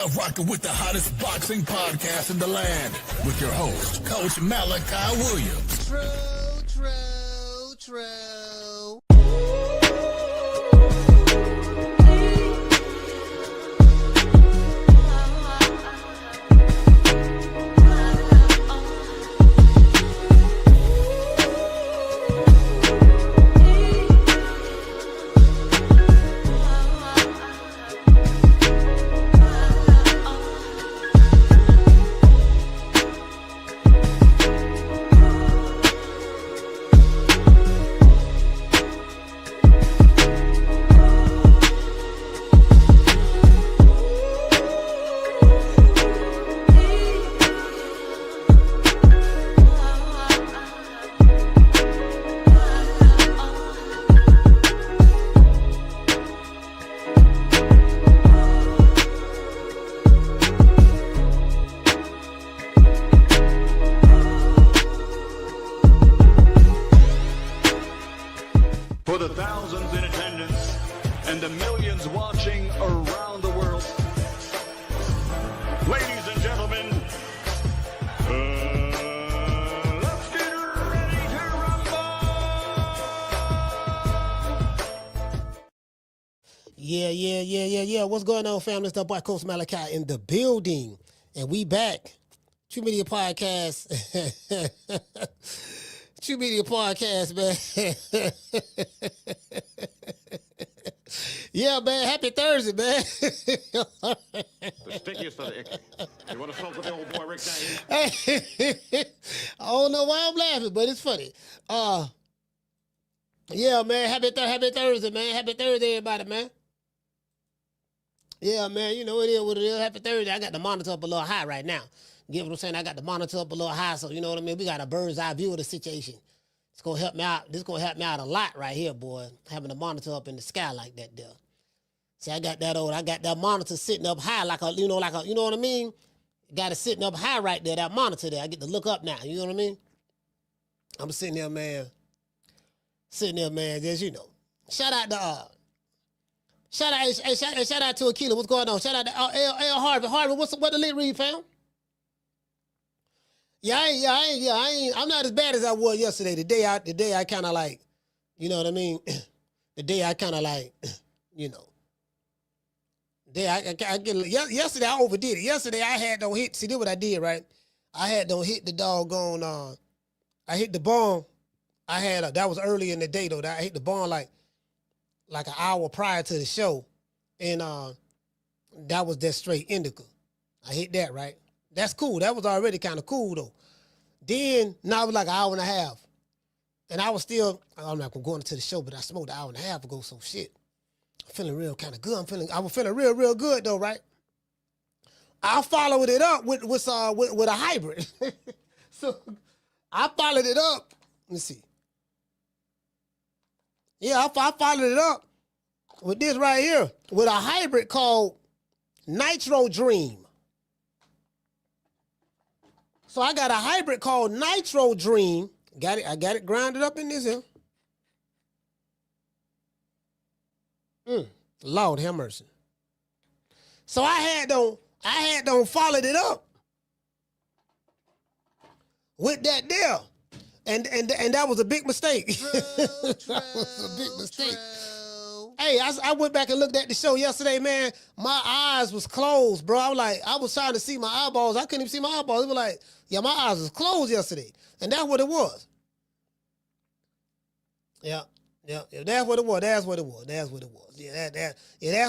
Rocking with the hottest boxing podcast in the land with your host, Coach Malachi Williams. True. For the thousands in attendance and the millions watching around the world, ladies and gentlemen, let's get ready to rumble! Yeah. What's going on, family? It's the boy Coach Malachi in the building. And we back. True Media Podcast. True Media Podcast, man. Yeah, man. Happy Thursday, man. The stickiest of the icky. You want to smoke with the old boy Rick Dane? I don't know why I'm laughing, but it's funny. Yeah, man. Happy Thursday, man. Happy Thursday, everybody, man. Yeah, man. You know it is what it is. Happy Thursday. I got the monitor up a little high right now. Get what I'm saying? I got the monitor up a little high, so you know what I mean? We got a bird's eye view of the situation. It's going to help me out. This is going to help me out a lot right here, boy, having the monitor up in the sky like that there. See, I got that monitor sitting up high you know what I mean? Got it sitting up high right there, that monitor there. I get to look up now, you know what I mean? I'm sitting there, man, just, you know. Shout out to Aquila. What's going on? Shout out to L. Harvey. Harvey, what the lit read, fam? I'm not as bad as I was yesterday. The day I kind of like, you know what I mean? The day I kind of like, you know. Yesterday I overdid it. Yesterday I had don't hit. See, this what I did, right? I had don't hit the doggone. I hit the bomb. That was early in the day though. I hit the bomb like an hour prior to the show, and that was that straight indica. I hit that, right? That's cool. That was already kind of cool, though. Then, now it was like an hour and a half. And I was still, I'm not going to go into the show, but I smoked an hour and a half ago, so shit. I'm feeling real kind of good. I was feeling real good, though, right? I followed it up with a hybrid. So, I followed it up. Let me see. Yeah, I followed it up with this right here, with a hybrid called Nitro Dream. So I got a hybrid called Nitro Dream. I got it grounded up in this here. Lord have mercy. So I had done followed it up with that there. And that was a big mistake. That was a big mistake. Hey, I went back and looked at the show yesterday, man. My eyes was closed, bro. I was trying to see my eyeballs. I couldn't even see my eyeballs. It was like, yeah, my eyes was closed yesterday. And that's what it was. Yeah. That's what it was. Yeah, that's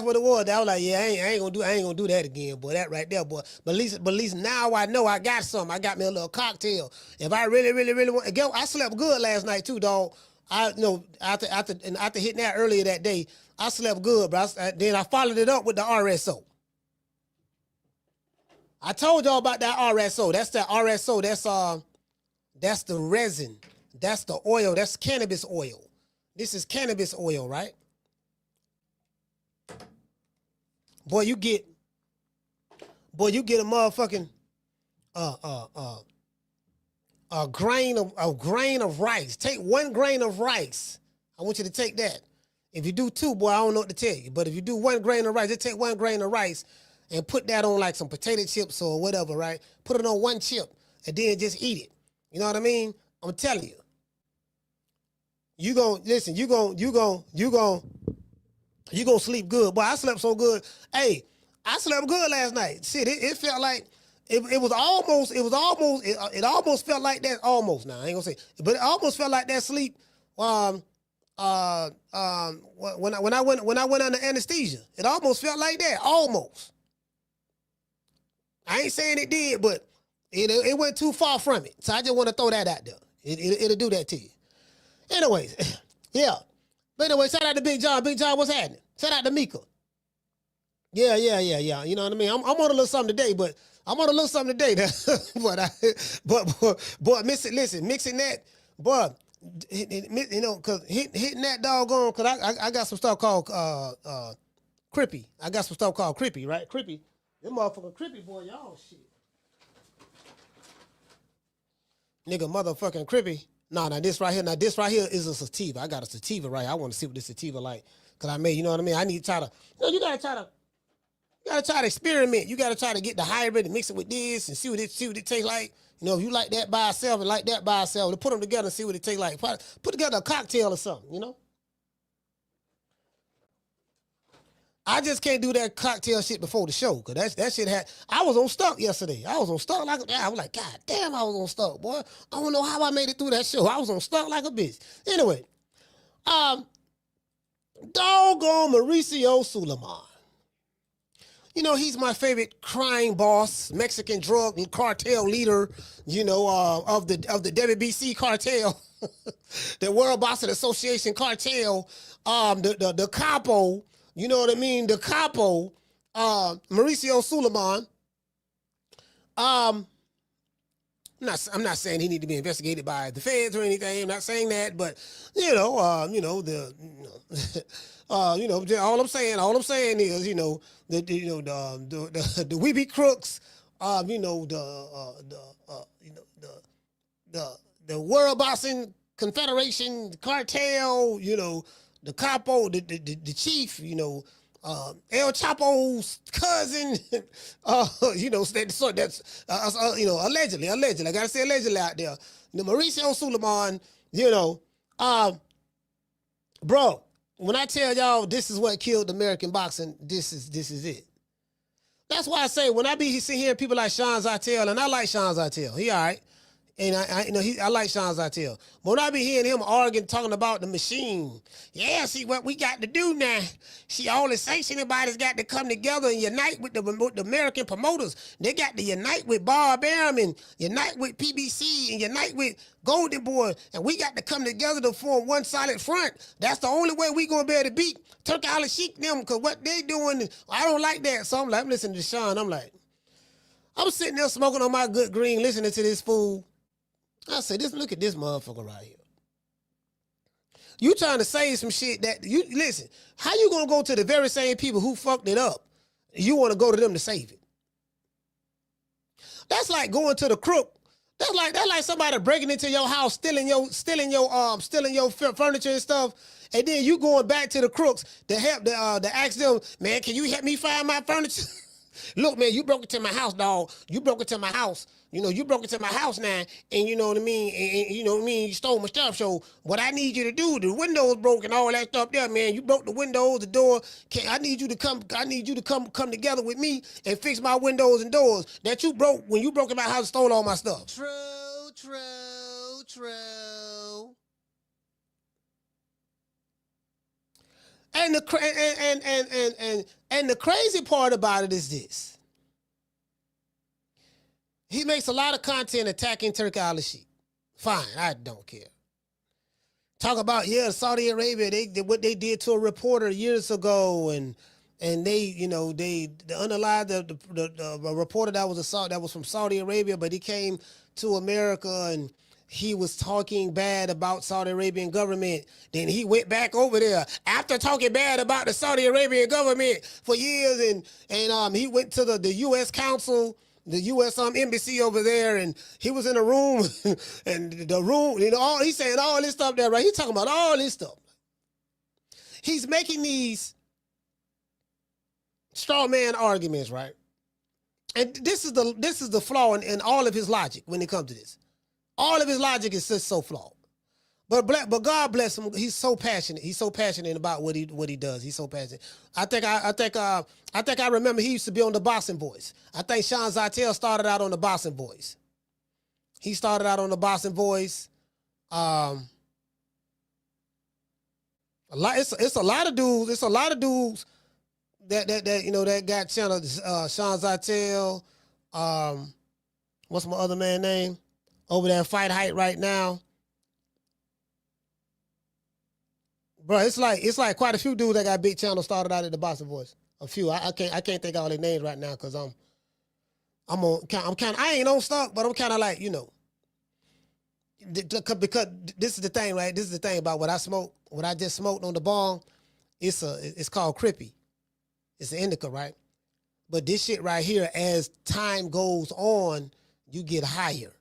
what it was. I was like, yeah, I ain't gonna do that again, boy. That right there, boy. But at least now I know I got something. I got me a little cocktail. If I really want, I slept good last night too, dog. I know after hitting that earlier that day, I slept good, but then I followed it up with the RSO. I told y'all about that RSO. That's that RSO. That's the resin. That's the oil. That's cannabis oil. This is cannabis oil, right? Boy, you get a motherfucking a grain of rice. Take 1 grain of rice. I want you to take that. If you do 2, boy, I don't know what to tell you. But if you do 1 grain of rice, just take 1 grain of rice and put that on like some potato chips or whatever, right? Put it on one chip and then just eat it. You know what I mean? I'm telling you. You gon' listen, you gon' sleep good. Boy, I slept so good. Hey, I slept good last night. Shit, it felt like it almost felt like that almost now. I ain't gonna say, but it almost felt like that sleep when I went under anesthesia. It almost felt like that. Almost. I ain't saying it did, but it went too far from it. So I just want to throw that out there. It'll do that to you. Anyways, yeah. But anyway, shout out to Big John. Big John, what's happening? Shout out to Mika. Yeah. You know what I mean? I'm on a little something today, but mixing that, but you know, cause hitting that doggone, cause I got some stuff called Crippy. I got some stuff called Crippy, right? Crippy. Them motherfucking Crippy boy, y'all shit. Nigga motherfucking Crippy. Nah, this right here is a sativa. I got a sativa, right? I want to see what this sativa like. Cause I made, you know what I mean? I need to try to, you gotta try to experiment. You gotta try to get the hybrid and mix it with this and see what it tastes like. You know, if you like that by itself and like that by itself, to put them together and see what it tastes like. Put together a cocktail or something, you know? I just can't do that cocktail shit before the show, cause that shit I was on stuck yesterday. I was on stuck like I was like, God damn, I was on stuck, boy. I don't know how I made it through that show. I was on stuck like a bitch. Anyway, doggone Mauricio Sulaiman. You know, he's my favorite crime boss, Mexican drug and cartel leader, you know, of the WBC cartel, the World Boxing Association cartel, the capo. You know what I mean? The capo, Mauricio Sulaiman. I'm not saying he need to be investigated by the feds or anything. I'm not saying that, but all I'm saying is, you know, the we be crooks, the World Boxing Confederation cartel, you know, the capo, the chief, you know, El Chapo's cousin, that's allegedly, I gotta say allegedly out there. You know, Mauricio Sulaiman, you know, bro, when I tell y'all this is what killed American boxing, this is it. That's why I say when I be sitting here, people like Sean Zartel, and I like Sean Zartel, he all right. And I like Sean Zartel. But when I be hearing him arguing, talking about the machine, yeah, see what we got to do now. See, all the sanctioning bodies got to come together and unite with the American promoters. They got to unite with Bob Arum and unite with PBC and unite with Golden Boy. And we got to come together to form one solid front. That's the only way we going to be able to beat Turkey Al Sheikh them, because what they doing, I don't like that. So I'm listening to Sean. I'm sitting there smoking on my good green, listening to this fool. I said, look at this motherfucker right here. You trying to say some shit that listen, how you gonna go to the very same people who fucked it up? You want to go to them to save it? That's like going to the crook. That's like somebody breaking into your house, stealing your furniture and stuff, and then you going back to the crooks to help to ask them, man, can you help me find my furniture? Look, man, you broke into my house, dog. You broke into my house. You know, you broke into my house now, and you know what I mean, and you know what I mean, you stole my stuff. So what I need you to do, the windows broke and all that stuff there, man. You broke the windows, the door. I need you to come together with me and fix my windows and doors that you broke when you broke in my house and stole all my stuff. True. And the crazy part about it is this. He makes a lot of content attacking Turkey Al Sheikh. Fine, I don't care. Talk about, Saudi Arabia, what they did to a reporter years ago, and they unalived the reporter that was from Saudi Arabia, but he came to America and he was talking bad about Saudi Arabian government. Then he went back over there after talking bad about the Saudi Arabian government for years, and he went to the U.S. Council, the U.S. embassy over there, and he was in a room, and the room, he's saying all this stuff there, right? He's talking about all this stuff. He's making these straw man arguments, right? And this is the flaw in all of his logic when it comes to this. All of his logic is just so flawed. But God bless him. He's so passionate. He's so passionate about what he does. He's so passionate. I think I remember he used to be on the Boxing Voice. I think Sean Zartel started out on the Boxing Voice. He started out on the Boxing Voice. It's a lot of dudes. It's a lot of dudes that you know that got channels. Sean Zartel. What's my other man name? Over there, Fight Height right now. Bro, it's like quite a few dudes that got big channels started out at the Boxing Voice. A few. I can't think of all their names right now because I ain't on stock, but I'm kind of like, you know, because this is the thing, right? This is the thing about what I smoke. What I just smoked on the bong, it's called Crippy. It's an indica, right? But this shit right here, as time goes on, you get higher.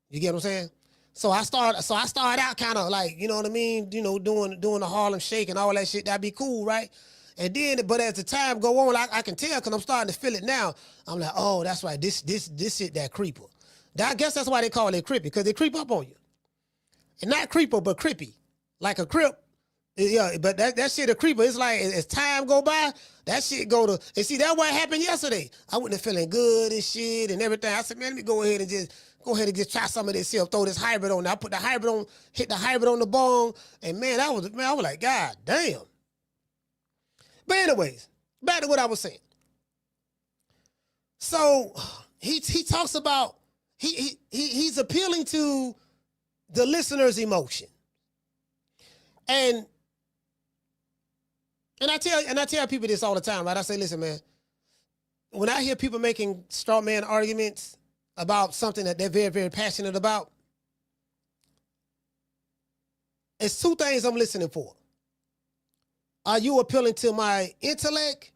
You get what I'm saying? So I started out kind of like, you know what I mean? You know, doing the Harlem Shake and all that shit. That'd be cool, right? And then, but as the time go on, I can tell because I'm starting to feel it now. I'm like, oh, that's right. This shit, that creeper. I guess that's why they call it Crippy, because they creep up on you. And not creeper, but crippy. Like a crip. Yeah, but that shit a creeper. It's like as time go by, that shit go to, and see, that's what happened yesterday. I wasn't feeling good and shit and everything. I said, man, let me go ahead and just try some of this here, throw this hybrid on. I put the hybrid on, hit the hybrid on the bong, and man, I was like, God damn. But anyways, back to what I was saying. So he talks about he's appealing to the listener's emotion. And I tell people this all the time, right? I say, listen, man, when I hear people making straw man arguments about something that they're very, very passionate about, it's two things I'm listening for. Are you appealing to my intellect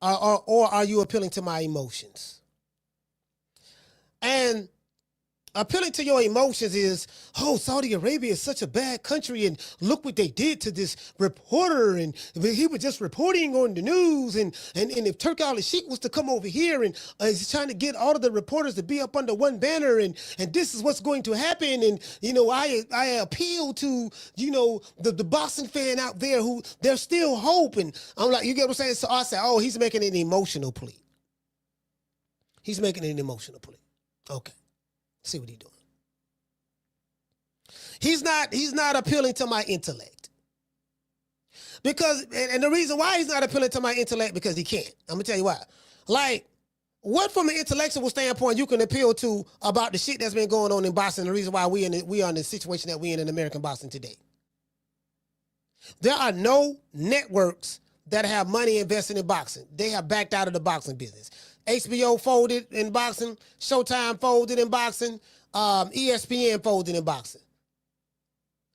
or are you appealing to my emotions? And appealing to your emotions is, oh, Saudi Arabia is such a bad country, and look what they did to this reporter, and he was just reporting on the news, and if Turki al-Sheikh was to come over here and he's trying to get all of the reporters to be up under one banner, and this is what's going to happen, and you know, I appeal to, you know, the boxing fan out there who there's still hope, and I'm like, you get what I'm saying? So I say, oh, he's making an emotional plea. He's making an emotional plea. Okay. See what he's doing. He's not appealing to my intellect. Because, and the reason why he's not appealing to my intellect, because he can't. I'm gonna tell you why. Like, what from an intellectual standpoint you can appeal to about the shit that's been going on in boxing, the reason why we are in the situation that we in American boxing today. There are no networks that have money invested in boxing. They have backed out of the boxing business. HBO folded in boxing. Showtime folded in boxing. ESPN folded in boxing.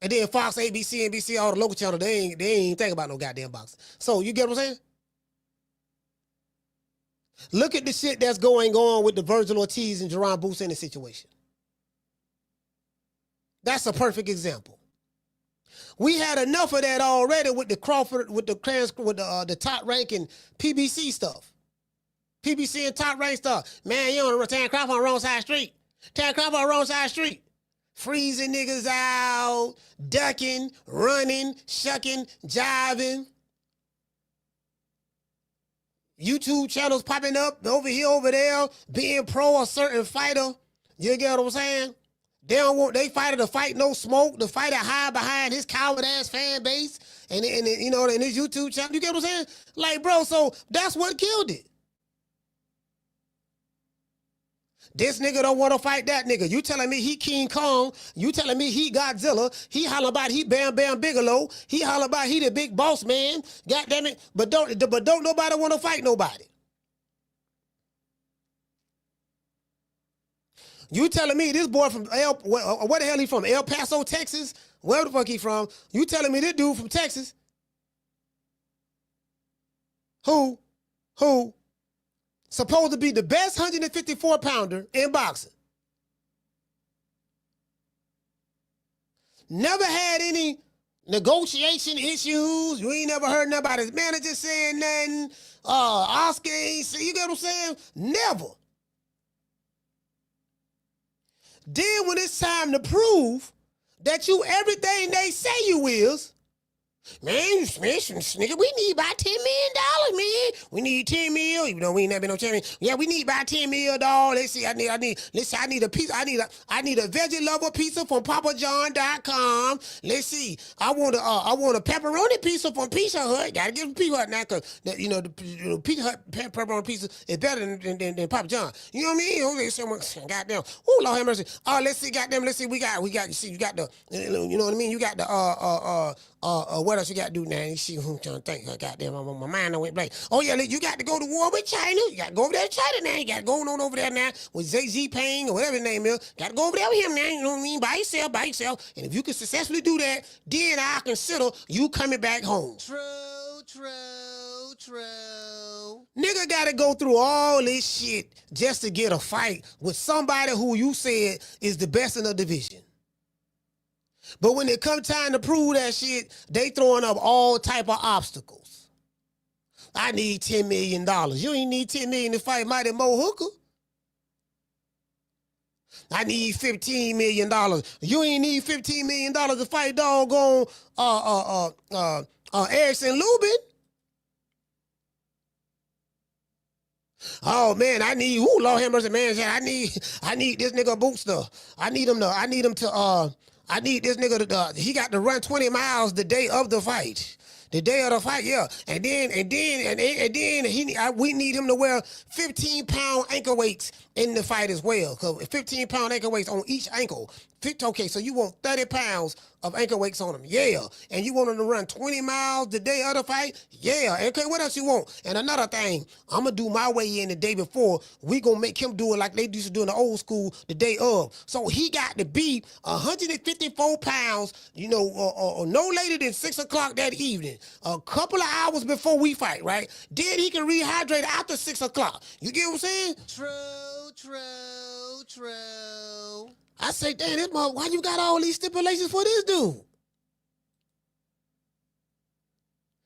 And then Fox, ABC, NBC, all the local channels, they ain't even think about no goddamn boxing. So you get what I'm saying? Look at the shit that's going on with the Virgil Ortiz and Jerron Boots in the situation. That's a perfect example. We had enough of that already with the Crawford, with the top ranking PBC stuff. PBC and top rank stuff. Man, you on Tan Crawford on the wrong side of the street. Tan Crawford on the wrong side of the street. Freezing niggas out, ducking, running, shucking, jiving. YouTube channels popping up over here, over there, being pro a certain fighter. You get what I'm saying? They don't want they fighter to fight no smoke. The fighter hide behind his coward ass fan base and you know, in his YouTube channel. You get what I'm saying? Like, bro, so that's what killed it. This nigga don't want to fight that nigga. You telling me he King Kong. You telling me he Godzilla. He holler about he Bam Bam Bigelow. He holler about he the big boss man. God damn it. But don't nobody want to fight nobody. You telling me this boy from what the hell he from? El Paso, Texas? Where the fuck he from? You telling me this dude from Texas? Who supposed to be the best 154 pounder in boxing. Never had any negotiation issues. You ain't never heard nobody his manager saying nothing. Oscar ain't say, you get what I'm saying? Never. Then when it's time to prove that you everything they say you is, man, nigga, we need about $10 million, man. We need 10 mil, even though we ain't never been no champion. Yeah, we need about $10 million. Let's see, I need a pizza. I need a veggie lover pizza from papajohn.com. Let's see. I want a pepperoni pizza from Pizza Hut. Gotta give them Pizza Hut now, cause the Pizza Hut pepperoni pizza is better than Papa John. You know what I mean? Okay, goddamn. Oh, Lord have mercy. Let's see, goddamn, let's see, we got, you see, you got the, you know what I mean? You got the, what else you got to do now? You see who I'm trying to think. Goddamn, my mind went blank. Oh, yeah, you got to go to war with China. You got to go over there to China now. You got to go on over there now with Xi Jinping or whatever his name is. Got to go over there with him now. You know what I mean? By yourself. And if you can successfully do that, then I'll consider you coming back home. True. Nigga got to go through all this shit just to get a fight with somebody who you said is the best in the division. But when it come time to prove that shit, they throwing up all type of obstacles. I need $10 million. You ain't need $10 million to fight Mighty Mo Hooker. I need $15 million. You ain't need $15 million to fight doggone Erickson Lubin. Oh man, I need Lord have mercy, man. I need this nigga Booster. I need this nigga to, he got to run 20 miles the day of the fight. The day of the fight, yeah. And then we need him to wear 15-pound ankle weights in the fight as well. Cause 15-pound ankle weights on each ankle. Okay, so you want 30 pounds of ankle weights on him. Yeah. And you want him to run 20 miles the day of the fight? Yeah. Okay, what else you want? And another thing, I'm going to do my way in the day before. We going to make him do it like they used to do in the old school the day of. So he got to be 154 pounds, no later than 6 o'clock that evening. A couple of hours before we fight, right? Then he can rehydrate after 6 o'clock. You get what I'm saying? True. I say, damn, this mother, why you got all these stipulations for this dude?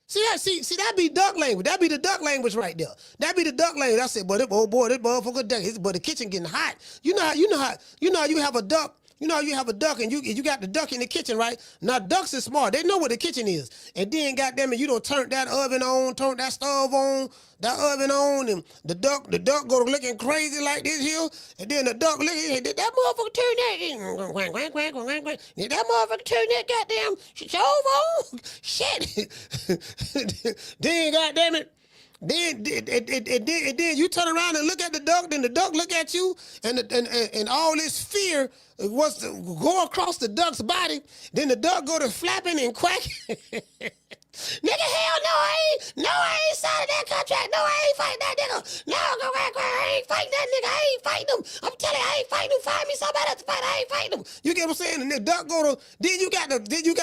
See, that be duck language. That be the duck language right there. That be the duck language. I said, this motherfucker duck. But the kitchen getting hot. You know how you have a duck. You know, you have a duck and you got the duck in the kitchen, right? Now, ducks is smart. They know what the kitchen is. And then, goddamn it, you don't turn that oven on, turn that stove on, and the duck go looking crazy like this here. And then the duck looking, did that motherfucker turn that in? Did that motherfucker turn that goddamn stove on? Shit. Then, goddamn it. Then you turn around and look at the duck, then the duck look at you, and all this fear was to go across the duck's body. Then the duck go to flapping and quacking. Nigga, hell no, I ain't signed that contract. No, I ain't fighting that nigga. No, I ain't fighting that nigga. I ain't fighting him. I'm telling you, I ain't fighting him. Find me somebody else to fight. I ain't fighting him. You get what I'm saying? And the duck then you got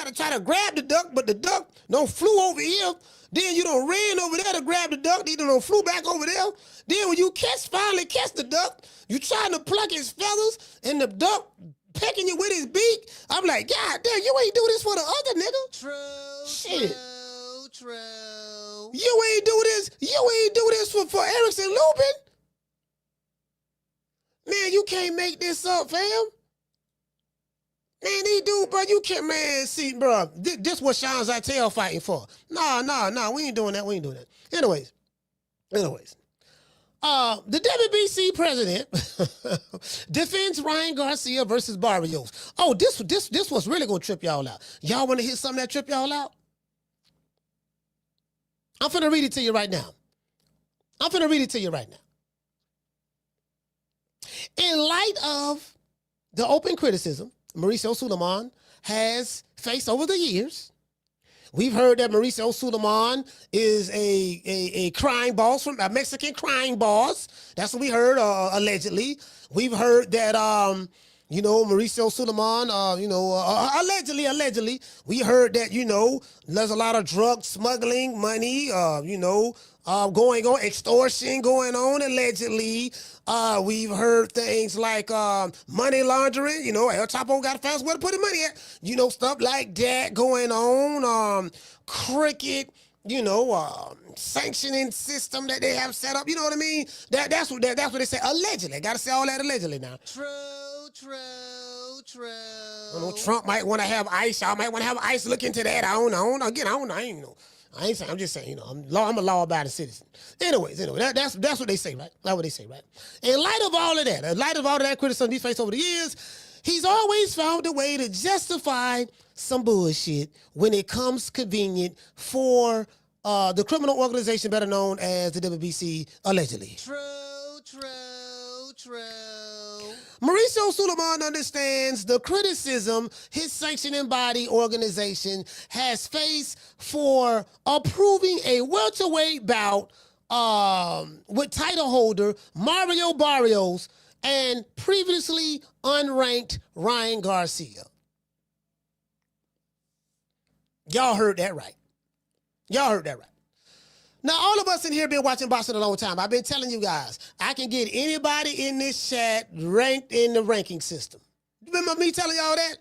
to try to grab the duck, but the duck don't flew over here. Then you don't ran over there to grab the duck. Then you don't flew back over there. Then when you finally catch the duck, you trying to pluck his feathers, and the duck pecking you with his beak. I'm like, God damn, you ain't do this for the other nigga. True. You ain't do this for Erickson Lubin. Man, you can't make this up, fam. Man, these dudes, bro, you can't, man, see, bro, this what Sean Zytel fighting for. No, we ain't doing that. Anyways, the WBC president defends Ryan Garcia versus Barrios. Oh, this was really gonna trip y'all out. Y'all want to hear something that trip y'all out? I'm finna read it to you right now. In light of the open criticism Mauricio Sulaiman has faced over the years, we've heard that Mauricio Sulaiman is a crime boss, from a Mexican crime boss. That's what we heard, allegedly. We've heard that, Mauricio Sulaiman, allegedly, we heard that, there's a lot of drug smuggling money, going on, extortion going on allegedly. We've heard things like money laundering. You know, El Chapo got to find where to put his money at. You know, stuff like that going on. Cricket. You know, sanctioning system that they have set up. You know what I mean? That's what they say. Allegedly, got to say all that allegedly now. True. I know Trump might want to have ICE. Y'all might want to have ICE look into that. I don't know. Again, I don't know. I ain't know. I ain't saying. I'm just saying. You know, I'm a law-abiding citizen. Anyway, that's what they say, right? That's what they say, right? In light of all of that criticism he's faced over the years, he's always found a way to justify some bullshit when it comes convenient for the criminal organization better known as the WBC, allegedly. True. Mauricio Sulaiman understands the criticism his sanctioning body organization has faced for approving a welterweight bout with title holder Mario Barrios and previously unranked Ryan Garcia. Y'all heard that right. Now, all of us in here been watching boxing a long time. I've been telling you guys, I can get anybody in this chat ranked in the ranking system. Remember me telling y'all that?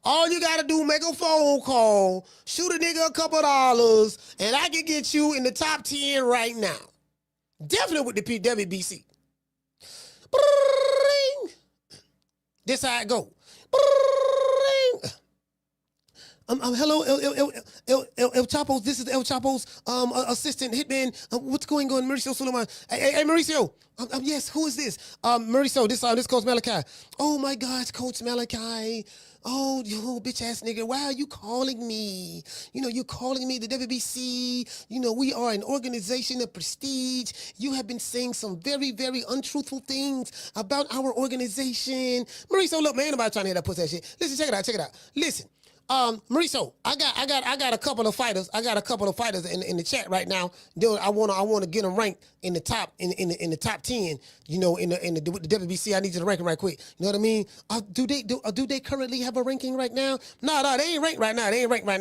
All you got to do, make a phone call, shoot a nigga a couple dollars, and I can get you in the top 10 right now. Definitely with the WBC. This how it go. Hello, El Chapo's. This is El Chapo's assistant hitman. What's going on, Mauricio Sulaiman? Hey, Mauricio. Yes, who is this? Mauricio. This Coach Malachi. Oh my gosh, Coach Malachi. Oh, you bitch ass nigga. Why are you calling me? You know, you're calling me the WBC. You know, we are an organization of prestige. You have been saying some very, very untruthful things about our organization. Mauricio, look, man, ain't nobody trying to hear that pussy shit. Listen, check it out. Listen. Mauricio, I got a couple of fighters. I got a couple of fighters in the chat right now. I wanna get them ranked in the top in the top 10. You know, in the WBC. I need you to rank them right quick. You know what I mean? Do they currently have a ranking right now? No, they ain't ranked right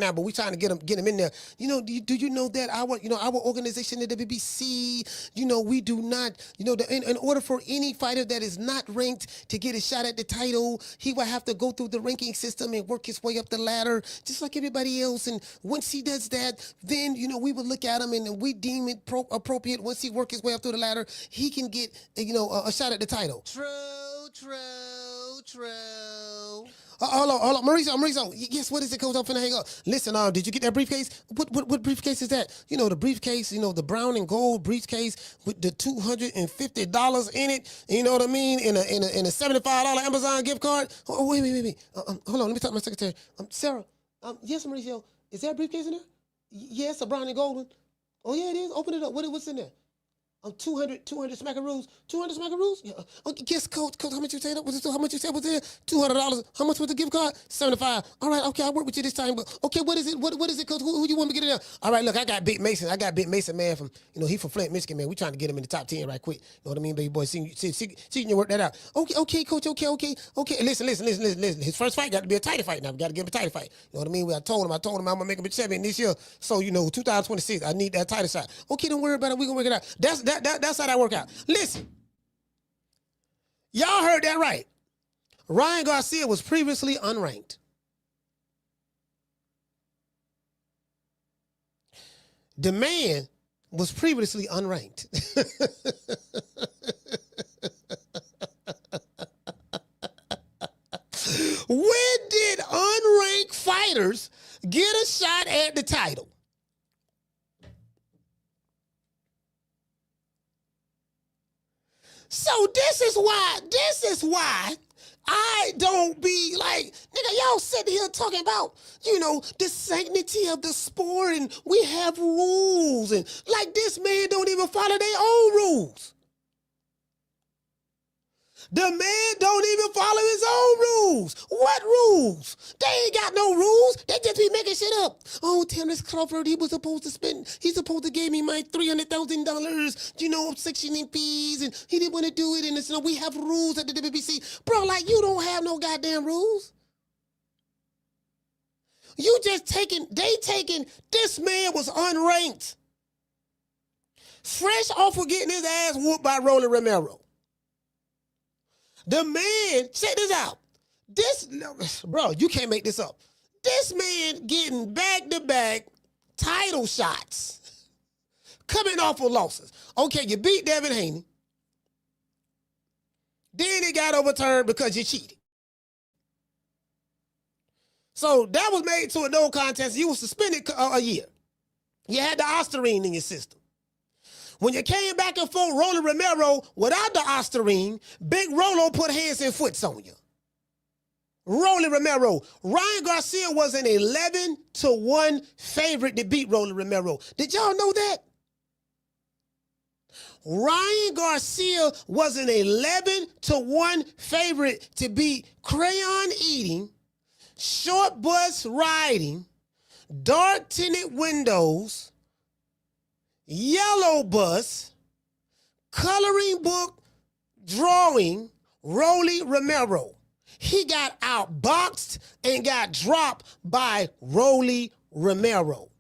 now. But we trying to get them in there. You know, do you know that our organization, the WBC, you know, we do not. You know, in order for any fighter that is not ranked to get a shot at the title, he will have to go through the ranking system and work his way up the ladder, just like everybody else. And once he does that, then, you know, we would look at him and we deem it appropriate. Once he work his way up through the ladder, he can get, you know, a shot at the title. True. Hold on, Mauricio. Yes, what is it, Coach? I'm finna hang up. Listen, did you get that briefcase? What briefcase is that? You know, the briefcase, you know, the brown and gold briefcase with the $250 in it. You know what I mean? In a $75 Amazon gift card. Oh, wait. Hold on, let me talk to my secretary. Sarah. Yes, Mauricio. Is there a briefcase in there? Yes, a brown and gold one. Oh yeah, it is. Open it up. What's in there? 200 smackaroos. 200 smackaroos? Yeah. Okay, guess, Coach, how much you say that? How much you said was there? $200. How much was the gift card? $75. All right, okay, I'll work with you this time. But okay, what is it? What is it, Coach? Who you want me to get in there? All right, look, I got Big Mason. Man, from, you know, he from Flint, Michigan, man. We trying to get him in the top 10 right quick. You know what I mean, baby boy? See you work that out. Okay, Coach. Okay. Listen. His first fight got to be a title fight now. We got to give him a title fight. You know what I mean? I told him I'm gonna make him a champion this year. So, you know, 2026, I need that title shot. Okay, don't worry about it. We gonna work it out. That's how that work out. Listen, y'all heard that right. Ryan Garcia was previously unranked. The man was previously unranked. When did unranked fighters get a shot at the title? So this is why I don't be like, nigga, y'all sitting here talking about, you know, the sanctity of the sport and we have rules, and like this man don't even follow their own rules. The man don't even follow his own rules. What rules? They ain't got no rules. They just be making shit up. Oh, Terrence Crawford, he's supposed to give me my $300,000, you know, sectioning fees, and he didn't want to do it. And it's, you know, we have rules at the WBC. Bro, like, you don't have no goddamn rules. They taking, this man was unranked. fresh off of getting his ass whooped by Rolly Romero. The man, check this out. Bro, you can't make this up. This man getting back-to-back title shots coming off of losses. Okay, you beat Devin Haney. Then it got overturned because you cheated. So that was made to a no contest. You were suspended a year. You had the Ostarine in your system. When you came back and forth, Rolly Romero, without the Ostarine, Big Rolo put hands and foots on you. Rolly Romero. Ryan Garcia was an 11-1 favorite to beat Rolly Romero. Did y'all know that? Ryan Garcia was an 11-1 favorite to beat crayon eating, short bus riding, dark tinted windows, yellow bus, coloring book drawing Rolly Romero. He got outboxed and got dropped by Rolly Romero.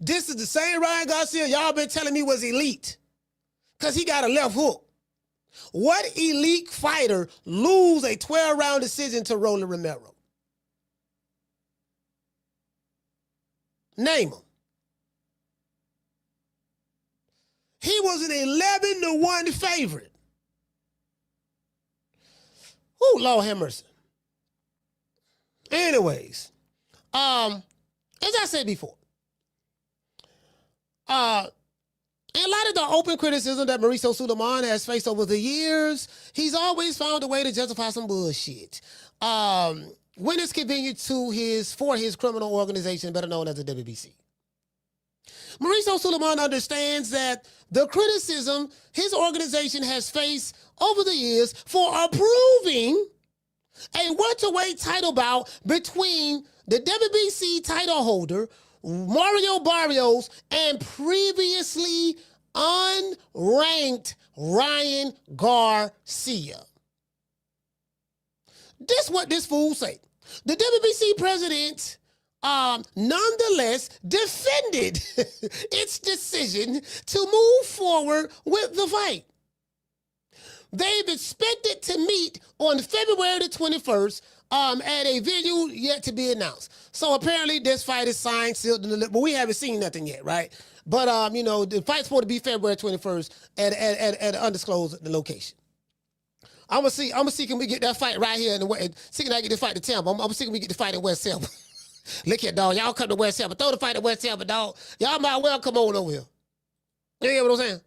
This is the same Ryan Garcia y'all been telling me was elite because he got a left hook. What elite fighter lose a 12-round decision to Rolly Romero? Name him. He was an 11-1 favorite. Oh, Lord have mercy. Anyways, as I said before, in light of the open criticism that Mauricio Sulaiman has faced over the years, he's always found a way to justify some bullshit. When it's convenient for his criminal organization, better known as the WBC. Mauricio Sulaiman understands that the criticism his organization has faced over the years for approving a welterweight title bout between the WBC title holder, Mario Barrios, and previously unranked Ryan Garcia. This what this fool say. The WBC president nonetheless defended its decision to move forward with the fight. They've expected to meet on February the 21st at a venue yet to be announced. So apparently this fight is signed, sealed, and delivered, but we haven't seen nothing yet, right? But the fight's supposed to be February 21st at an undisclosed location. I'm gonna see can we get that fight right here in the West. See can I get this fight to Tampa. I'm gonna see can we get the fight in West Tampa. Look here, dog. Y'all come to West Tampa. Throw the fight at West Tampa, dog. Y'all might well come on over here. You hear what I'm saying?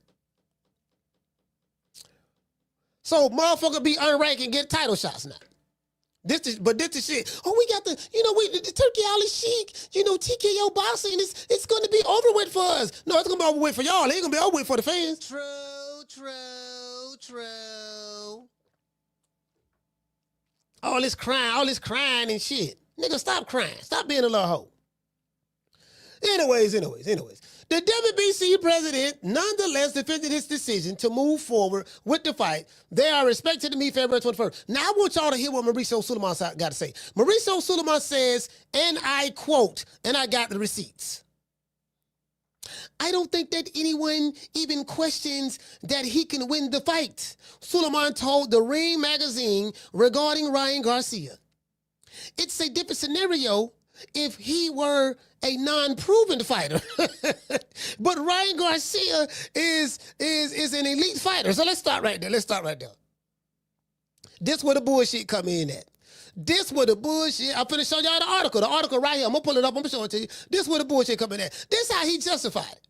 So motherfucker be unranked and get title shots now. This the shit. Oh, we got the Turkey Alley Sheik, TKO boxing. It's gonna be over with for us. No, it's gonna be over with for y'all. It ain't gonna be over with for the fans. True. All this crying and shit. Nigga, stop crying. Stop being a little hoe. Anyways. The WBC president nonetheless defended his decision to move forward with the fight. They are expected to meet February 21st. Now, I want y'all to hear what Mauricio Sulaiman got to say. Mauricio Sulaiman says, and I quote, and I got the receipts, "I don't think that anyone even questions that he can win the fight," Sulaiman told the Ring magazine regarding Ryan Garcia. "It's a different scenario if he were a non-proven fighter." But Ryan Garcia is an elite fighter. So let's start right there. This where the bullshit come in at. This where the bullshit, I'm finna show y'all the article. The article right here. I'm gonna pull it up, I'm gonna show it to you. This where the bullshit come in at. This how he justified it.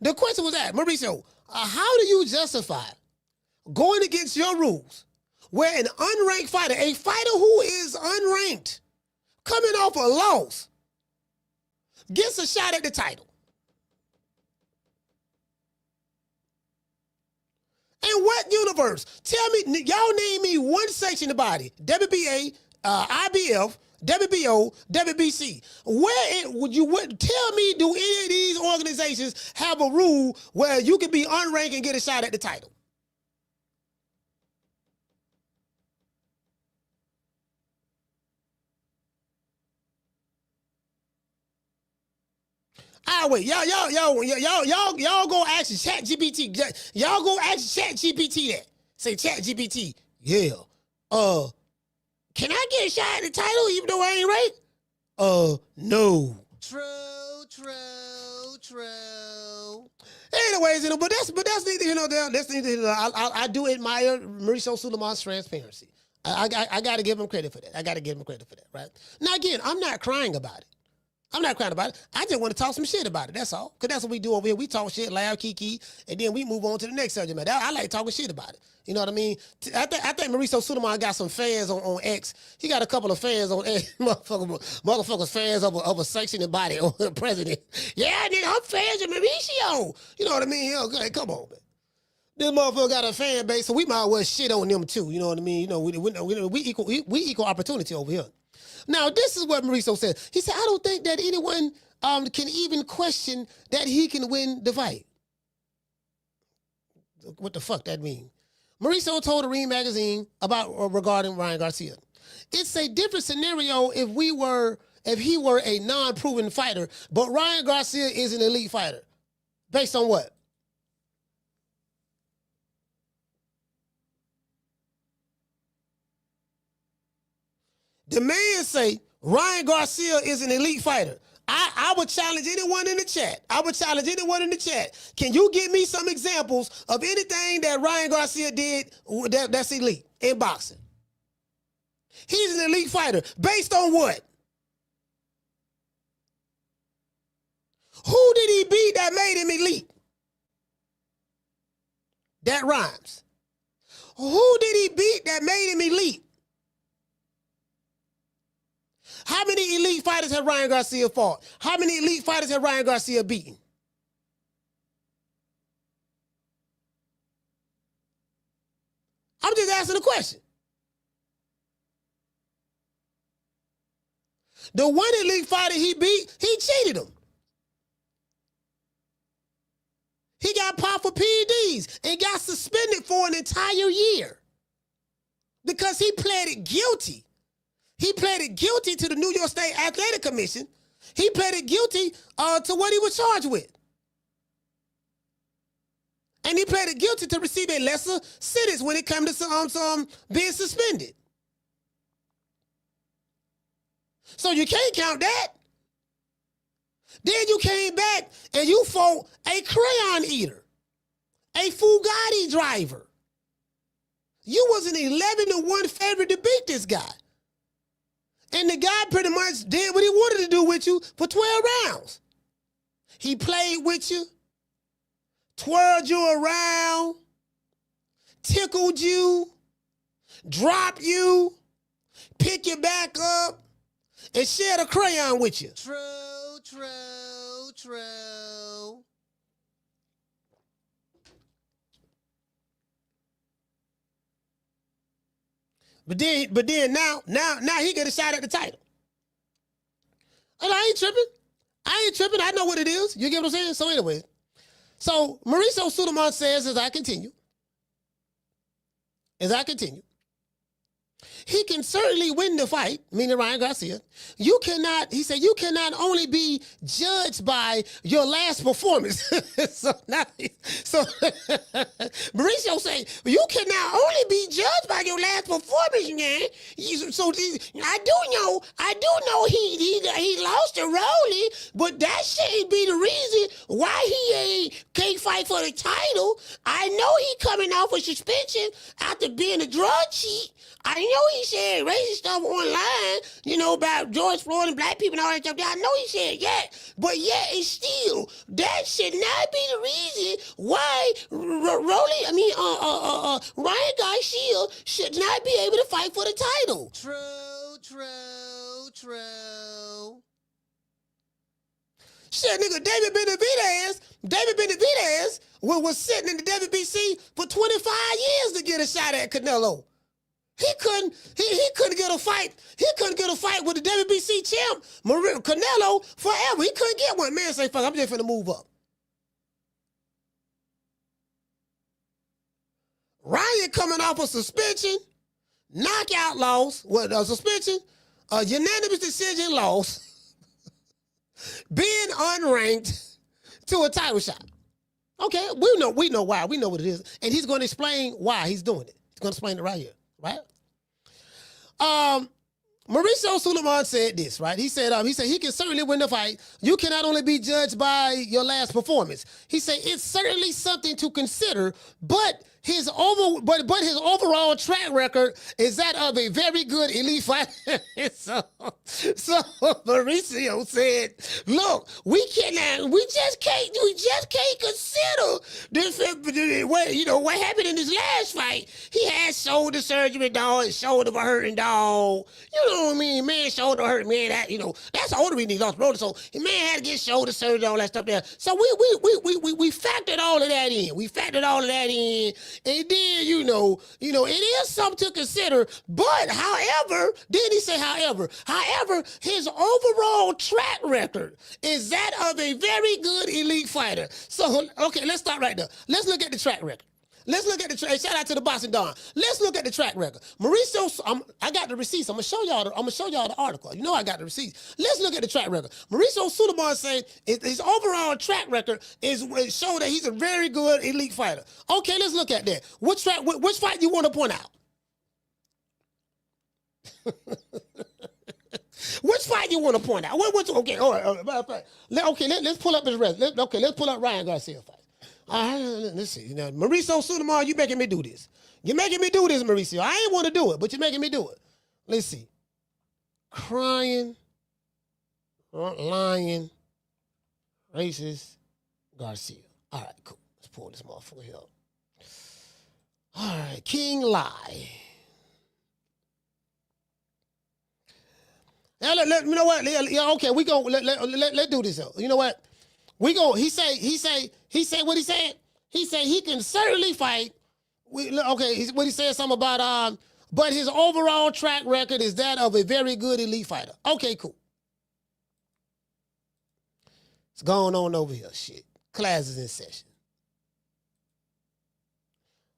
The question was that, Mauricio, how do you justify going against your rules where an unranked fighter, a fighter who is unranked, coming off a loss, gets a shot at the title? In what universe? Tell me, y'all name me one section of the body, WBA, IBF, WBO, WBC. Tell me, do any of these organizations have a rule where you can be unranked and get a shot at the title? Wait, y'all go ask Chat GPT. Y'all go ask Chat GPT that. Say Chat GPT, yeah. Can I get a shot at the title even though I ain't right? No. True. Anyways, but that's neither here nor there. That's neither here nor there. I do admire Mauricio Sulaiman's transparency. I got to give him credit for that. Right now, again, I'm not crying about it. I just want to talk some shit about it. That's all. Because that's what we do over here. We talk shit, laugh, kiki, and then we move on to the next subject matter. I like talking shit about it. You know what I mean? I think Mauricio Sulaiman got some fans on X. He got a couple of fans on X. Motherfuckers fans of a sanctioning body on the president. Yeah, nigga, I'm fans of Mauricio. You know what I mean? Okay, come on, man. This motherfucker got a fan base, so we might as well shit on them too. You know what I mean? You know, we equal opportunity over here. Now, this is what Mauricio said. He said, I don't think that anyone can even question that he can win the fight. What the fuck that mean? Mauricio told the Ring magazine regarding Ryan Garcia. It's a different scenario if he were a non-proven fighter, but Ryan Garcia is an elite fighter. Based on what? The man say Ryan Garcia is an elite fighter. I would challenge anyone in the chat. Can you give me some examples of anything that Ryan Garcia did that's elite in boxing? He's an elite fighter. Based on what? Who did he beat that made him elite? That rhymes. Who did he beat that made him elite? How many elite fighters have Ryan Garcia fought? How many elite fighters have Ryan Garcia beaten? I'm just asking a question. The one elite fighter he beat, he cheated him. He got popped for PEDs and got suspended for an entire year because he pleaded guilty. He pleaded guilty to the New York State Athletic Commission. He pleaded guilty to what he was charged with. And he pleaded guilty to receive a lesser sentence when it comes to being suspended. So you can't count that. Then you came back and you fought a crayon eater, a Fugatti driver. You was an 11-1 favorite to beat this guy. And the guy pretty much did what he wanted to do with you for 12 rounds. He played with you, twirled you around, tickled you, dropped you, pick you back up, and shared a crayon with you. True. But then now he get a shot at the title. And I ain't tripping. I know what it is. You get what I'm saying? So anyway, so Mauricio Sulaiman says as I continue, he can certainly win the fight, meaning Ryan Garcia. He said, you cannot only be judged by your last performance. so Mauricio say, you cannot only be judged by your last performance, man. I do know he lost to Rowley, but that shouldn't be the reason why he can't fight for the title. I know he coming off a suspension after being a drug cheat. I know he said racist stuff online, about George Floyd and black people and all that stuff. I know he said that, but yet it's still, that should not be the reason why Ryan Garcia should not be able to fight for the title. True. Shit, nigga, David Benavidez was sitting in the WBC for 25 years to get a shot at Canelo. He couldn't get a fight. He couldn't get a fight with the WBC champ, Canelo, forever. He couldn't get one. Man say, fuck, I'm just finna move up. Ryan coming off a suspension, knockout loss, suspension, unanimous decision loss. being unranked to a title shot. Okay, we know why. We know what it is. And he's going to explain why he's doing it. He's going to explain it right here, right? Mauricio Sulaiman said this, right? He said he can certainly win the fight. You cannot only be judged by your last performance. He said it's certainly something to consider, but his overall track record is that of a very good elite fighter. so Mauricio said, "Look, we just can't consider this. What happened in this last fight? He had shoulder surgery, dog. His shoulder was hurting, dog. You know what I mean? Man, shoulder hurt, man. That's the only reason he lost, bro. So man had to get shoulder surgery, all that stuff there. So we factored all of that in. And then, it is something to consider, but however, his overall track record is that of a very good elite fighter. So, okay, let's start right there. Let's look at the track record. Let's look at the track. Shout out to the Boxing Don. Let's look at the track record. Mauricio, I got the receipts. I'm gonna show y'all the article. You know I got the receipts. Let's look at the track record. Mauricio Sulaiman saying his overall track record show that he's a very good elite fighter. Okay, let's look at that. Which fight you want to point out? Which fight you want to point out? Okay, all right. Okay, let's pull up his resume. Let's pull up Ryan Garcia fight. All right, let's see. Mauricio Sulaiman, you making me do this. You're making me do this, Mauricio. I ain't want to do it, but you're making me do it. Let's see. Crying, lying, racist, Garcia. All right, cool. Let's pull this motherfucker here up. All right, King Lie. Now, you know what? Okay, we go. Let's do this. You know what? We go. He say what he said. He said he can certainly fight. What he said something about but his overall track record is that of a very good elite fighter. Okay, cool. It's going on over here. Shit, class is in session.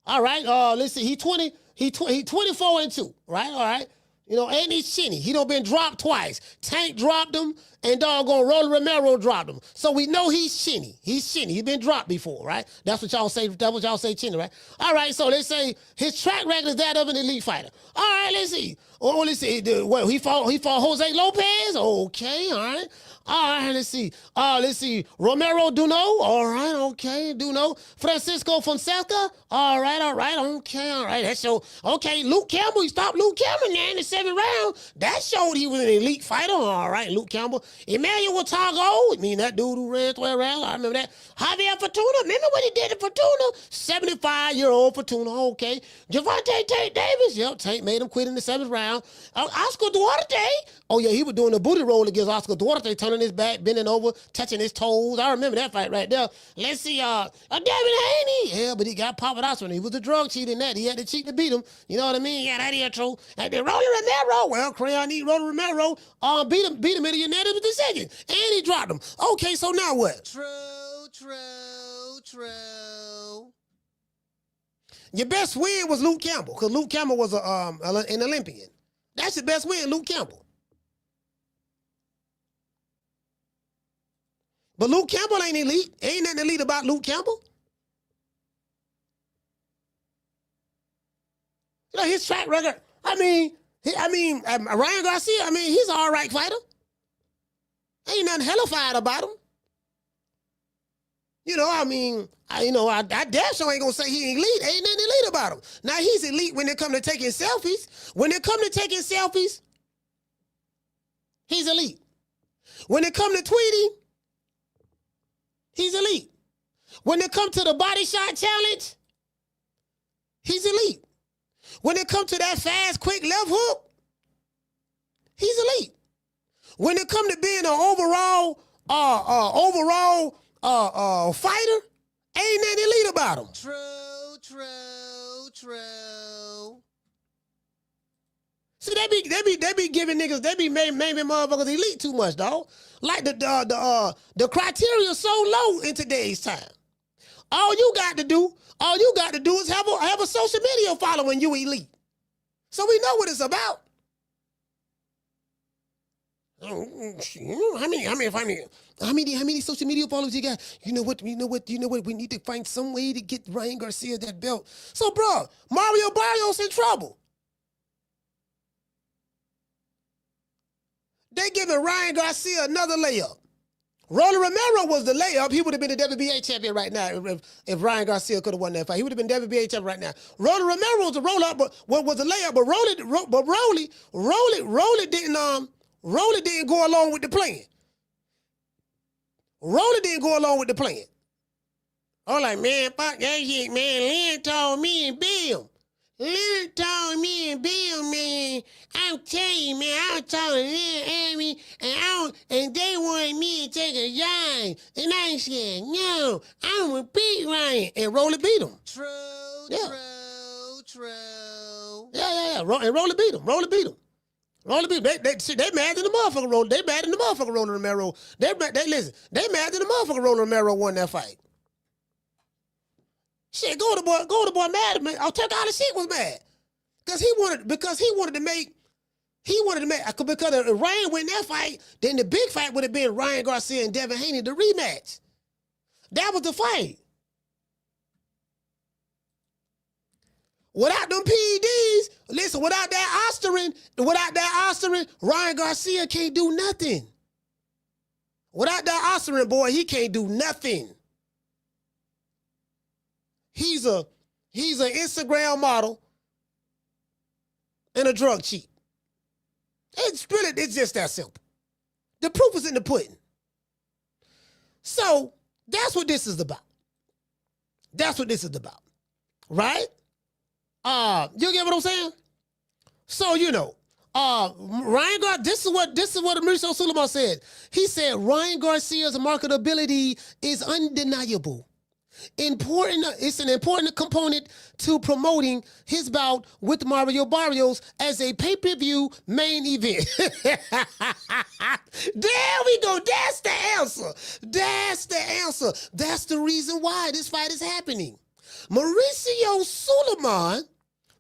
All right. Let's see. He 24-2. Right. All right. And he's chinny. He done been dropped twice. Tank dropped him, and doggone Rolly Romero dropped him. So we know he's chinny. He's chinny. He's been dropped before, right? That's what y'all say. That's what y'all say, chinny, right? All right. So let's say his track record is that of an elite fighter. All right. Let's see. Let's see. He fought Jose Lopez. Okay. All right. All right, let's see. Romero Duno. All right, okay, Duno. Francisco Fonseca. All right, okay. That showed. Okay, Luke Campbell. He stopped Luke Campbell now in the 7th round. That showed he was an elite fighter. All right, Luke Campbell. Emmanuel Tago. That dude who ran 12 rounds. I remember that. Javier Fortuna. Remember what he did to Fortuna? 75-year-old Fortuna. Okay. Javante Tate Davis. Yep, Tate made him quit in the 7th round. Oscar Duarte. Oh, yeah, he was doing a booty roll against Oscar Duarte, turning his back, bending over, touching his toes. I remember that fight right there. Let's see, Devin Haney. Yeah, but he got popped with Oscar. He was a drug cheat in that. He had to cheat to beat him. You know what I mean? Yeah, that is true. And then Rolly Romero. Well, Crayon need Rolly Romero. Beat him in a unanimous decision. And he dropped him. Okay, so now what? True. Your best win was Luke Campbell, because Luke Campbell was an Olympian. That's your best win, Luke Campbell. But Luke Campbell ain't elite. Ain't nothing elite about Luke Campbell. His track record. Ryan Garcia. He's an all right fighter. Ain't nothing hellified about him. I damn sure ain't gonna say he ain't elite. Ain't nothing elite about him. Now he's elite when it come to taking selfies. When it come to taking selfies, he's elite. When it come to tweeting, he's elite. When it comes to the body shot challenge, he's elite. When it comes to that fast, quick left hook, he's elite. When it comes to being an overall fighter, ain't nothing elite about him. True. See, they be giving niggas, they be making motherfuckers elite too much, dog. Like the criteria is so low in today's time. All you got to do is have a social media following, you elite. So we know what it's about. How many social media followers you got? You know what? We need to find some way to get Ryan Garcia that belt. So, bro, Mario Barrios in trouble. They giving Ryan Garcia another layup. Rolly Romero was the layup. He would have been the WBA champion right now if Ryan Garcia could have won that fight. He would have been WBA champion right now. Rolly Romero was the roll up, but was a layup. But Rolly didn't go along with the plan. Rolly didn't go along with the plan. I was like, man, fuck that shit, man. Lynn told me and Bill. Lynn told me and Bill, man. I'm telling you, man, I was talking to Lynn and me, and they wanted me to take a dive. And I said, no, I'm gonna beat Ryan. And Rolly beat him. True. Yeah. And Rolly beat him. Rolly beat him. They mad at the motherfucker Rolly. They mad at the motherfucker Rolly Romero. They mad at the motherfucker Rolly Romero won that fight. Shit, go to boy mad at me. I'll take all the shit was mad. Because he wanted to make, because if Ryan win that fight, then the big fight would have been Ryan Garcia and Devin Haney, the rematch. That was the fight. Without them PEDs, listen, without that Osterin, Ryan Garcia can't do nothing. Without that Osterin, boy, he can't do nothing. He's an Instagram model and a drug cheat. It's just that simple. The proof is in the pudding. So that's what this is about. Right? You get what I'm saying? So, Ryan Garcia, this is what Mauricio Sulaiman said. He said Ryan Garcia's marketability is undeniable. It's an important component to promoting his bout with Mario Barrios as a pay-per-view main event. There we go. That's the answer. That's the reason why this fight is happening. Mauricio Sulaiman,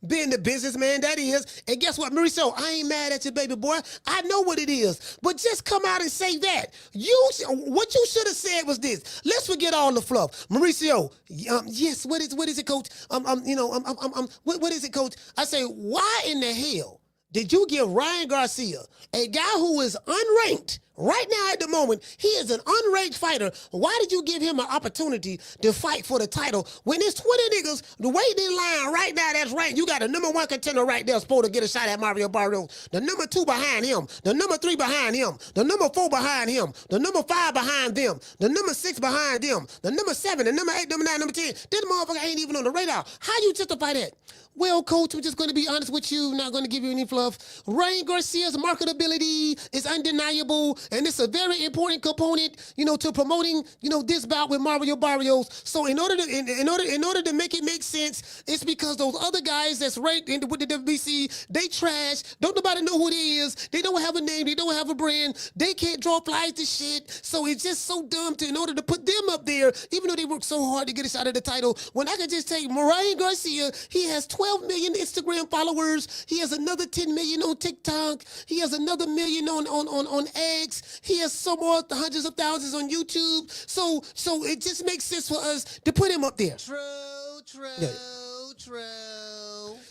being the businessman that is, and guess what, Mauricio, I ain't mad at you, baby boy. I know what it is, but just come out and say that. What you should have said was this. Let's forget all the fluff. Mauricio, yes, what is it, coach? What is it, coach? I say, why in the hell did you give Ryan Garcia, a guy who is unranked, right now at the moment, he is an unranked fighter. Why did you give him an opportunity to fight for the title when there's 20 niggas the waiting in line right now that's ranked? You got a number 1 contender right there supposed to get a shot at Mario Barrios. The number 2 behind him. The number 3 behind him. The number 4 behind him. The number 5 behind them. The number 6 behind them. The number 7, the number 8, number 9, number 10. This motherfucker ain't even on the radar. How you justify that? Well, coach, I'm just going to be honest with you. Not going to give you any fluff. Ryan Garcia's marketability is undeniable, and it's a very important component, to promoting, this bout with Mario Barrios. So in order to make it make sense, it's because those other guys that's ranked with the WBC, they trash. Don't nobody know who they is. They don't have a name. They don't have a brand. They can't draw flies to shit. So it's just so dumb in order to put them up there, even though they work so hard to get a shot at the title, when I can just take Ryan Garcia, he has 12 million Instagram followers. He has another 10 million on TikTok. He has another million on X. He has some more hundreds of thousands on YouTube. So it just makes sense for us to put him up there. True.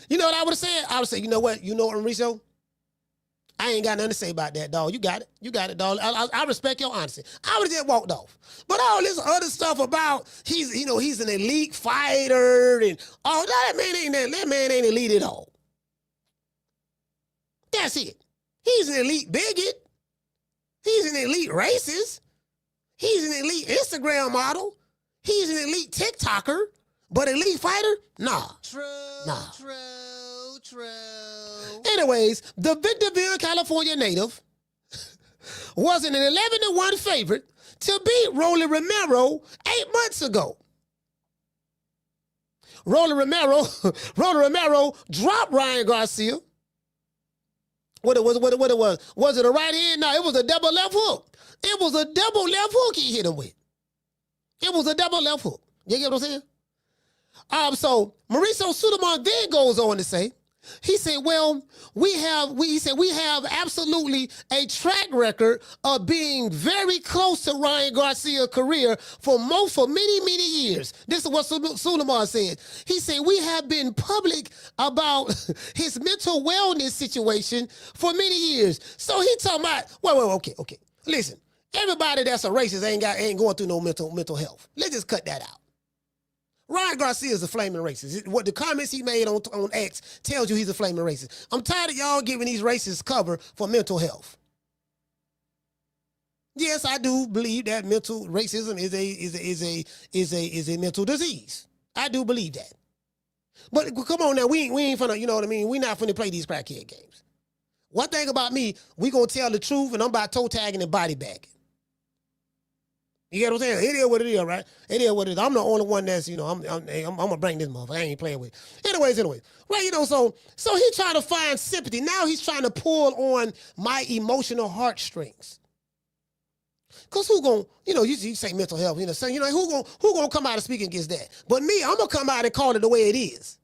You know what I would have said? I would say, you know what, Mauricio? I ain't got nothing to say about that, dog. You got it, dog. I respect your honesty. I would have just walked off. But all this other stuff about he's an elite fighter and all that man ain't elite at all. That's it. He's an elite bigot. He's an elite racist. He's an elite Instagram model. He's an elite TikToker. But elite fighter? Nah. True. Anyways, the Victorville, California native was an 11-1 favorite to beat Rolly Romero 8 months ago. Rolly Romero dropped Ryan Garcia. What it was? Was it a right hand? No, it was a double left hook. It was a double left hook he hit him with. It was a double left hook. You get what I'm saying? So Mauricio Sulaiman then goes on to say He said, well, we have absolutely a track record of being very close to Ryan Garcia's career for many, many years. This is what Sulaiman said. He said, we have been public about his mental wellness situation for many years. So he talking about, okay. Listen, everybody that's a racist ain't going through no mental health. Let's just cut that out. Ryan Garcia is a flaming racist. What the comments he made on X tells you he's a flaming racist. I'm tired of y'all giving these racists cover for mental health. Yes, I do believe that mental racism is a mental disease. I do believe that. But come on now, we ain't finna, you know what I mean? We not finna play these crackhead games. One thing about me, we gonna tell the truth, and I'm about toe tagging and body bagging. You get what I'm saying? It is what it is, right? It is what it is. I'm the only one that's, you know, I'm gonna bring this motherfucker. I ain't playing with it. Anyways. Right, you know, so he trying to find sympathy. Now he's trying to pull on my emotional heartstrings. Cause who gonna, you know, you say mental health, you know, so you know, who gonna come out and speak against that? But me, I'm gonna come out and call it the way it is.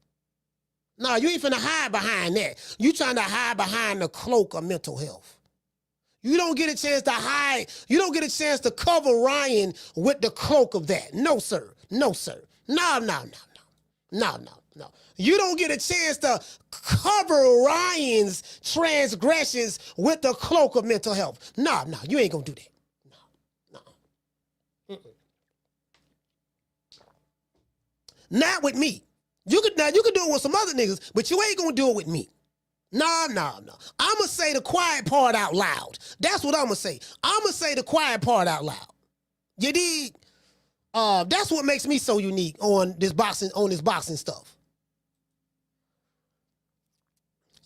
No, you ain't finna hide behind that. You trying to hide behind the cloak of mental health. You don't get a chance to hide. You don't get a chance to cover Ryan with the cloak of that. No, sir. No. You don't get a chance to cover Ryan's transgressions with the cloak of mental health. No, you ain't gonna do that. No. Not with me. You could do it with some other niggas, but you ain't gonna do it with me. No. I'm going to say the quiet part out loud. That's what I'm going to say. I'm going to say the quiet part out loud. You dig? That's what makes me so unique on this boxing stuff.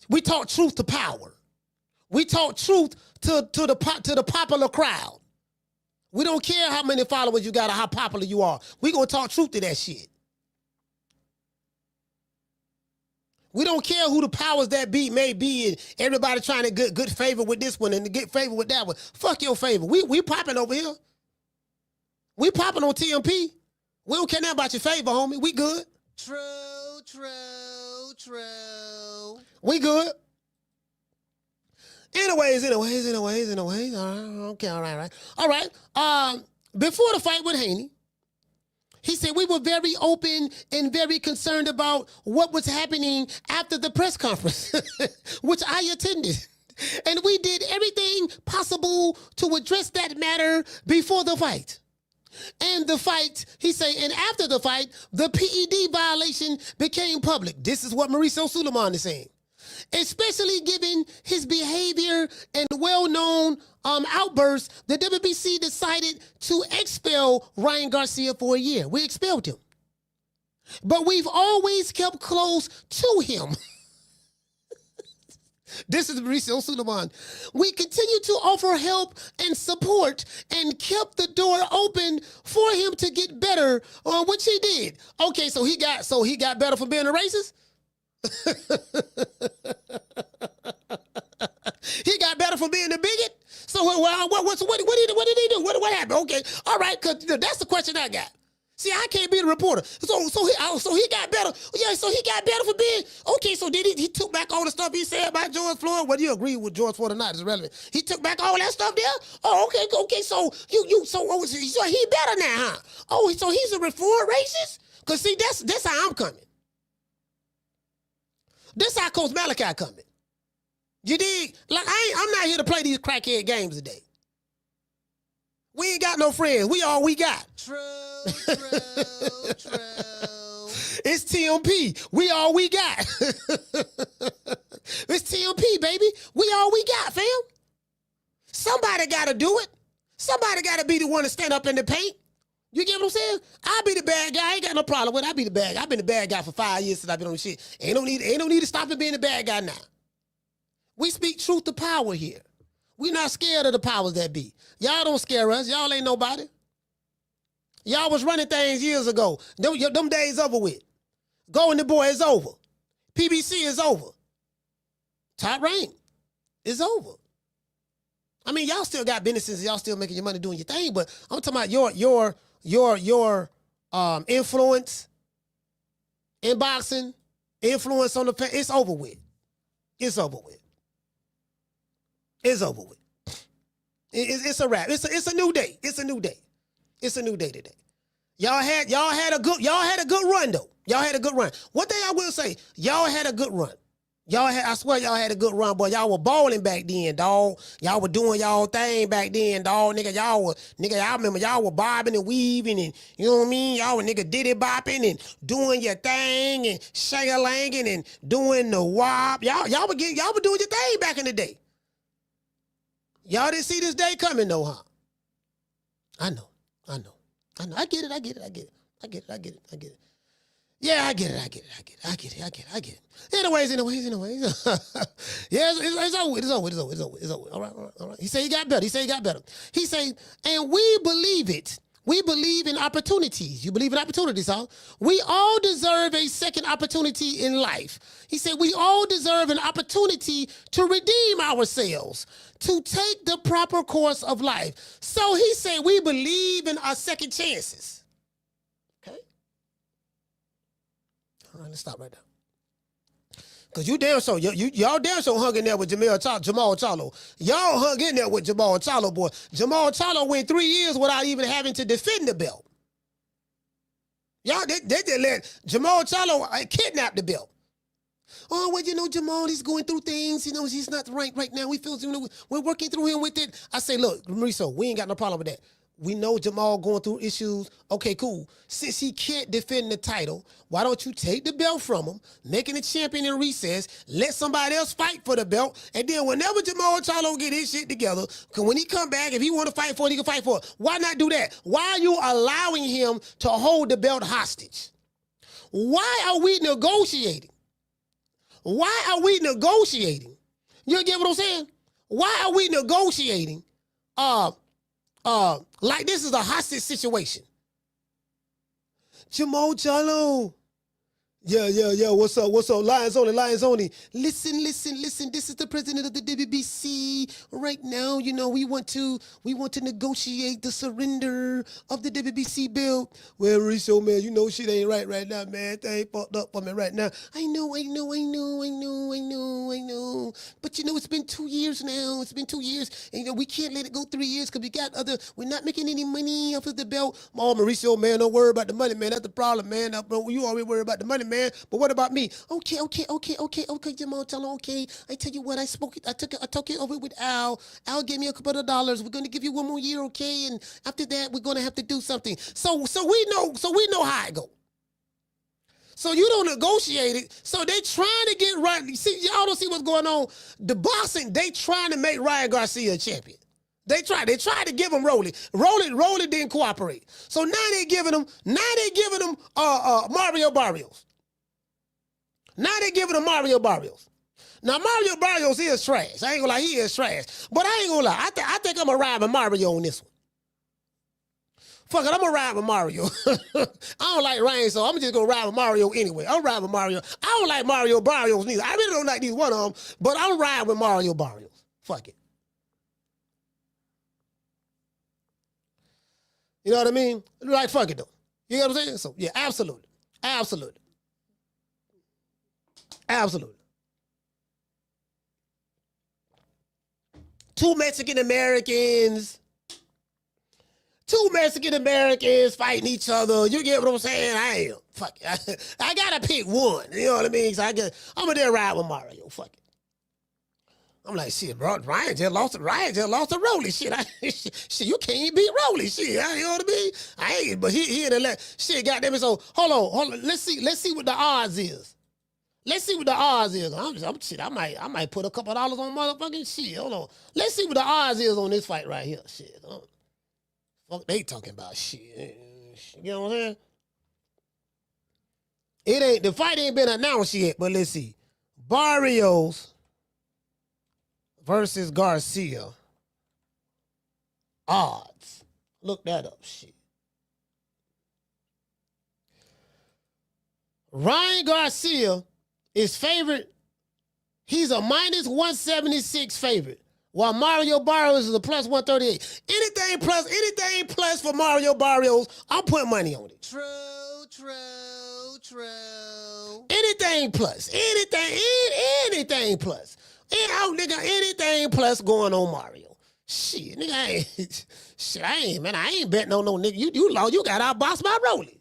We talk truth to power. We talk truth to the popular crowd. We don't care how many followers you got or how popular you are. We going to talk truth to that shit. We don't care who the powers that be may be, and everybody trying to get good favor with this one and to get favor with that one. Fuck your favor. We popping over here. We popping on TMP. We don't care nothing about your favor, homie. We good. True. We good. Anyways. All right, okay, all right. Before the fight with Haney, he said we were very open and very concerned about what was happening after the press conference, which I attended. And we did everything possible to address that matter before the fight. And the fight, he said, and after the fight, the PED violation became public. This is what Mauricio Sulaiman is saying. Especially given his behavior and well-known outbursts, the WBC decided to expel Ryan Garcia for a year. We expelled him. But we've always kept close to him. This is Mauricio Sulaiman. We continue to offer help and support and kept the door open for him to get better, which he did. Okay, so he got better for being a racist? He got better for being a bigot? So what did he do? What happened? Okay, all right, because that's the question I got. See, I can't be the reporter. So he got better. Yeah, so he got better for being, okay, so did he took back all the stuff he said about George Floyd? Whether you agree with George Floyd or not is irrelevant. He took back all that stuff there? Oh, okay, so so he better now, huh? Oh, so he's a reform racist? Because see, that's how I'm coming. This how Coach Malachi coming. You dig? Like, I'm not here to play these crackhead games today. We ain't got no friends. We all we got. True. It's TMP. We all we got. It's TMP, baby. We all we got, fam. Somebody got to do it. Somebody got to be the one to stand up in the paint. You get what I'm saying? I'll be the bad guy. I ain't got no problem with it. I'll be the bad guy. I've been the bad guy for 5 years since I've been on the shit. Ain't no need to stop it being the bad guy now. We speak truth to power here. We not scared of the powers that be. Y'all don't scare us. Y'all ain't nobody. Y'all was running things years ago. Them days over with. Going the boy is over. PBC is over. Top rank is over. I mean, y'all still got businesses. Y'all still making your money doing your thing. But I'm talking about your influence in boxing, influence on the, it's over with. It's over with. It's over with. It's a wrap. It's a new day. It's a new day. It's a new day today. Y'all had a good run though. Y'all had a good run. One thing I will say, y'all had a good run. I swear y'all had a good run, boy. Y'all were balling back then, dog. Y'all were doing y'all thing back then, dog. Y'all remember y'all were bobbing and weaving and, you know what I mean? Y'all were diddy bopping and doing your thing and shang-a-langing and doing the wop. Y'all were doing your thing back in the day. Y'all didn't see this day coming though, huh? I know. I get it. Yeah, I get it. Anyways. Yeah, it's over. All right. He said he got better. He said, and we believe it. We believe in opportunities. You believe in opportunities, huh? We all deserve a second opportunity in life. He said we all deserve an opportunity to redeem ourselves, to take the proper course of life. So he said we believe in our second chances. Okay? All right, let's stop right there. Because y'all damn so hung in there with Jamal Charlo. Y'all hung in there with Jamal Charlo, boy. Jamal Charlo went 3 years without even having to defend the belt. Y'all, they just let Jamal Charlo kidnap the belt. Oh, well, Jamal, he's going through things. He's not ranked right now. We feel, we're working through him with it. I say, look, Mauricio, we ain't got no problem with that. We know Jamal going through issues. Okay, cool. Since he can't defend the title, why don't you take the belt from him, make him a champion in recess, let somebody else fight for the belt, and then whenever Jamal Charlo get his shit together, because when he come back, if he want to fight for it, he can fight for it. Why not do that? Why are you allowing him to hold the belt hostage? Why are we negotiating? You get what I'm saying? Why are we negotiating? Like this is a hostage situation. Jamal Charlo. Yeah. What's up? Lions only. Listen. This is the president of the WBC. Right now, we want to negotiate the surrender of the WBC belt. Well, Mauricio, man, shit ain't right now, man. They ain't fucked up for me right now. I know. But it's been 2 years now. It's been 2 years. And we can't let it go 3 years because we're not making any money off of the belt. Oh, Mauricio, man, don't worry about the money, man. That's the problem, man. You always worry about the money, man. But what about me? Okay, Jamal Charlo, okay. I tell you what, I talked it over with Al. Al gave me a couple of dollars. We're gonna give you 1 more year, okay? And after that, we're gonna have to do something. So we know how it go. So you don't negotiate it. So they trying to get Ryan. See, y'all don't see what's going on. The boxing, they trying to make Ryan Garcia a champion. They tried to give him Rolly. Rolly didn't cooperate. So now they giving him Mario Barrios. Now they giving him Mario Barrios. Now Mario Barrios is trash. I ain't gonna lie, he is trash. But I ain't gonna lie, I think I'm gonna ride with Mario on this one. Fuck it, I'm gonna ride with Mario. I don't like Ryan, so I'm just gonna ride with Mario anyway. I'm riding with Mario. I don't like Mario Barrios neither. I really don't like these one of them, but I'm riding with Mario Barrios. Fuck it. You know what I mean? Like, fuck it though. You know what I'm saying? So yeah, absolutely. Two Mexican Americans fighting each other. You get what I'm saying? Fuck it. I gotta pick one. You know what I mean? So I'm gonna there ride with Mario. Fuck it. I'm like, shit, bro. Ryan just lost to Rolly. Shit, you can't beat Rolly. Shit, you know what I mean? I ain't, but he in the left. Shit, goddamn it. So hold on. Let's see what the odds is. I might put a couple dollars on motherfucking shit. Hold on. Let's see what the odds is on this fight right here. Shit. Fuck, they talking about shit. You know what I'm saying? The fight ain't been announced yet, but let's see. Barrios versus Garcia. Odds. Look that up, shit. Ryan Garcia is favorite. He's a minus 176 favorite, while Mario Barrios is a plus 138. Anything plus for Mario Barrios, I'm putting money on it. True. Anything plus. Anything anything plus. Nigga, anything plus going on Mario. Shit, nigga, I ain't betting on no nigga. You lost, you got outboxed by Rolly.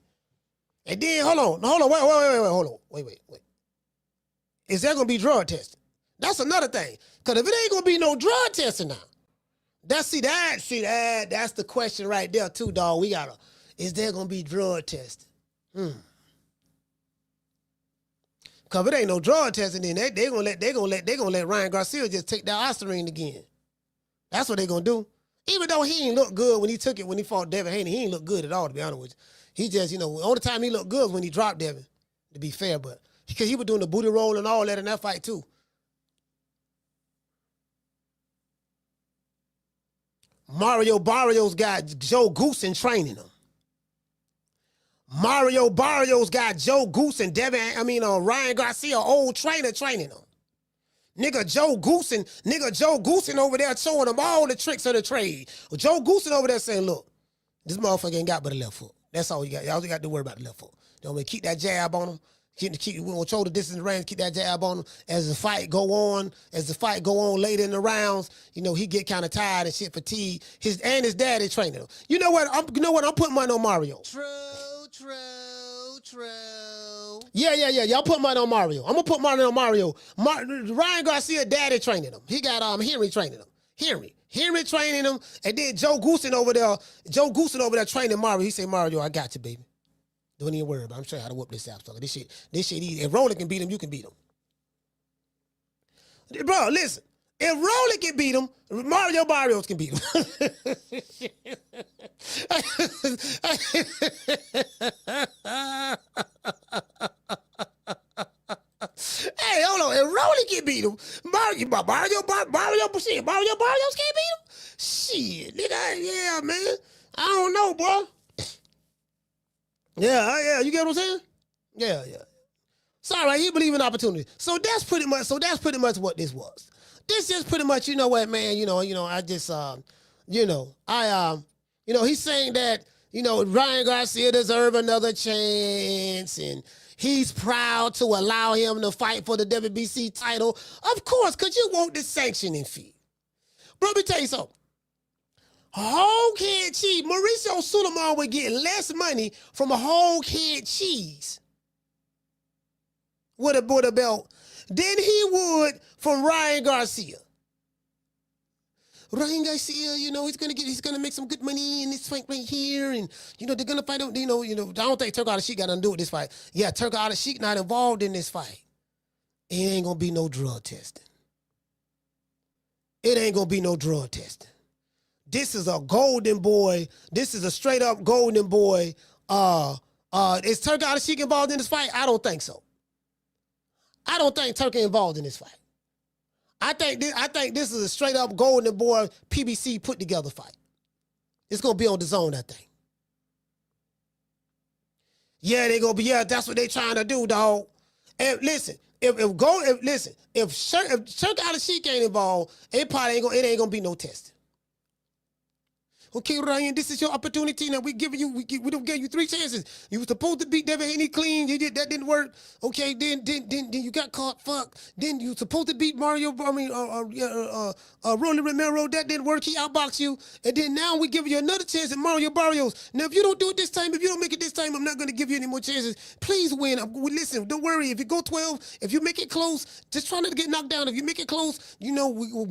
And then, hold on, wait. Is there gonna be drug testing? That's another thing. Cause if it ain't gonna be no drug testing now, that's the question right there too, dog. Is there gonna be drug testing? Cause if it ain't no drug testing, then they gonna let Ryan Garcia just take that Ostarine again. That's what they gonna do. Even though he ain't look good when he took it when he fought Devin Haney, he ain't look good at all, to be honest with you. He just, the only time he looked good was when he dropped Devin, to be fair, but because he was doing the booty roll and all that in that fight too. Mario Barrios got Joe Goosen training him. Mario Barrios got Joe Goosen, Ryan Garcia, old trainer, training him. Nigga Joe Goosen over there showing him all the tricks of the trade. Joe Goosen over there saying, look, this motherfucker ain't got but a left foot. That's all you got. Y'all got to worry about the left foot. Don't keep that jab on him. We gonna show the distance range, keep that jab on him. As the fight go on later in the rounds, he get kind of tired and shit, fatigued. His daddy training him. You know what? I'm putting money on Mario. True. Yeah. Y'all put money on Mario. I'm gonna put money on Mario. Ryan Garcia daddy training him. He got Henry training him. Henry training him, and then Joe Goosen over there training Mario. He say, Mario, I got you, baby. Don't even worry about it. I'm showing you how to whoop this app. This shit easy. If Rolly can beat him, you can beat him. Bro, listen. If Rolly can beat him, Mario Barrios can beat him. Hey, hold on. If Rolly can beat him, Mario Barrios can't beat him? Shit, nigga, yeah, man. I don't know, bro. Yeah, you get what I'm saying? Yeah. Sorry, he believe in opportunity. So that's pretty much what this was. This is pretty much, you know what, man, I just he's saying that, Ryan Garcia deserve another chance and he's proud to allow him to fight for the WBC title. Of course, because you want the sanctioning fee. Bro, let me tell you something. Whole head cheese. Mauricio Sulaiman would get less money from a whole head cheese with a belt than he would from Ryan Garcia. Ryan Garcia, he's gonna make some good money in this fight right here, and they're gonna fight. I don't think Turk Al-Sheikh got nothing to do with this fight. Yeah, Turk Al-Sheikh not involved in this fight. It ain't gonna be no drug testing. This is a golden boy. This is a straight up golden boy. Is Turk Al-Sheikh involved in this fight? I don't think so. I don't think Turk is involved in this fight. I think this is a straight up golden boy PBC put together fight. It's gonna be on the zone, I think. Yeah, they gonna be. Yeah, that's what they trying to do, dog. And listen, if Turk Al-Sheikh ain't involved, it ain't gonna be no testing. Okay, Ryan, this is your opportunity. Now we don't give you 3 chances. You were supposed to beat Devin Haney clean. That didn't work. Okay, then you got caught. Fuck. Then you were supposed to beat Rolly Romero. That didn't work. He outboxed you. And then now we give you another chance at Mario Barrios. Now if you don't do it this time, if you don't make it this time, I'm not going to give you any more chances. Please win. Listen, don't worry. If you go 12, if you make it close, just try not to get knocked down. If you make it close, we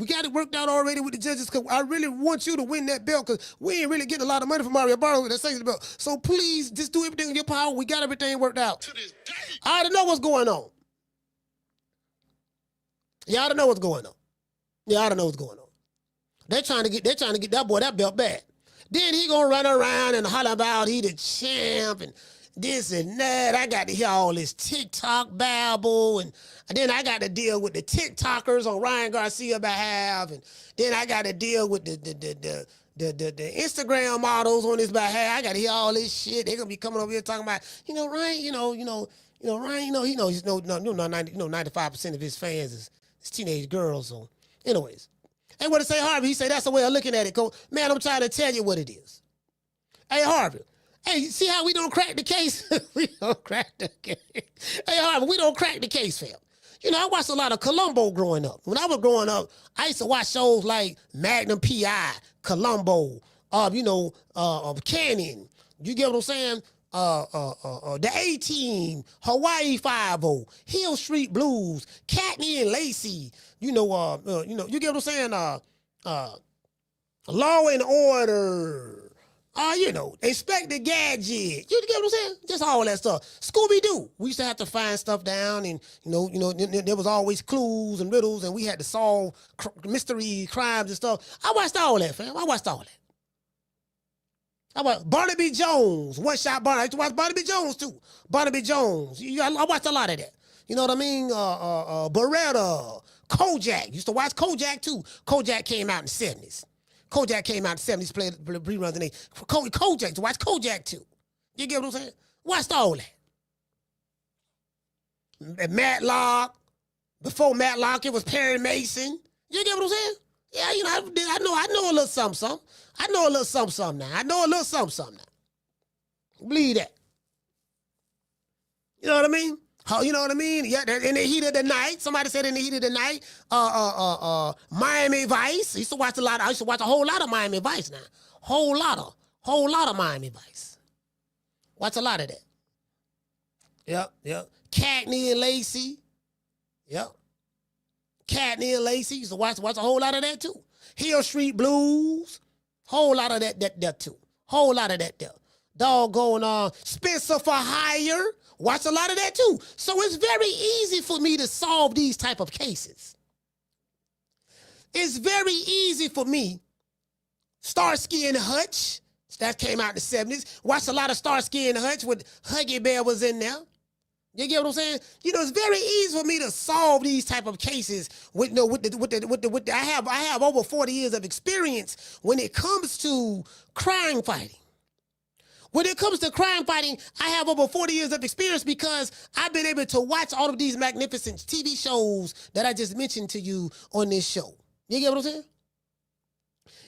got it worked out already with the judges because I really want you to win that belt because we ain't really getting a lot of money from Mario Barrios with that sanctions belt. So please, just do everything in your power. We got everything worked out. To this day. I already know what's going on. Yeah, I don't know what's going on. They're trying to get that boy that belt back. Then he gonna run around and holler about he the champ and this and that. I got to hear all this TikTok babble and then I got to deal with the TikTokers on Ryan Garcia's behalf and then I got to deal with the Instagram models on his behalf. I got to hear all this shit. They're gonna be coming over here talking about, Ryan, Ryan, he knows 95% of his fans is teenage girls. So, anyways, hey, what to say, Harvey? He say that's the way of looking at it, Coach. Man, I'm trying to tell you what it is. Hey, Harvey. Hey, see how we don't crack the case? We don't crack the case. Hey, Harvey, we don't crack the case, fam. I watched a lot of Columbo growing up. When I was growing up, I used to watch shows like Magnum P.I., Columbo, Cannon. You get what I'm saying? The A-Team, Hawaii Five-0, Hill Street Blues, Cagney and Lacey. You get what I'm saying? Law and Order. Inspector Gadget. You get what I'm saying? Just all that stuff. Scooby-Doo. We used to have to find stuff down, and there was always clues and riddles, and we had to solve mystery crimes and stuff. I watched all that, fam. I watched all that. I watched Barnaby Jones, One Shot Barnaby. I used to watch Barnaby Jones too. Barnaby Jones. I watched a lot of that. You know what I mean? Beretta, Kojak. Used to watch Kojak too. Kojak came out in the 70s. Kojak came out in the 70s, played reruns, and Kojak, to watch Kojak too. You get what I'm saying? Watched all that. And Matlock. Before Matlock, it was Perry Mason. You get what I'm saying? Yeah, I know a little something. I know a little something now. Believe that. You know what I mean? You know what I mean? Yeah, in the heat of the night. Somebody said in the heat of the night. Miami Vice. I used to watch a whole lot of Miami Vice now. Whole lot of Miami Vice. Watch a lot of that. Yep. Cagney and Lacey. Yep. Cagney and Lacey. Used to watch a whole lot of that too. Hill Street Blues. Whole lot of that too. Whole lot of that there. Doggone Spencer for Hire. Watch a lot of that too. So it's very easy for me to solve these type of cases. It's very easy for me. Starsky and Hutch, that came out in the 70s. Watched a lot of Starsky and Hutch with Huggy Bear was in there. You get what I'm saying? It's very easy for me to solve these type of cases I have over 40 years of experience when it comes to crime fighting. When it comes to crime fighting, I have over 40 years of experience because I've been able to watch all of these magnificent TV shows that I just mentioned to you on this show. You get what I'm saying?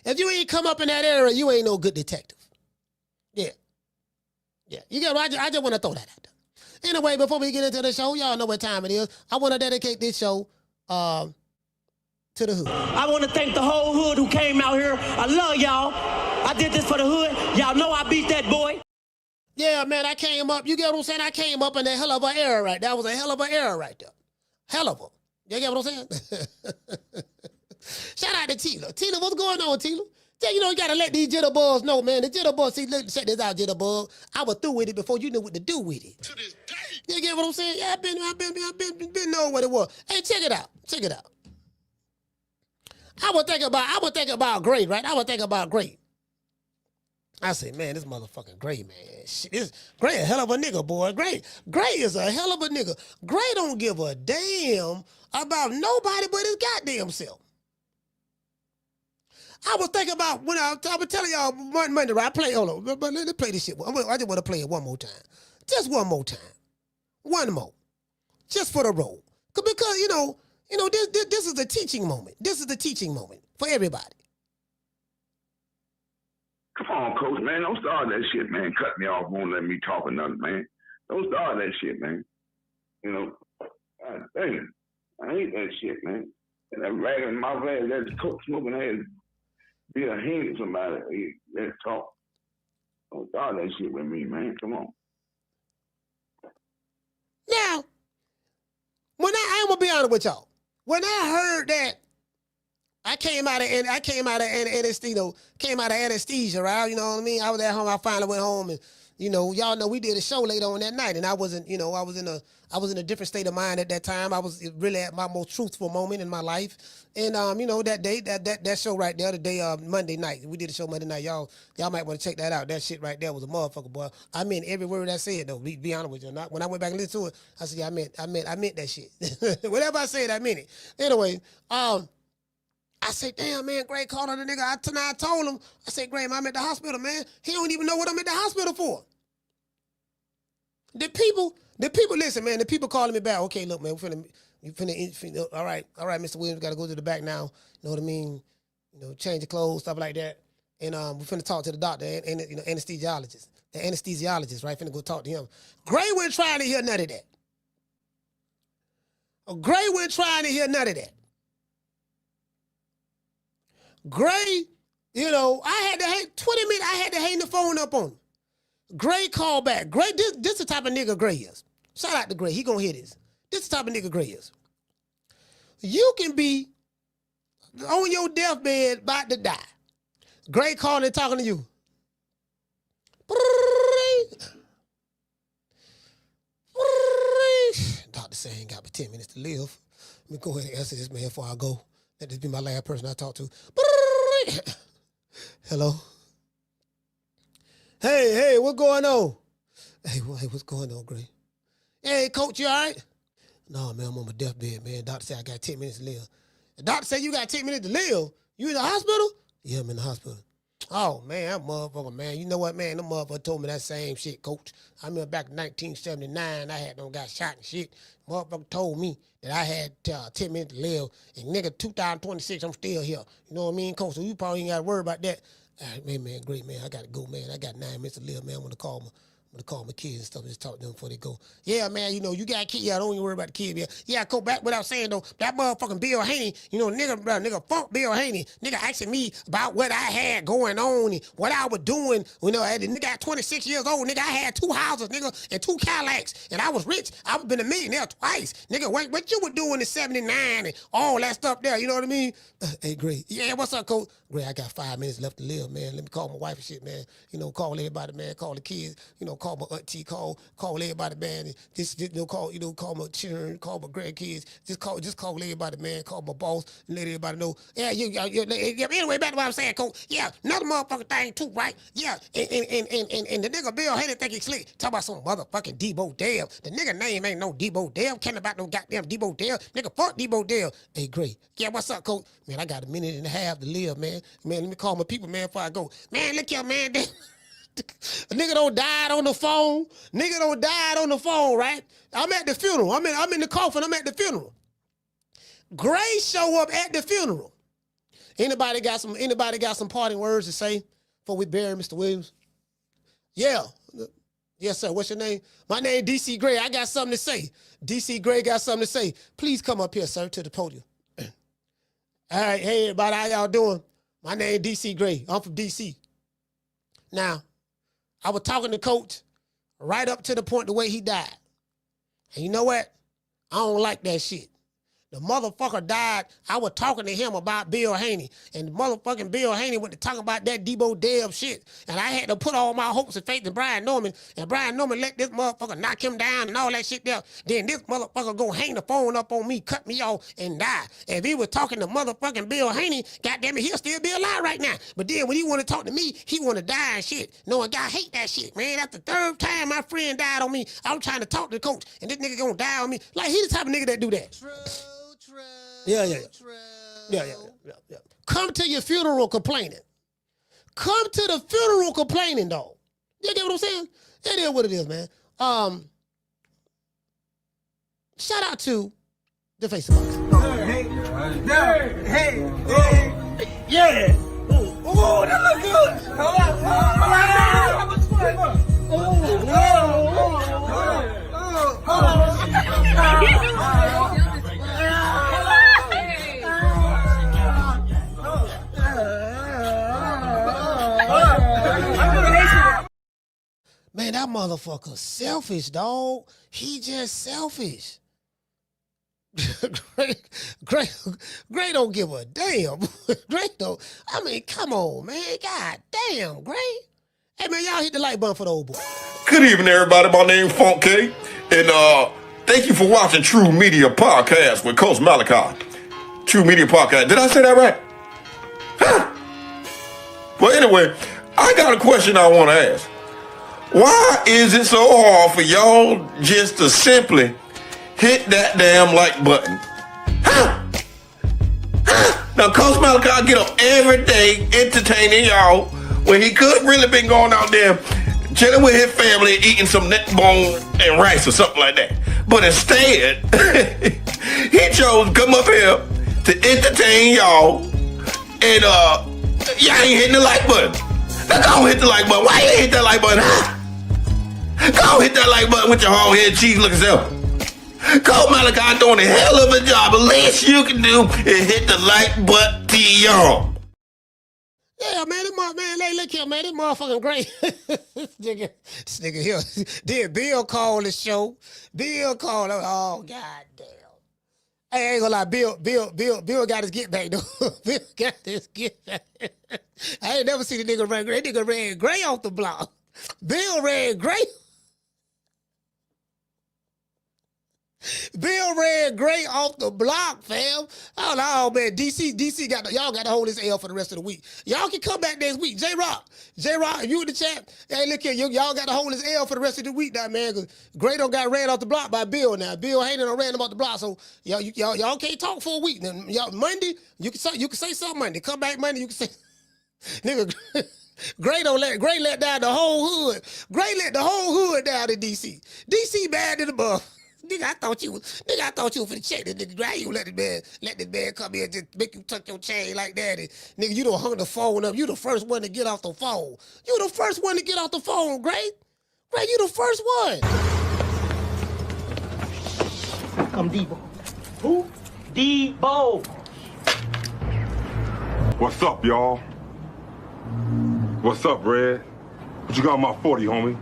If you ain't come up in that era, you ain't no good detective. Yeah. You get what I just want to throw that out there. Anyway, before we get into the show, y'all know what time it is. I want to dedicate this show to the hood. I want to thank the whole hood who came out here. I love y'all. I did this for the hood. Y'all know I beat that boy. Yeah, man, I came up. You get what I'm saying? I came up in that hell of an era right there. That was a hell of an era right there. Hell of a. You get what I'm saying? Shout out to Tila. Tila, what's going on, Tila? You got to let these jitterbugs know, man. The jitterbugs, see, check this out, jitterbug. I was through with it before you knew what to do with it. To this day. You get what I'm saying? Yeah, I've been knowing what it was. Hey, check it out. I would think about Great, right? I would think about Great. I say, man, this motherfucking Gray, man. Shit, this Gray a hell of a nigga, boy. Gray is a hell of a nigga. Gray don't give a damn about nobody but his goddamn self. I was thinking about when I was telling y'all Monday, right? Hold on, but let's play this shit. I just want to play it one more time. Just one more time. One more. Just for the roll. Because, this is the teaching moment. This is the teaching moment for everybody. Come on, Coach, man. Don't start that shit, man. Cut me off, won't let me talk or nothing, man. Don't start that shit, man. God damn. I hate that shit, man. And that rag in my ass, that coke smoking ass, be a hand to somebody. Hey, let's talk. Don't start that shit with me, man. Come on. Now, I'm gonna be honest with y'all. When I heard that, I came out of anesthesia, right? You know what I mean? I was at home. I finally went home, and y'all know we did a show later on that night, and I was in a different state of mind at that time. I was really at my most truthful moment in my life, and that day, that show right there, the day Monday night, we did a show Monday night. Y'all might want to check that out. That shit right there was a motherfucker, boy. I meant every word I said though. Be honest with you. When I went back and listened to it, I said, yeah, I meant that shit. Whatever I said, I meant it. Anyway, I said, damn, man, Gray called on the nigga. I told him, I said, Gray, I'm at the hospital, man. He don't even know what I'm at the hospital for. The people, listen, man, the people calling me back. Okay, look, man, we finna all right, Mr. Williams, got to go to the back now. You know what I mean? Change the clothes, stuff like that. And we finna talk to the doctor and anesthesiologist. The anesthesiologist, right? Finna go talk to him. Gray wasn't trying to hear none of that. Gray wasn't trying to hear none of that. Gray, you know, I had to hang 20 minutes, I had to hang the phone up on him. Gray called back. Gray, this the type of nigga Gray is. Shout out to Gray, he gonna hear this. This the type of nigga Gray is. You can be on your deathbed about to die. Gray calling and talking to you. Doctor say I ain't got but 10 minutes to live. Let me go ahead and answer this man before I go. Let this be my last person I talk to. Hello? Hey, what's going on? Hey, what's going on, Gray? Hey, coach, you all right? No, man, I'm on my deathbed, man. Doctor said I got 10 minutes to live. The doctor said you got 10 minutes to live? You in the hospital? Yeah, I'm in the hospital. Oh, man, that motherfucker, man. You know what, man? The motherfucker told me that same shit, coach. I remember back in 1979, I had them got shot and shit. Motherfucker told me that I had 10 minutes to live. And nigga, 2026, I'm still here. You know what I mean, coach? So you probably ain't got to worry about that. All right, man, great, man. I got to go, man. I got 9 minutes to live, man. I'm going to call my kids and stuff and just talk to them before they go. Yeah, man, you know, you got kids. Yeah, don't even worry about the kids. Yeah, I go back without saying, though, that motherfucking Bill Haney, you know, nigga fuck Bill Haney. Nigga asking me about what I had going on and what I was doing. You know, nigga at 26 years old, nigga, I had 2 houses, nigga, and 2 Cadillacs, and I was rich. I've been a millionaire twice. Nigga, what you were doing in 79 and all that stuff there, you know what I mean? Hey, great. Yeah, what's up, coach? Great, I got 5 minutes left to live, man. Let me call my wife and shit, man. You know, call everybody, man. Call the kids. You know, call my auntie. Call everybody, man. And call my children. Call my grandkids. Just call everybody, man. Call my boss and let everybody know. Yeah, anyway, back to what I'm saying, coach. Yeah, another motherfucking thing too, right? Yeah, and the nigga Bill Haney think he slick. Talk about some motherfucking Debo Dale. The nigga name ain't no Debo Dale. Can't about no goddamn Debo Dale. Nigga, fuck Debo Dale. Hey, great. Yeah, what's up, coach? Man, I got a minute and a half to live, man. Man, let me call my people, man, before I go. Man, look here, man. A nigga don't died on the phone. Nigga don't died on the phone, right? I'm at the funeral. I'm in the coffin. I'm at the funeral. Gray show up at the funeral. Anybody got some parting words to say before we bury Mr. Williams? Yeah. Yes, sir. What's your name? My name is DC Gray. I got something to say. DC Gray got something to say. Please come up here, sir, to the podium. All right. Hey, everybody. How y'all doing? My name is DC Gray. I'm from DC. Now, I was talking to Coach right up to the point the way he died. And you know what? I don't like that shit. The motherfucker died. I was talking to him about Bill Haney. And the motherfucking Bill Haney went to talk about that Debo Dale shit. And I had to put all my hopes and faith in Brian Norman. And Brian Norman let this motherfucker knock him down and all that shit there. Then this motherfucker go hang the phone up on me, cut me off, and die. If he was talking to motherfucking Bill Haney, goddamn it, he'll still be alive right now. But then when he want to talk to me, he want to die and shit. Knowing God hate that shit, man. That's the 3rd time my friend died on me. I was trying to talk to the coach, and this nigga gonna die on me. Like, he the type of nigga that do that. True. Yeah. Come to your funeral complaining. Come to the funeral complaining, dog. You get what I'm saying? It is what it is, man. Shout out to the Face Box. Hey. Yeah. Oh, that look good. Man, that motherfucker selfish, dog. He just selfish. Gray don't give a damn. Gray don't. I mean, come on, man. God damn, Gray. Hey, man, y'all hit the like button for the old boy. Good evening, everybody. My name's Funk K. And thank you for watching True Media Podcast with Coach Malachi. True Media Podcast. Did I say that right? Huh? Well, anyway, I got a question I want to ask. Why is it so hard for y'all just to simply hit that damn like button? Huh? Now, Coach Malachi get up every day entertaining y'all when he could really been going out there chilling with his family, eating some neck bone and rice or something like that. But instead, he chose to come up here to entertain y'all, and y'all ain't hitting the like button. Now go hit the like button. Why you ain't hit that like button? Huh? Go hit that like button with your hard head cheese looking self. Coach Malachi doing a hell of a job. The least you can do is hit the like button, y'all. Yeah, man, look here, man, this motherfucking great. this nigga here. Then Bill called the show. Bill called, oh, goddamn. Hey, I ain't gonna lie, Bill got his get back, though. Bill got his get back. I ain't never seen a nigga run gray. That nigga ran gray off the block. Bill ran gray. Bill ran great off the block, fam. Oh, no, man. DC y'all got to hold this L for the rest of the week. Y'all can come back next week. J-Rock, if you in the chat, hey, look here, y'all got to hold this L for the rest of the week now, man, because Gray done got ran off the block by Bill now. Bill Hayden done ran him off the block, so y'all can't talk for a week. Now, y'all, Monday, you can say something Monday. Come back Monday, you can say, nigga, Gray let down the whole hood. Gray let the whole hood down in DC. DC bad in the buff. Nigga, I thought you was finna check this nigga. Why you let this man come here and just make you tuck your chain like that? And, nigga, you done hung the phone up. You the first one to get off the phone. You the first one to get off the phone, Gray. Gray, you the first one. Come Debo. Who? Debo. What's up, y'all? What's up, Red? What you got on my 40, homie?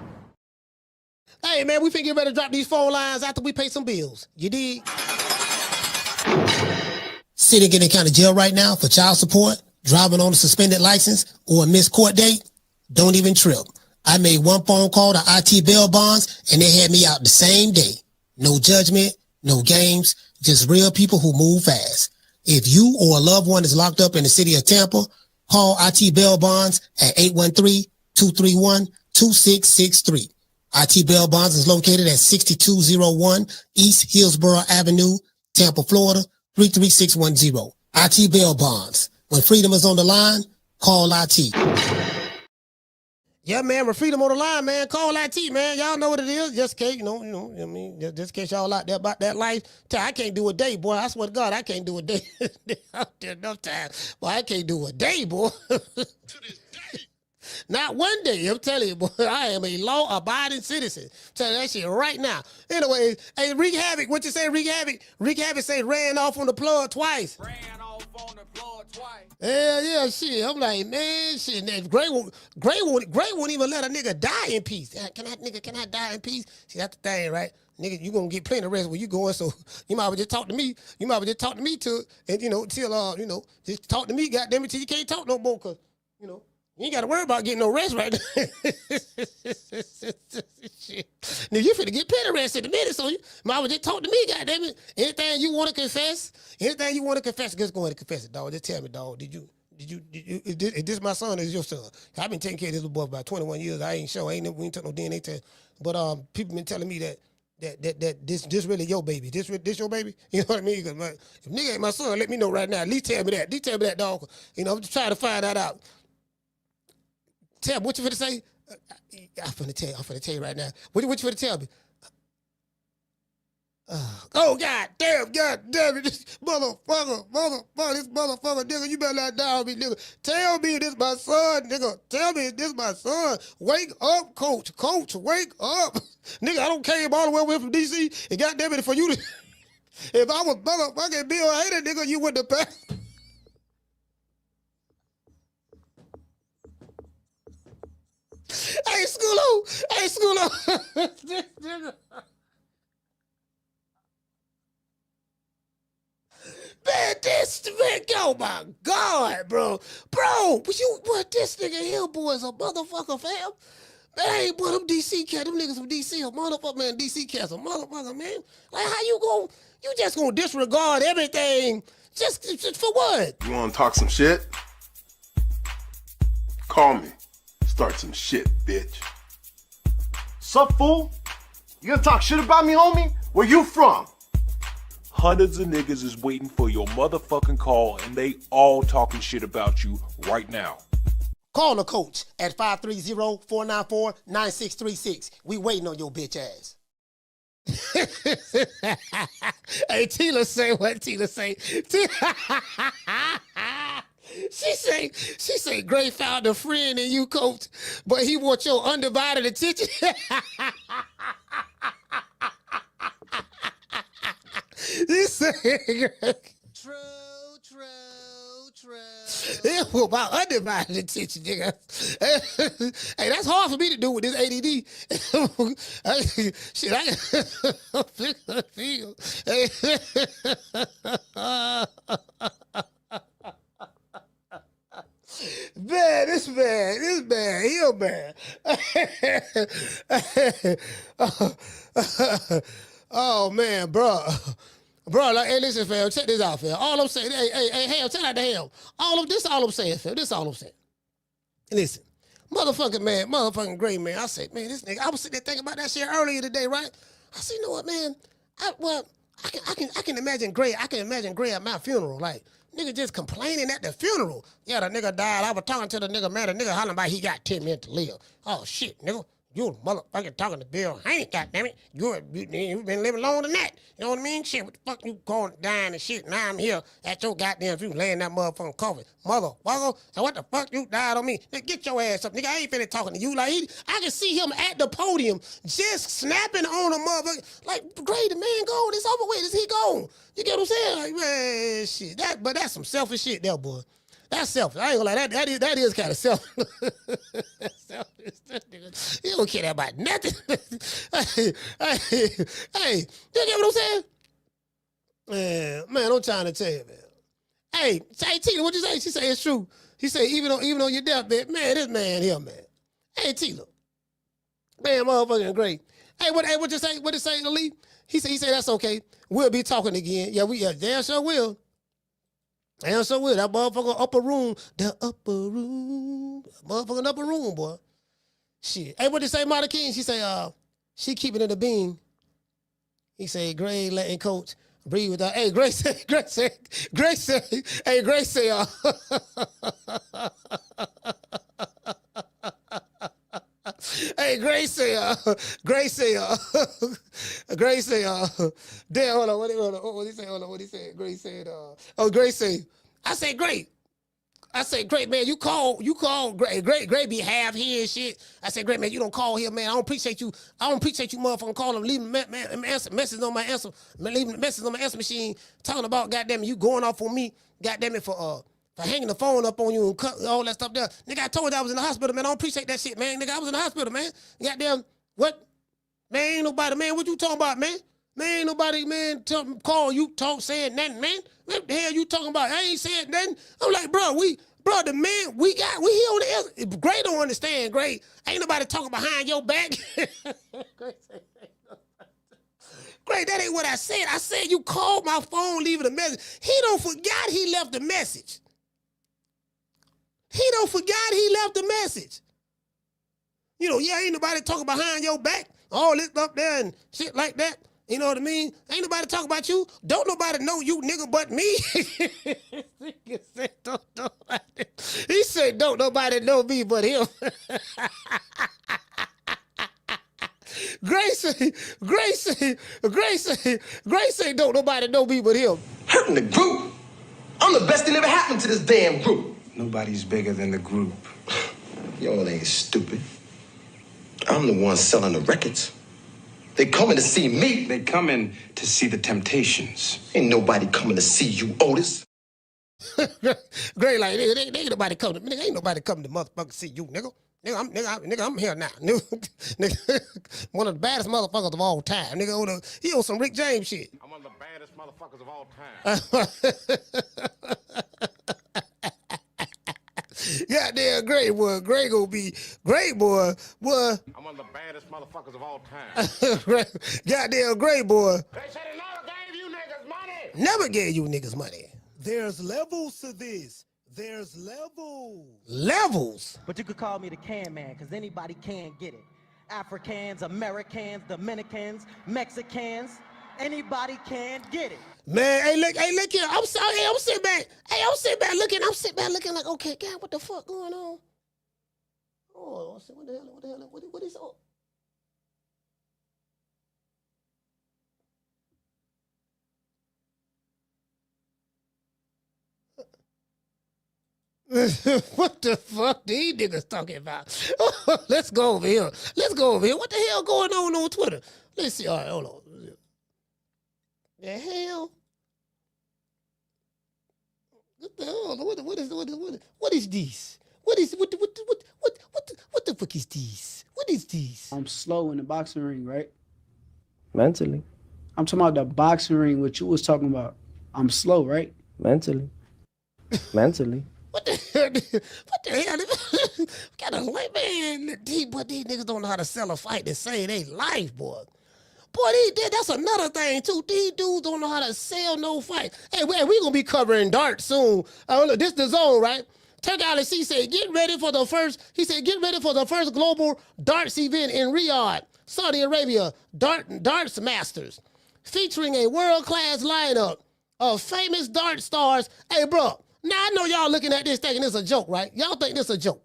Hey, man, we finna get ready to drop these phone lines after we pay some bills. You dig? Sitting in county jail right now for child support, driving on a suspended license, or a missed court date? Don't even trip. I made one phone call to IT bail bonds, and they had me out the same day. No judgment, no games, just real people who move fast. If you or a loved one is locked up in the city of Tampa, call IT bail bonds at 813-231-2663. IT Bail Bonds is located at 6201 East Hillsborough Avenue, Tampa, Florida, 33610. IT Bail Bonds. When freedom is on the line, call IT. Yeah, man, with freedom on the line, man, call IT, man. Y'all know what it is. Just in case, I mean, just in case y'all out there about that life. I can't do a day, boy. I swear to God, I can't do a day. Out there enough time. Boy, I can't do a day, boy. To this day. Not one day, I'm telling you, boy, I am a law-abiding citizen. Tell you that shit right now. Anyways, hey, Wreak Havoc, what you say, Wreak Havoc? Wreak Havoc say ran off on the plug twice. Ran off on the plug twice. Yeah, shit. I'm like, man, shit. Gray won't even let a nigga die in peace. Can I die in peace? See, that's the thing, right? Nigga, you gonna get plenty of rest where you going, so you might as well just talk to me. You might as well just talk to me till, and till just talk to me, goddamn it, till you can't talk no more, cause, you ain't got to worry about getting no rest right now. Shit. Now, you finna get plenty of rest in a minute, so you might as well just talk to me, goddammit. Anything you want to confess, just go ahead and confess it, dog. Just tell me, dog, is this my son or is your son? I've been taking care of this little boy for about 21 years. I ain't sure. We ain't took no DNA test. But people been telling me that this really your baby. This your baby? You know what I mean? Because if nigga ain't my son, let me know right now. At least tell me that, dog. I'm just trying to find that out. Tell me, what you finna say? I'm finna tell you right now. What you finna tell me? Oh, God damn it, this motherfucker, nigga, you better not die on me, nigga. Tell me this my son, nigga. Tell me this my son. Wake up, coach, wake up. Nigga, I don't came all the way away from D.C. and goddamn it, for you to, if I was motherfucking Bill Hader, nigga, you wouldn't have passed. Hey, Schoolo. Man, oh my God, bro. This nigga here, boy, is a motherfucker, fam. Man, boy, them DC cats, them niggas from DC, a motherfucker, man, DC cats, a motherfucker, man. Like, how you just gonna disregard everything just for what? You wanna talk some shit? Call me. Start some shit, bitch. Sup, fool? You gonna talk shit about me, homie? Where you from? Hundreds of niggas is waiting for your motherfucking call, and they all talking shit about you right now. Call the coach at 530-494-9636. We waiting on your bitch ass. Hey, Tila say what Tila say. She say, Gray found a friend in you, coach, but he wants your undivided attention. He said, true. It was about undivided attention, nigga. Hey, that's hard for me to do with this ADD. Shit, I feel. Man, this man, he a man. Oh man, bro. Bro, like, hey, listen, fam, check this out, fam. All I'm saying, hey, tell that to him. All I'm saying, fam. This all I'm saying. Listen, motherfucking great man. I said, man, this nigga. I was sitting there thinking about that shit earlier today, right? I said, you know what, man? I can imagine Gray. I can imagine Gray at my funeral, like nigga just complaining at the funeral. Yeah, the nigga died. I was talking to the nigga, man. The nigga hollering about he got 10 minutes to live. Oh shit, nigga. You motherfucking talking to Bill Haney, goddammit. You've been living longer than that. You know what I mean? Shit, what the fuck you going dying and shit? Now I'm here at your goddamn funeral laying that motherfucking coffin. Motherfucker, and what the fuck you died on me? Nigga, get your ass up. Nigga, I ain't finna talking to you. Like, I can see him at the podium just snapping on a motherfucker. Like, great, the man gone. It's over with. Is he gone? You get what I'm saying? Like, man, shit. But that's some selfish shit there, boy. That's selfish. I ain't gonna lie. That is kind of selfish. He don't care about nothing. hey, you get what I'm saying? Man, I'm trying to tell you, man. Hey, Tina, what you say? She say it's true. He say even on your deathbed, man, this man here, man. Hey, Tina, man, motherfucking great. Hey, what you say? What you say, Lee? He say that's okay. We'll be talking again. Yeah, damn sure will. Damn sure will. That motherfucking upper room. The upper room. Motherfucking upper room, boy. Shit. Hey, what did say, Marta King? She say, she keeping it in the bean. He say, Gray letting coach breathe without. Hey, Grace say, hey, Grace say, hey, Grace say, damn, hold on, what he say? Hold on, what he said? Grace said, Grace say, I say, great, man, you call, great be half here and shit. I said, great, man, you don't call here, man. I don't appreciate you motherfucking calling, leaving messages on my answer machine, talking about, goddamn it, you going off on me, goddamn it, for hanging the phone up on you and cut all that stuff there. Nigga, I told you I was in the hospital, man. I don't appreciate that shit, man. Nigga, I was in the hospital, man. Goddamn, what? Man, ain't nobody, man, what you talking about, man? Man, ain't nobody, man, call you, saying nothing, man. What the hell you talking about? I ain't saying nothing. I'm like, bro, the man, we here on the air. Gray don't understand, Gray. Ain't nobody talking behind your back. Great, that ain't what I said. I said you called my phone leaving a message. He don't forgot he left a message. You know, yeah, ain't nobody talking behind your back. All this up there and shit like that. You know what I mean? Ain't nobody talking about you. Don't nobody know you, nigga, but me. He said, don't nobody know me but him. Grace say, don't nobody know me but him. Hurting the group. I'm the best thing ever happened to this damn group. Nobody's bigger than the group. Y'all ain't stupid. I'm the one selling the records. They coming to see me. They coming to see the Temptations. Ain't nobody coming to see you, Otis. Great, like, nigga, ain't nobody coming. Nigga, ain't nobody coming to motherfucking see you, nigga. Nigga, I'm here now. Nigga, one of the baddest motherfuckers of all time. Nigga, he on some Rick James shit. I'm one of the baddest motherfuckers of all time. Goddamn great, boy. Gray gonna be great, boy. Boy. I'm one of the baddest motherfuckers of all time. Goddamn great, boy. They said they never gave you niggas money. Never gave you niggas money. There's levels to this. There's levels. Levels? But you could call me the can man, because anybody can get it. Africans, Americans, Dominicans, Mexicans, anybody can get it. Man, hey, look here. I'm sorry. Hey, I'm sitting back looking like, okay, God, what the fuck going on? Oh, what the hell, what is all? What the fuck these niggas talking about? Let's go over here. What the hell going on Twitter? Let's see. All right, hold on. The hell? What the hell? What is this? What the fuck is this? What is this? I'm slow in the boxing ring, right? Mentally. I'm talking about the boxing ring, what you was talking about. I'm slow, right? Mentally. What the hell? What the hell? Got a life, man. These niggas don't know how to sell a fight to save their life, boy. Boy, that's another thing, too. These dudes don't know how to sell no fight. Hey, we gonna be covering darts soon. Look, this the zone, right? Turk Alice, he said, get ready for the first global darts event in Riyadh, Saudi Arabia, Darts Masters, featuring a world-class lineup of famous dart stars. Hey, bro, now I know y'all looking at this thinking it's a joke, right? Y'all think this a joke.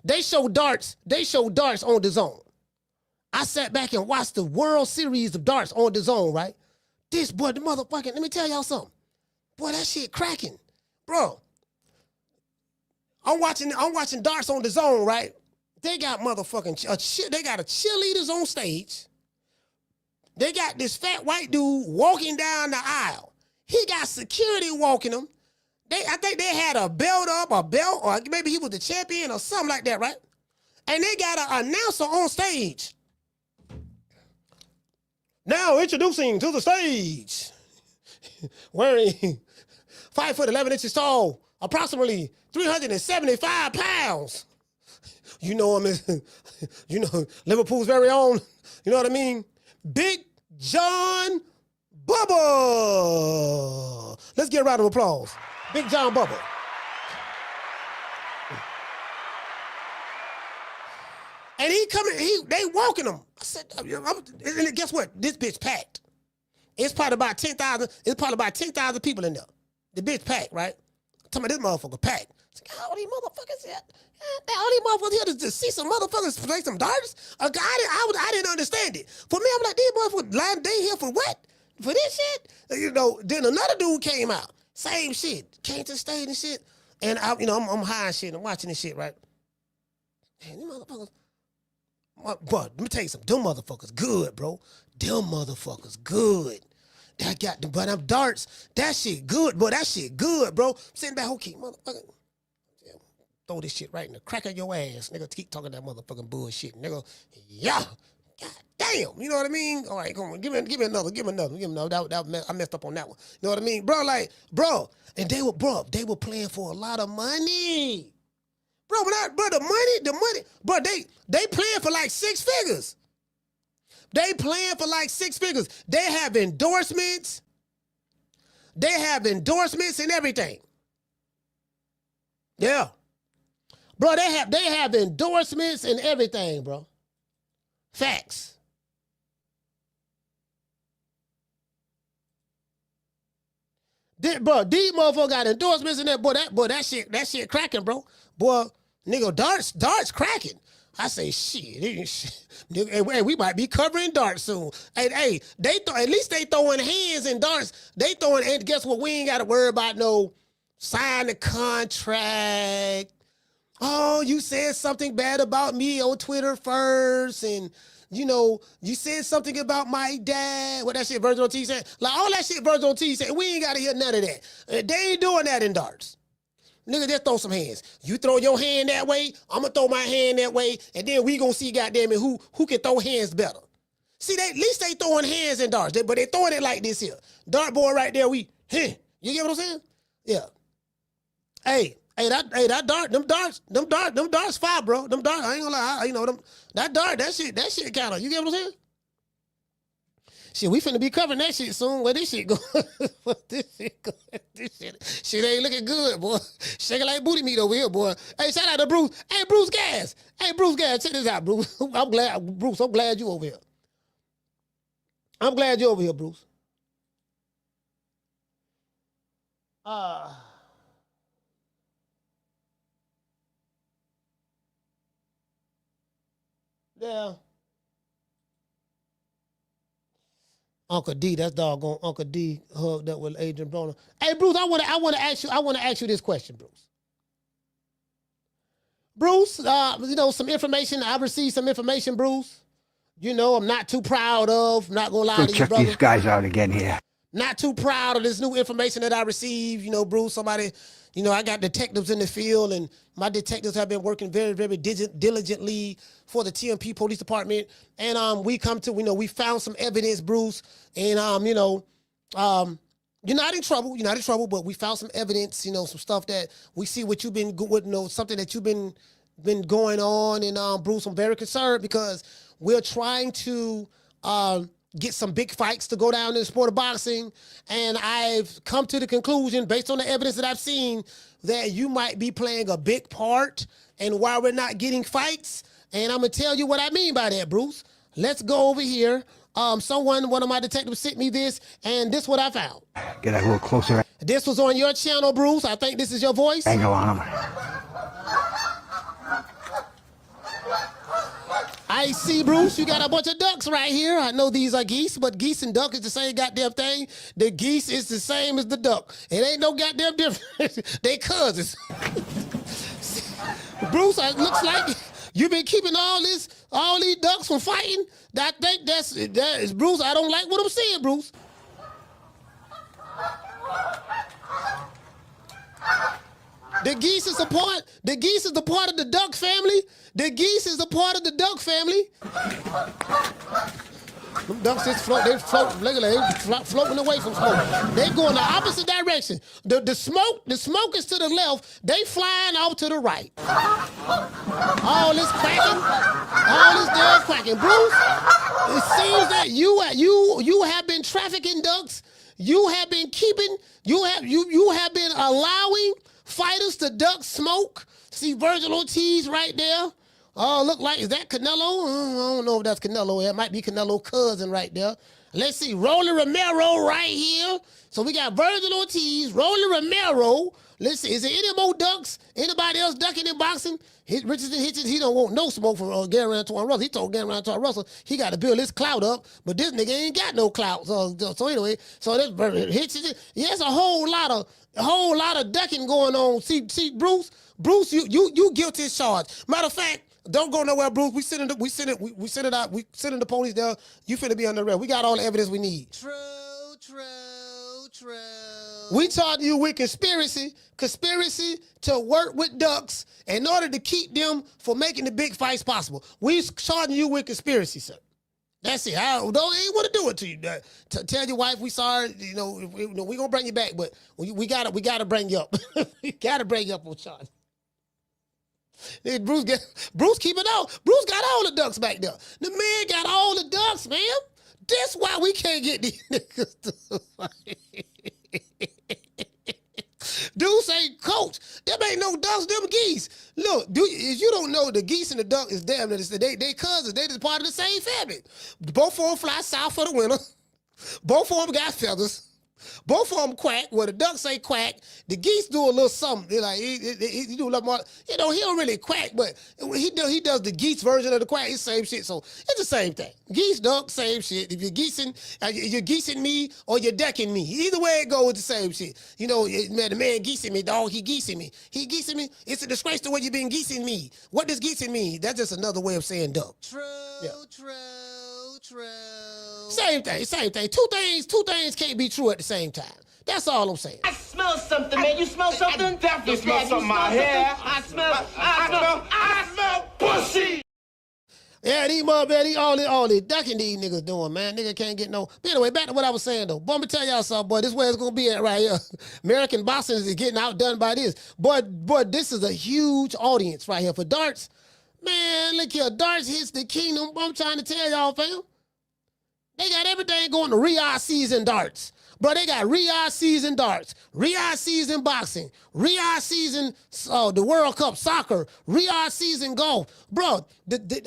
They show darts on the zone. I sat back and watched the World Series of darts on the zone, right? This boy, the motherfucking, let me tell y'all something. Boy, that shit cracking. Bro, I'm watching darts on the zone, right? They got they got a cheerleaders on stage. They got this fat white dude walking down the aisle. He got security walking him. I think they had a belt, or maybe he was the champion or something like that, right? And they got an announcer on stage. Now introducing to the stage, wearing 5'11" tall, approximately 375 pounds. You know him, Liverpool's very own, you know what I mean? Big John Bubba. Let's get a round of applause. Big John Bubba. And they walking him. I said, and guess what? This bitch packed. It's probably about 10,000 people in there. The bitch packed, right? I'm talking about this motherfucker packed. All these motherfuckers here. All these motherfuckers here to see some motherfuckers play some darts. I didn't understand it. For me, I'm like, these motherfuckers, they here for what? For this shit? Then another dude came out. Same shit. Came to the stage and shit. And I'm high and shit. I'm watching this shit, right? Man, these motherfuckers. But let me tell you something. Them motherfuckers good, bro. Them motherfuckers good. But them darts, that shit good, bro. That shit good, bro. I'm sitting back, okay, motherfucker. Throw this shit right in the crack of your ass. Nigga, keep talking that motherfucking bullshit. Nigga, yeah. God damn. You know what I mean? All right, come on. Give me another. I messed up on that one. You know what I mean? Bro, and they were playing for a lot of money. Bro, the money, bro, they playing for like six figures. They have endorsements. They have endorsements and everything. Yeah. Bro, they have endorsements and everything, bro. Facts. These motherfuckers got endorsements and that, that shit cracking, bro. Boy, nigga, darts cracking. I say, shit, nigga, hey, we might be covering darts soon. Hey, at least they throwing hands in darts. And guess what? We ain't got to worry about no sign the contract. Oh, you said something bad about me on Twitter first, and you said something about my dad. What that shit Virgil Ortiz said? Like all that shit Virgil Ortiz said, we ain't got to hear none of that. They ain't doing that in darts. Nigga, just throw some hands. You throw your hand that way, I'm going to throw my hand that way, and then we going to see, goddamn it, who can throw hands better. See, at least they throwing hands in darts, but they throwing it like this here. Dart boy right there, you get what I'm saying? Yeah. Hey, that dart, them darts fire, bro. Them darts, I ain't gonna lie, that shit kind of, you get what I'm saying? Shit, we finna be covering that shit soon. Where this shit go? This shit ain't looking good, boy. Shaking like booty meat over here, boy. Hey, shout out to Bruce. Hey, Bruce Gas. Check this out, Bruce. I'm glad you over here. I'm glad you over here, Bruce. Yeah. Uncle D, that's doggone Uncle D hugged up with Adrian Broner. Hey, Bruce, I want to ask you this question, Bruce. Bruce, some information. I received some information, Bruce. you know, I'm not too proud of. Not gonna lie Go to you, check brother. these guys out again here. Not too proud of this new information that I received. You know, Bruce, somebody, you know, I got detectives in the field, and my detectives have been working very, very diligently for the TMP Police Department. And we come to, you know, we found some evidence, Bruce, and you know, you're not in trouble. You're not in trouble, but we found some evidence, you know, some stuff that we see what you've been with, you know, something that you've been going on. And Bruce, I'm very concerned because we're trying to get some big fights to go down in the sport of boxing. And I've come to the conclusion, based on the evidence that I've seen, that you might be playing a big part in why we're not getting fights. And I'm going to tell you what I mean by that, Bruce. Let's go over here. One of my detectives sent me this, and this is what I found. Get a little closer. This was on your channel, Bruce. I think this is your voice. Angle on him. I see, Bruce, you got a bunch of ducks right here. I know these are geese, but geese and duck is the same goddamn thing. The geese is the same as the duck. It ain't no goddamn difference. They cousins. Bruce, it looks like you've been keeping all these ducks from fighting. I think that is Bruce. I don't like what I'm saying, Bruce. The geese is a part of the duck family. The geese is a part of the duck family. Them ducks just floating away from smoke. They go in the opposite direction. The smoke is to the left. They flying off to the right. All this damn quacking. Bruce, it seems that you have been trafficking ducks. You have been allowing fighters to duck smoke. See Virgil Ortiz right there. Oh, look like, is that Canelo? I don't know if that's Canelo. It might be Canelo cousin right there. Let's see, Rolly Romero right here. So we got Virgil Ortiz, Rolly Romero. Let's see, is there any more ducks? Anybody else ducking in boxing? Richardson Hitchens, he don't want no smoke from Gary Antoine Russell. He told Gary Antoine Russell he got to build his clout up, but this nigga ain't got no clout. So anyway, so this Hitchens, yeah, it's a whole lot of ducking going on. See, Bruce, you guilty as charged. Matter of fact, don't go nowhere, Bruce. We sending the police there. You finna be on the arrest. We got all the evidence we need. True. We charging you with conspiracy to work with ducks in order to keep them from making the big fights possible. We charging you with conspiracy, sir. That's it. I ain't want to do it to you. Tell your wife we sorry. You know, we gonna bring you back, but we gotta bring you up. We gotta bring you up on charge. Bruce keep it out. Bruce got all the ducks back there. The man got all the ducks, man. That's why we can't get these niggas to fight. Dude say, Coach, there ain't no ducks, them geese. Look, if you don't know, the geese and the duck is damn, they cousins. They just part of the same family. Both of them fly south for the winter. Both of them got feathers. Both of them quack. Well, the ducks say quack. The geese do a little something. They're like, he do a little more. You know, he don't really quack, but he does the geese version of the quack. It's the same shit. So it's the same thing. Geese, duck, same shit. If you're geesing me or you're ducking me. Either way it goes, it's the same shit. You know, man, the man geesing me, dog, he geesing me. He geesing me. It's a disgrace the way you've been geesing me. What does geesing mean? That's just another way of saying duck. True. Same thing. Two things can't be true at the same time. That's all I'm saying. I smell something, man. You smell something? I definitely smell something out here. I smell pussy. Yeah, these motherfuckers, all the ducking these niggas doing, man. Nigga can't get no. But anyway, back to what I was saying though. Boy, I'm gonna tell y'all something, boy. This is where it's gonna be at right here. American boxing is getting outdone by this. Boy, this is a huge audience right here for darts. Man, look here, darts hits the kingdom. I'm trying to tell y'all, fam. They got everything going to Riyadh season darts. Bro, they got Riyadh season darts, Riyadh season boxing, Riyadh season the World Cup soccer, Riyadh season golf. Bro,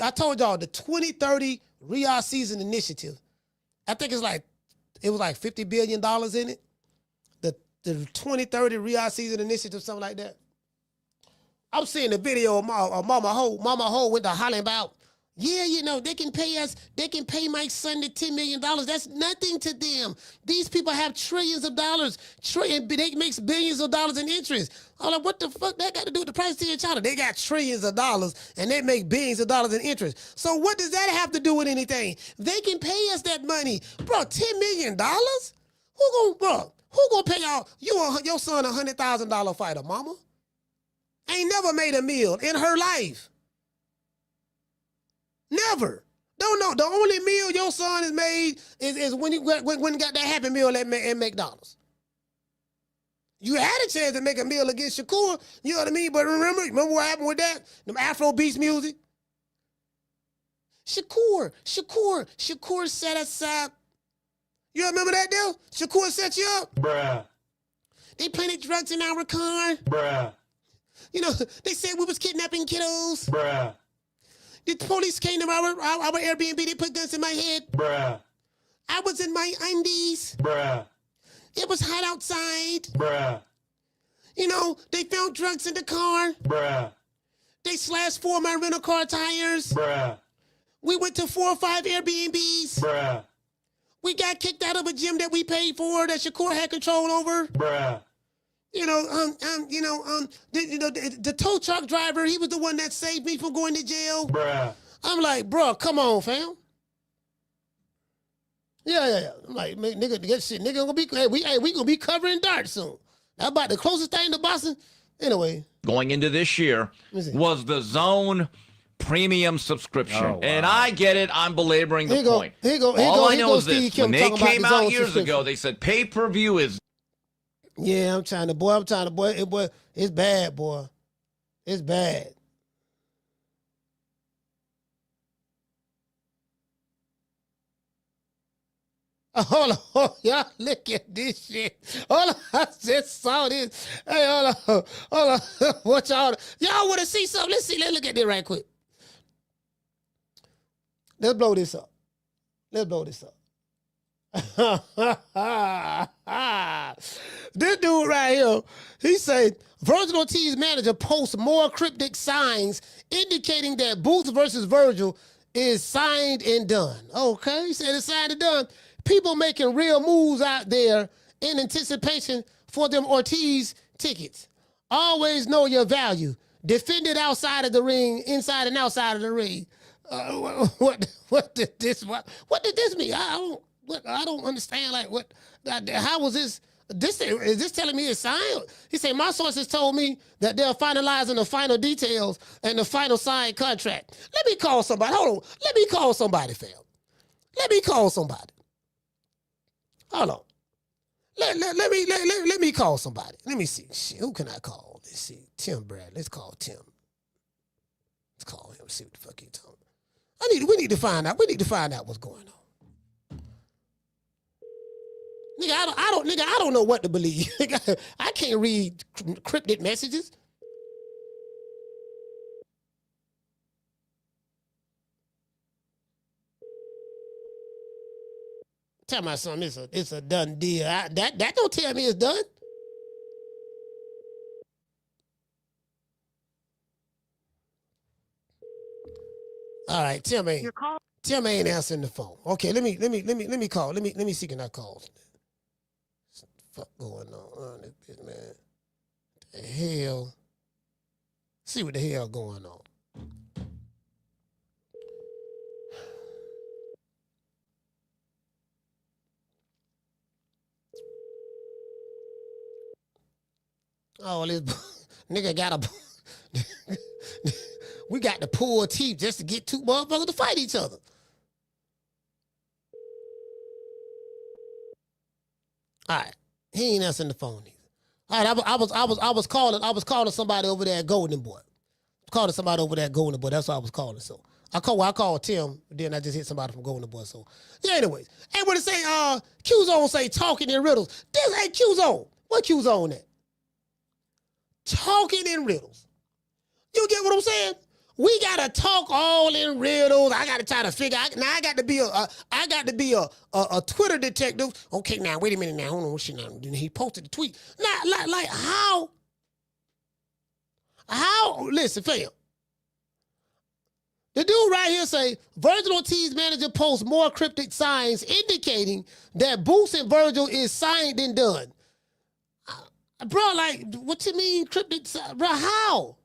I told y'all the 2030 Riyadh season initiative. I think it was like $50 billion in it. The 2030 Riyadh season initiative, something like that. I'm seeing the video of Mama Ho. Mama Ho went to hollering about, Yeah, you know, they can pay Mike's son the $10 million. That's nothing to them. These people have trillions of dollars. They makes billions of dollars in interest. I'm like, what the fuck that got to do with the price of tea in China? They got trillions of dollars and they make billions of dollars in interest. So what does that have to do with anything? They can pay us that money. Bro, $10 million? Who gonna pay your son $100,000 fighter, mama? Ain't never made a meal in her life. Never. Don't know. The only meal your son has made is when he got that Happy Meal at McDonald's. You had a chance to make a meal against Shakur, you know what I mean? But remember what happened with that? Them Afro beats music. Shakur set us up. You remember that deal? Shakur set you up? Bruh. They planted drugs in our car. Bruh. You know, they said we was kidnapping kiddos. Bruh. The police came to our Airbnb, they put guns in my head. Bruh. I was in my undies. Bruh. It was hot outside. Bruh. You know, they found drugs in the car. Bruh. They slashed 4 of my rental car tires. Bruh. We went to 4 or 5 Airbnbs. Bruh. We got kicked out of a gym that we paid for that Shakur had control over. Bruh. You know, the tow truck driver, he was the one that saved me from going to jail. Bruh. I'm like, bro, come on, fam. Yeah. I'm like, man, nigga, that shit, nigga gonna be, we gonna be covering darts soon. That about the closest thing to Boston. Anyway. Going into this year was the Zone Premium subscription. Oh, wow. And I get it. I'm belaboring the point. All I know is this. When they came out years ago, they said pay-per-view is... Yeah, I'm trying to, boy, it's bad, boy. It's bad. Hold on, y'all look at this shit. Hold on, I just saw this. Hey, hold on. What y'all want to see something? Let's look at this right quick. Let's blow this up. This dude right here, he said, Virgil Ortiz manager posts more cryptic signs indicating that Booth versus Virgil is signed and done. Okay, he said it's signed and done. People making real moves out there in anticipation for them Ortiz tickets. Always know your value. Defend it outside of the ring, inside and outside of the ring. What did this mean? I don't understand. Like what? How was this? Is this telling me it's signed? He said my sources told me that they're finalizing the final details and the final signed contract. Let me call somebody. Hold on. Let me call somebody, fam. Let me call somebody. Hold on. Let me call somebody. Let me see. Shit, who can I call? Let's see. Tim Brad. Let's call Tim. Let's call him. See what the fuck he's talking. We need to find out. We need to find out what's going on. Nigga, I don't know what to believe. I can't read cryptic messages. Tell my son it's a done deal. That don't tell me it's done. All right, Tim ain't answering the phone. Okay, let me call. Let me see can I call. What the fuck going on this bitch, man? The hell? See what the hell going on. Oh, this nigga got we got to pull teeth just to get 2 motherfuckers to fight each other. All right, he ain't answering the phone either. All right, I was calling somebody over there at Golden Boy. Calling somebody over there at Golden Boy. That's what I was calling. So I called Tim. Then I just hit somebody from Golden Boy. So yeah, anyways, hey, what it say? Q-Zone say talking in riddles. This ain't Q-Zone. What Q-Zone at? Talking in riddles. You get what I'm saying? We gotta talk all in riddles. I gotta try to figure out. Now I got to be a Twitter detective. Okay, now wait a minute. Now hold on. Shit, now he posted the tweet. Now, like how? Listen, fam. The dude right here say, Virgil Ortiz manager posts more cryptic signs indicating that Boots and Virgil is signed and done. Bro, like, what you mean cryptic? Bro, how?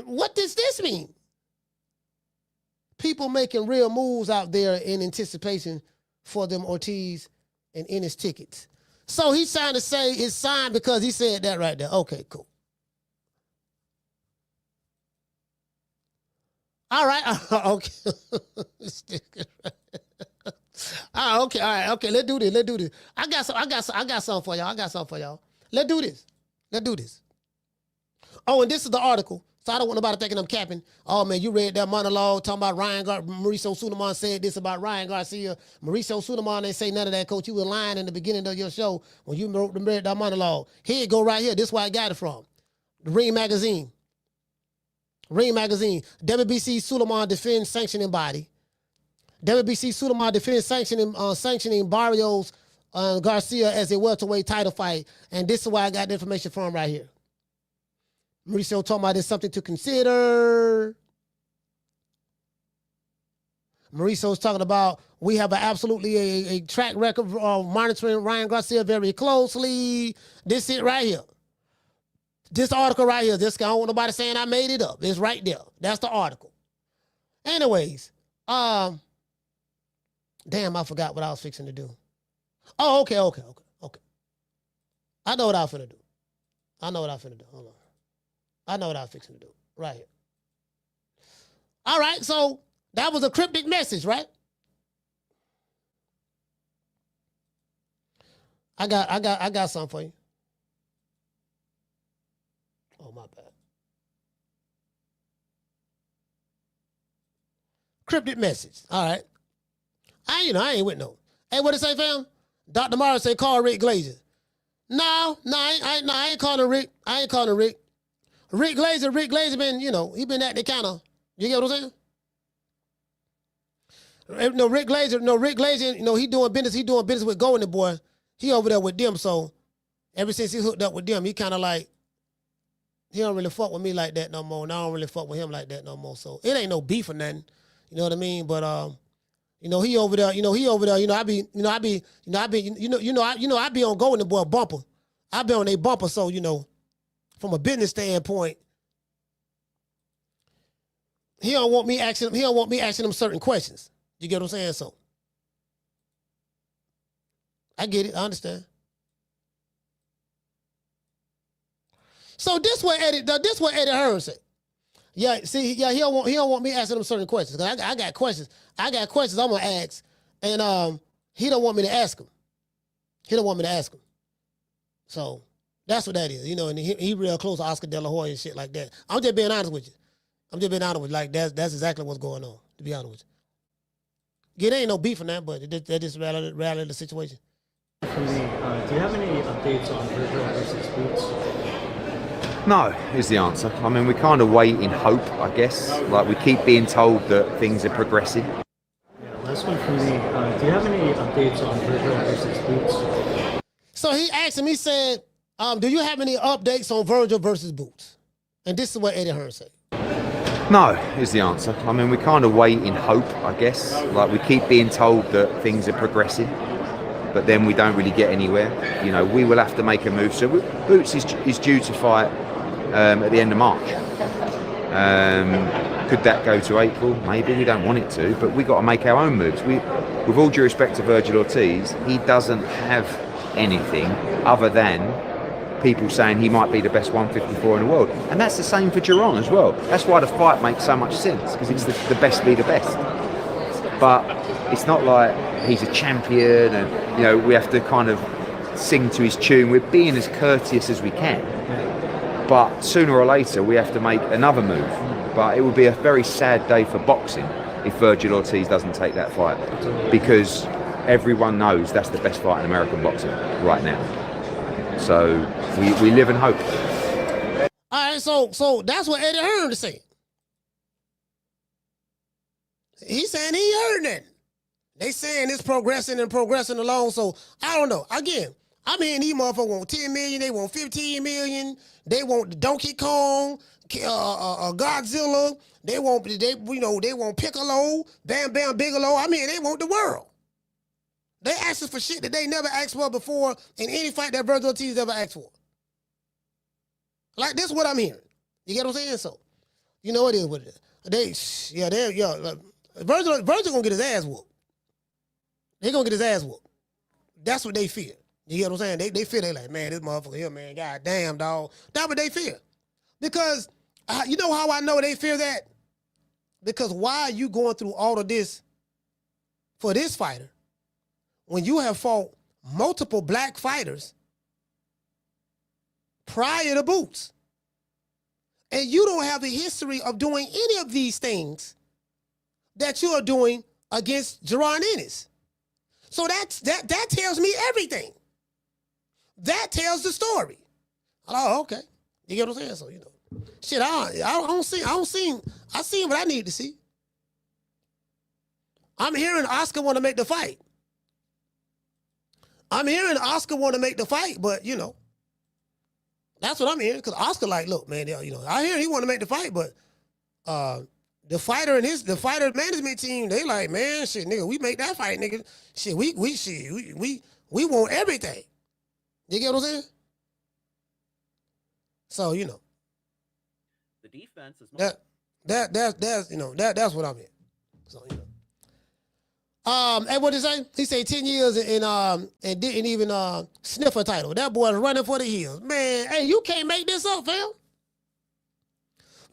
What does this mean? People making real moves out there in anticipation for them Ortiz and Ennis tickets. So he's trying to say it's signed because he said that right there. Okay, cool. All right, okay. Okay, all right, okay. Let's do this. I got something for y'all. Let's do this. Oh, and this is the article. So I don't want nobody thinking I'm capping. Oh, man, you read that monologue talking about Mauricio Sulaiman said this about Ryan Garcia. Mauricio Sulaiman ain't say none of that, Coach. You were lying in the beginning of your show when you read that monologue. Here it go right here. This is where I got it from. The Ring Magazine. WBC Sulaiman defends sanctioning body. WBC Sulaiman defends sanctioning Barrios Garcia as a welterweight title fight. And this is where I got the information from right here. Mauricio talking about it's something to consider. Mauricio's talking about we have absolutely a track record of monitoring Ryan Garcia very closely. This it right here. This article right here. This guy, I don't want nobody saying I made it up. It's right there. That's the article. Anyways, damn, I forgot what I was fixing to do. Oh, okay. I know what I was finna do. Hold on. I know what I was fixing to do. Right here. All right, so that was a cryptic message, right? I got something for you. Oh, my bad. Cryptic message. All right. I ain't with no. Hey, what it say, fam? Dr. Mario say call Rick Glazer. No, I ain't calling Rick. Rick Glazer been, he been acting kind of, you get what I'm saying? No, Rick Glazer, he doing business with Golden Boy. He over there with them, so ever since he hooked up with them, he kind of like, he don't really fuck with me like that no more, and I don't really fuck with him like that no more, so it ain't no beef or nothing, you know what I mean? But, he over there, I be on Golden Boy bumper. I be on a bumper, so, from a business standpoint, he don't want me asking him certain questions. You get what I'm saying? So I get it, I understand. So this what Eddie Hearn said. Yeah, see, he don't want me asking him certain questions. I got questions. I'm gonna ask, and he don't want me to ask him. So that's what that is, and he real close to Oscar De La Hoya and shit like that. I'm just being honest with you. Like, that's exactly what's going on, to be honest with you. Yeah, there ain't no beef in that, but that is reality of the situation. For me, do you have any updates on Virgil versus Boots? No, is the answer. I mean, we kind of wait in hope, I guess. Like, we keep being told that things are progressing. Yeah, last one for me. Do you have any updates on Virgil versus Boots? So he asked him, he said, do you have any updates on Virgil versus Boots? And this is what Eddie Hearn said. No, is the answer. I mean, we kind of wait in hope, I guess. Like, we keep being told that things are progressing, but then we don't really get anywhere. We will have to make a move. So Boots is due to fight at the end of March. Could that go to April? Maybe. We don't want it to, but we got to make our own moves. With all due respect to Virgil Ortiz, he doesn't have anything other than people saying he might be the best 154 in the world. And that's the same for Giron as well. That's why the fight makes so much sense, because it's the best be the best. But it's not like he's a champion and, we have to kind of sing to his tune. We're being as courteous as we can. But sooner or later, we have to make another move. But it would be a very sad day for boxing if Virgil Ortiz doesn't take that fight, because everyone knows that's the best fight in American boxing right now. So we live in hope. All right, so that's what Eddie Hearn is saying. He's saying he heard that. They saying it's progressing along. So I don't know. Again, I mean, these motherfuckers want 10 million. They want 15 million. They want the Donkey Kong Godzilla. They want Piccolo, Bam Bam Bigelow. I mean, they want the world. They asking for shit that they never asked for before in any fight that Virgil Ortiz ever asked for. Like, this is what I'm hearing. You get what I'm saying? So, you know, it is what it is. Virgil gonna get his ass whooped. He gonna get his ass whooped. That's what they fear. You get what I'm saying? They fear, they like, man, this motherfucker here, man, god damn, dog. That's what they fear. Because, you know how I know they fear that? Because why are you going through all of this for this fighter when you have fought multiple black fighters prior to Boots? And you don't have a history of doing any of these things that you are doing against Jerron Ennis. So that tells me everything. That tells the story. Oh, okay. You get what I'm saying? So, you know, shit, I seen what I need to see. I'm hearing Oscar want to make the fight. But, you know, that's what I'm hearing. Because Oscar like, look, man, you know, I hear he want to make the fight, but the fighter management team, they like, man, shit, nigga, we make that fight, nigga. Shit, we want everything. You get what I'm saying? So, you know. The defense is that's what I'm in. So, you know. And what did he say? He said 10 years and didn't even sniff a title. That boy's running for the hills. Man, hey, you can't make this up, fam.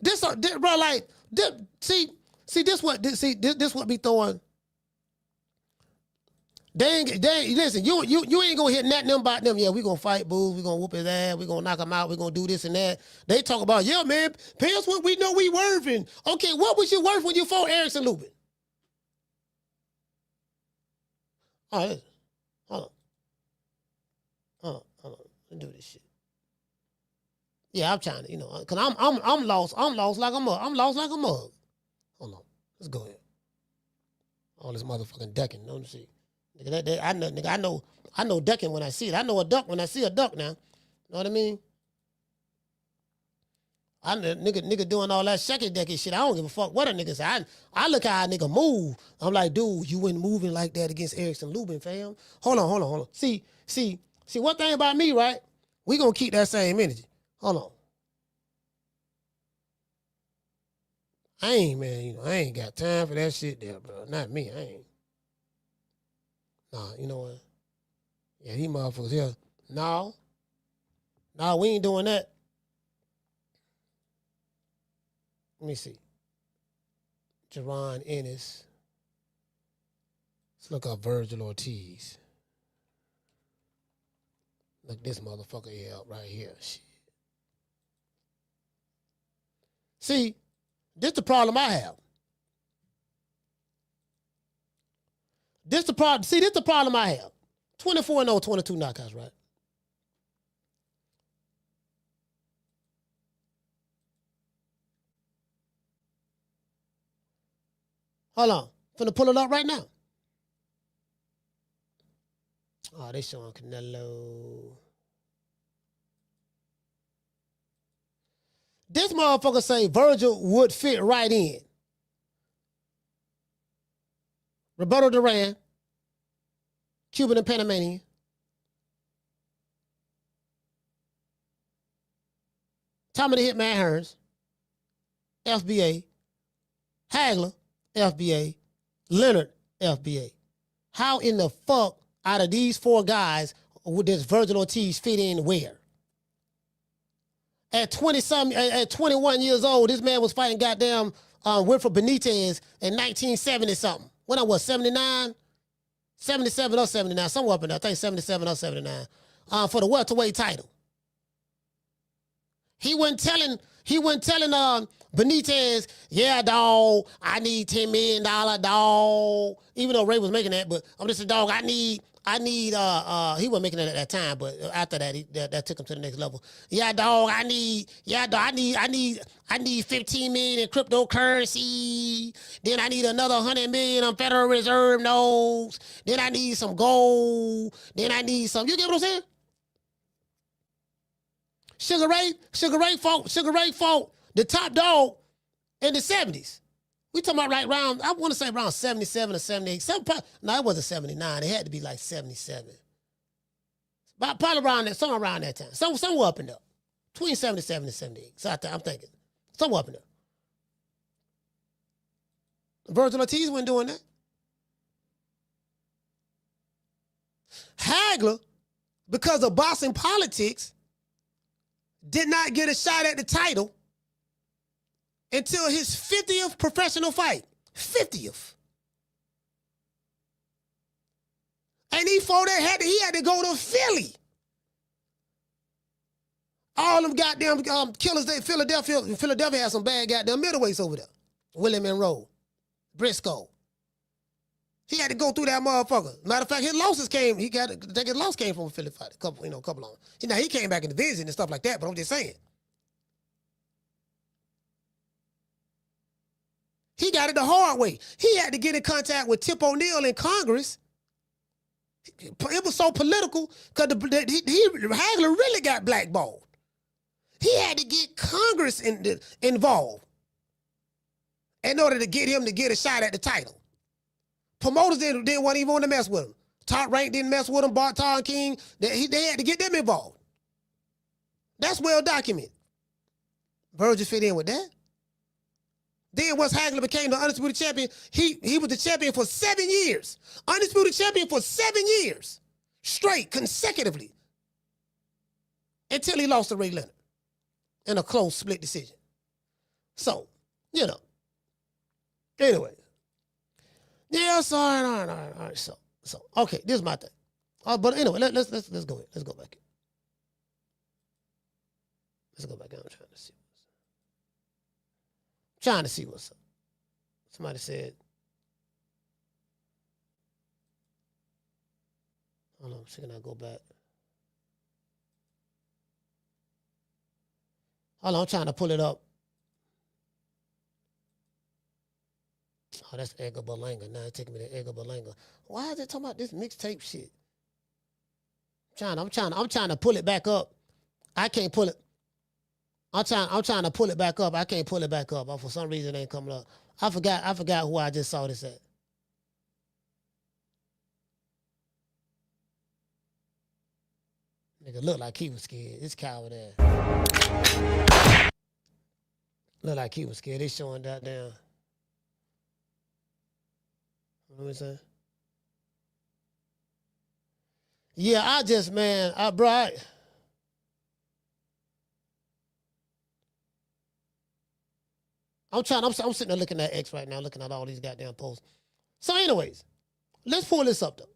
This bro, like, this what be throwing. Listen, you ain't gonna hear nothing about them. Yeah, we gonna fight Booz, we gonna whoop his ass, we gonna knock him out, we gonna do this and that. They talk about, yeah, man, pay us what we know we worth. And okay, what was you worth when you fought Erickson Lubin? All right, hold on. Let's do this shit. Yeah, I'm trying to, you know, cause I'm lost. I'm lost like a mug. Hold on, let's go ahead. All this motherfucking ducking, don't you see? Nigga, I know ducking when I see it. I know a duck when I see a duck now. Know what I mean? I nigga doing all that second decky shit. I don't give a fuck what a nigga say. I look how a nigga move. I'm like, dude, you wasn't moving like that against Erickson Lubin, fam. Hold on. See, one thing about me, right? We gonna keep that same energy. Hold on. I ain't got time for that shit there, bro. Not me, I ain't. Nah, you know what? Yeah, these motherfuckers here. No, we ain't doing that. Let me see. Jerron Ennis. Let's look up Virgil Ortiz. Look this motherfucker here up right here. Shit. See, this the problem I have. This the problem I have. 24-0, 22 knockouts, right? Hold on. Finna pull it up right now. Oh, they showing Canelo. This motherfucker say Virgil would fit right in. Roberto Duran, Cuban and Panamanian. Tommy the Hitman Hearns, FBA. Hagler, FBA. Leonard, FBA. How in the fuck out of these four guys would this Virgil Ortiz fit in where? At 21 years old, this man was fighting goddamn Wilfred Benitez in 1970 something. When I was 79, 77 or 79, somewhere up in there. I think 77 or 79 for the welterweight title. He wasn't telling Benitez, yeah, dog, I need $10 million, dog. Even though Ray was making that, but I'm just a dog. I need. He wasn't making it at that time, but after that, that took him to the next level. Yeah, dog, I need 15 million in cryptocurrency. Then I need another 100 million on Federal Reserve notes. Then I need some gold. Then I need some, you get what I'm saying? Sugar Ray fought the top dog in the 70s. We talking about right around, I want to say around 77 or 78. No, it wasn't 79. It had to be like 77. Probably around that, somewhere around that time. Somewhere up in there. Between 77 and 78. So I'm thinking, somewhere up in there. Virgil Ortiz wasn't doing that. Hagler, because of boxing politics, did not get a shot at the title until his 50th professional fight. 50th. And before that, he had to go to Philly. All them goddamn killers, Philadelphia had some bad goddamn middleweights over there. Willie Monroe, Briscoe. He had to go through that motherfucker. Matter of fact, his losses came. I think his loss came from a Philly fight. A couple of them. Now he came back in the division and stuff like that. But I'm just saying, he got it the hard way. He had to get in contact with Tip O'Neill in Congress. It was so political because Hagler really got blackballed. He had to get Congress involved in order to get him to get a shot at the title. Promoters didn't even want to mess with him. Top Rank didn't mess with him. Bartar and King, they had to get them involved. That's well documented. Virgil fit in with that. Then once Hagler became the undisputed champion, he was the champion for 7 years. Undisputed champion for 7 years. Straight, consecutively. Until he lost to Ray Leonard in a close split decision. So, anyway. Yeah, so, all right. So, okay, this is my thing. But anyway, let's go ahead. Let's go back. Let's go back. I'm trying to see what's up. Somebody said, hold on, can I go back? Hold on, I'm trying to pull it up. Oh, that's Edgar Berlanga. Now it's taking me to Edgar Berlanga. Why is it talking about this mixtape shit? I'm trying to pull it back up. I can't pull it. I'm trying to pull it back up. I can't pull it back up. For some reason it ain't coming up. I forgot who I just saw this at. Nigga looked like he was scared. This coward ass. Looked like he was scared. They showing that down. What am I saying? Yeah, I'm sitting there looking at X right now, looking at all these goddamn posts. So anyways, let's pull this up though.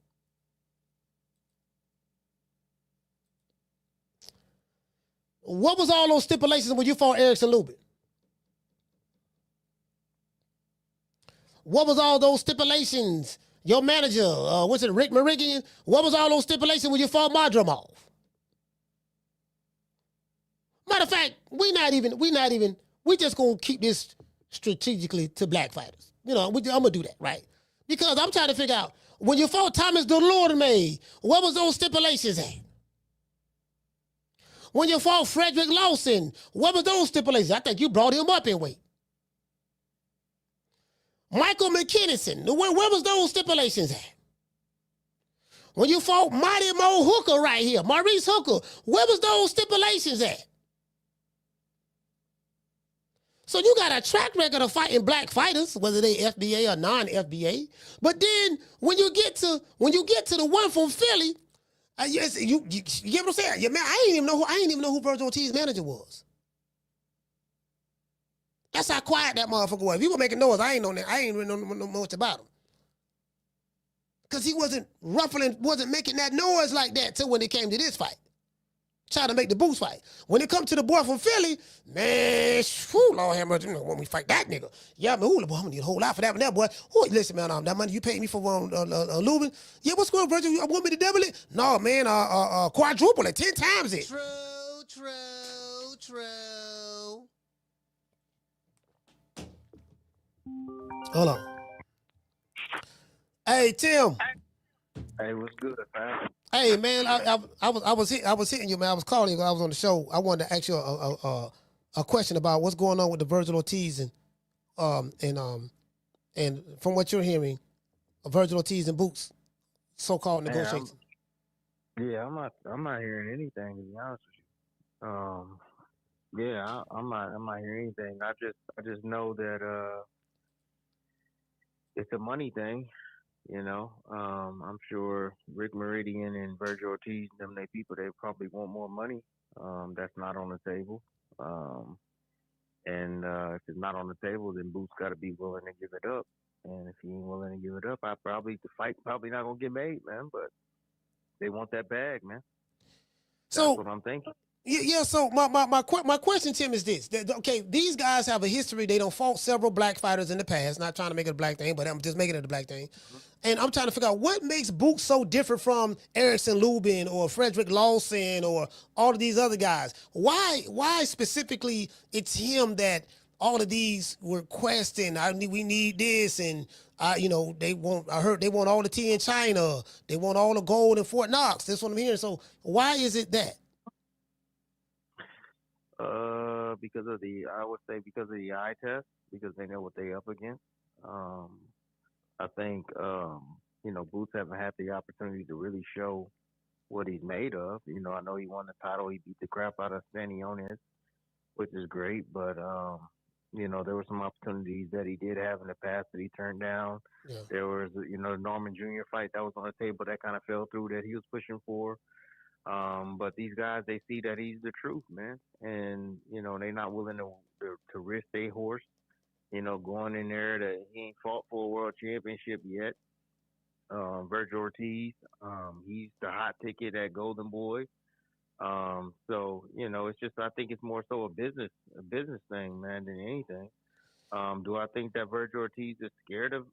What was all those stipulations when you fought Erickson Lubin? What was all those stipulations? Your manager, Rick Merigian? What was all those stipulations when you fought Madrimov? Matter of fact, we just gonna keep this strategically to black fighters. I'm gonna do that, right? Because I'm trying to figure out, when you fought Thomas Delorme, what was those stipulations at? When you fought Frederick Lawson, what was those stipulations? I think you brought him up in weight. Michael McKinnison, where was those stipulations at? When you fought Mighty Mo Hooker right here, Maurice Hooker, where was those stipulations at? So you got a track record of fighting black fighters, whether they FBA or non-FBA. But then when you get to the one from Philly, you get what I'm saying? Yeah, man, I ain't even know who Virgil Ortiz's manager was. That's how quiet that motherfucker was. If he was making noise, I ain't really know much about him. Because he wasn't making that noise like that till when it came to this fight. Trying to make the Boost fight. When it come to the boy from Philly, man, Lord have mercy, when we fight that nigga. Yeah, man, boy, I'm gonna need a whole lot for that one there, boy. Listen, man, that money you paid me for Lubin, yeah, what's going on, Virgil? You want me to double it? No, man, quadruple it, 10 times it. True. Hold on. Hey, Tim. Hey, what's good, man? Hey, man, I was hitting you, man. I was calling you. I was on the show. I wanted to ask you a question about what's going on with the Virgil Ortiz and from what you're hearing, Virgil Ortiz and Boots so-called negotiations. I'm not hearing anything, to be honest with you. I'm not hearing anything. I just know that it's a money thing. I'm sure Rick Meridian and Virgil Ortiz, they people, they probably want more money. That's not on the table. If it's not on the table, then Boots got to be willing to give it up. And if he ain't willing to give it up, the fight probably not gonna get made, man. But they want that bag, man. That's what I'm thinking. Yeah. So my question, Tim, is this: okay, these guys have a history. They don't fought several black fighters in the past. Not trying to make it a black thing, but I'm just making it a black thing. And I'm trying to figure out what makes Boots so different from Erickson Lubin or Frederick Lawson or all of these other guys. Why specifically it's him that all of these were questioned? We need this, and they want. I heard they want all the tea in China. They want all the gold in Fort Knox. That's what I'm hearing. So why is it that? Because of the eye test, because they know what they up against. I think Boots haven't had the opportunity to really show what he's made of. I know he won the title. He beat the crap out of Stanionis, which is great, but there were some opportunities that he did have in the past that he turned down. Yeah. There was, the Norman Jr. fight that was on the table that kind of fell through that he was pushing for. But these guys, they see that he's the truth, man. And, they're not willing to risk their horse, going in there that he ain't fought for a world championship yet. Virgil Ortiz, he's the hot ticket at Golden Boy. So, it's just, I think it's more so a business thing, man, than anything. Do I think that Virgil Ortiz is scared of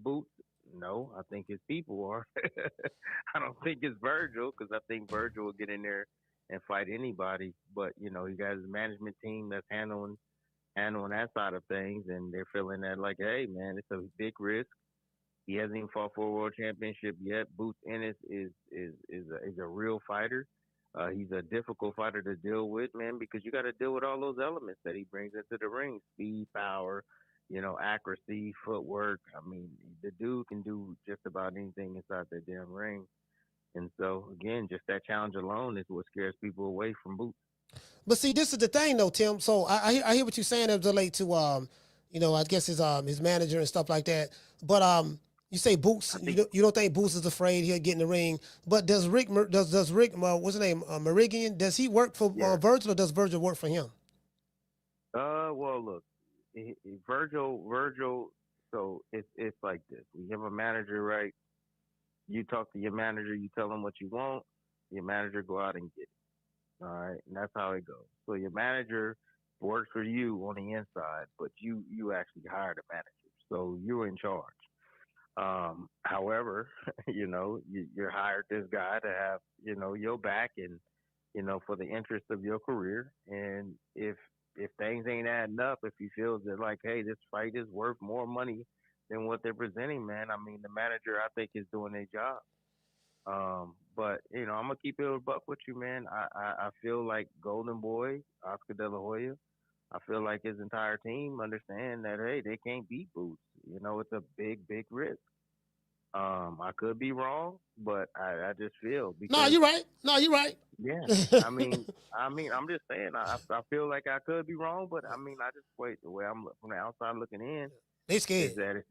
Boots? No, I think his people are. I don't think it's Virgil, because I think Virgil will get in there and fight anybody. But, he got his management team that's handling that side of things, and they're feeling that like, hey, man, it's a big risk. He hasn't even fought for a world championship yet. Boots Ennis is a real fighter. He's a difficult fighter to deal with, man, because you got to deal with all those elements that he brings into the ring: speed, power, accuracy, footwork. I mean, the dude can do just about anything inside that damn ring. And so, again, just that challenge alone is what scares people away from Boots. But see, this is the thing, though, Tim. So I hear what you're saying as relates to, I guess his manager and stuff like that. But you say Boots. You don't think Boots is afraid he'll get in the ring. But does Rick? Does Rick? What's his name? Meridian. Does he work for Virgil, or does Virgil work for him? Well, look, Virgil. So it's like this. We have a manager, right? You talk to your manager. You tell him what you want. Your manager go out and get it. All right, and that's how it goes. So your manager works for you on the inside, but you actually hired a manager, so you're in charge. However, you're hired this guy to have, your back and, for the interest of your career. And if things ain't adding up, if he feels that like, hey, this fight is worth more money than what they're presenting, man, I mean, the manager, I think, is doing their job. But, I'm going to keep it a buck with you, man. I feel like Golden Boy, Oscar De La Hoya, I feel like his entire team understand that, hey, they can't beat Boots. It's a big, big risk. I could be wrong, but I just feel. No, you're right. Yeah. I mean, I'm just saying, I feel like I could be wrong, but I mean, I just wait the way I'm from the outside looking in. They scared. Is that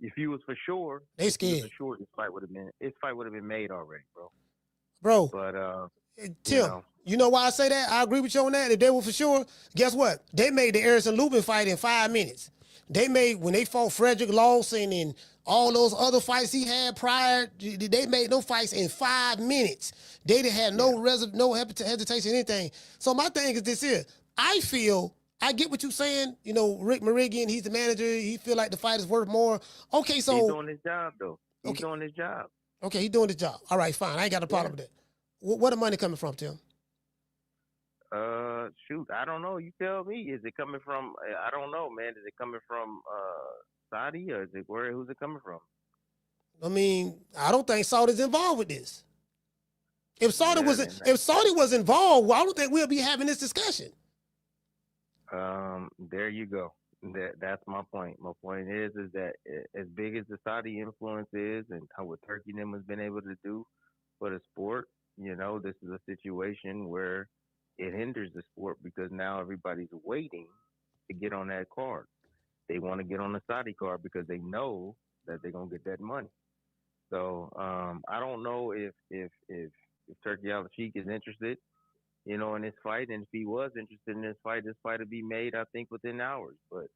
if you was for sure, they scared. For sure, this fight would have been made already, bro. But Tim, you know why I say that? I agree with you on that. If they were for sure, guess what? They made the Erickson Lubin fight in 5 minutes. They made, when they fought Frederick Lawson and all those other fights he had prior, they made those fights in 5 minutes. They didn't have no hesitation, anything. So my thing is this here. I get what you're saying. Rick Meridian, he's the manager. He feel like the fight is worth more. Okay, so he's doing his job, though. He's doing his job. Okay, he's doing his job. All right, fine. I ain't got a problem with that. Where the money coming from, Tim? Shoot, I don't know. You tell me. Is it coming from? I don't know, man. Is it coming from Saudi, or is it who's it coming from? I mean, I don't think Saudi's involved with this. If Saudi was involved, well, I don't think we'll be having this discussion. There you go. That's my point. My point is that as big as the Saudi influence is, and how what Turkey and them has been able to do for the sport, this is a situation where it hinders the sport because now everybody's waiting to get on that card. They want to get on the Saudi card because they know that they're gonna get that money. So I don't know if Turkey Al Sheikh is interested, in this fight, and if he was interested in this fight would be made, I think, within hours. But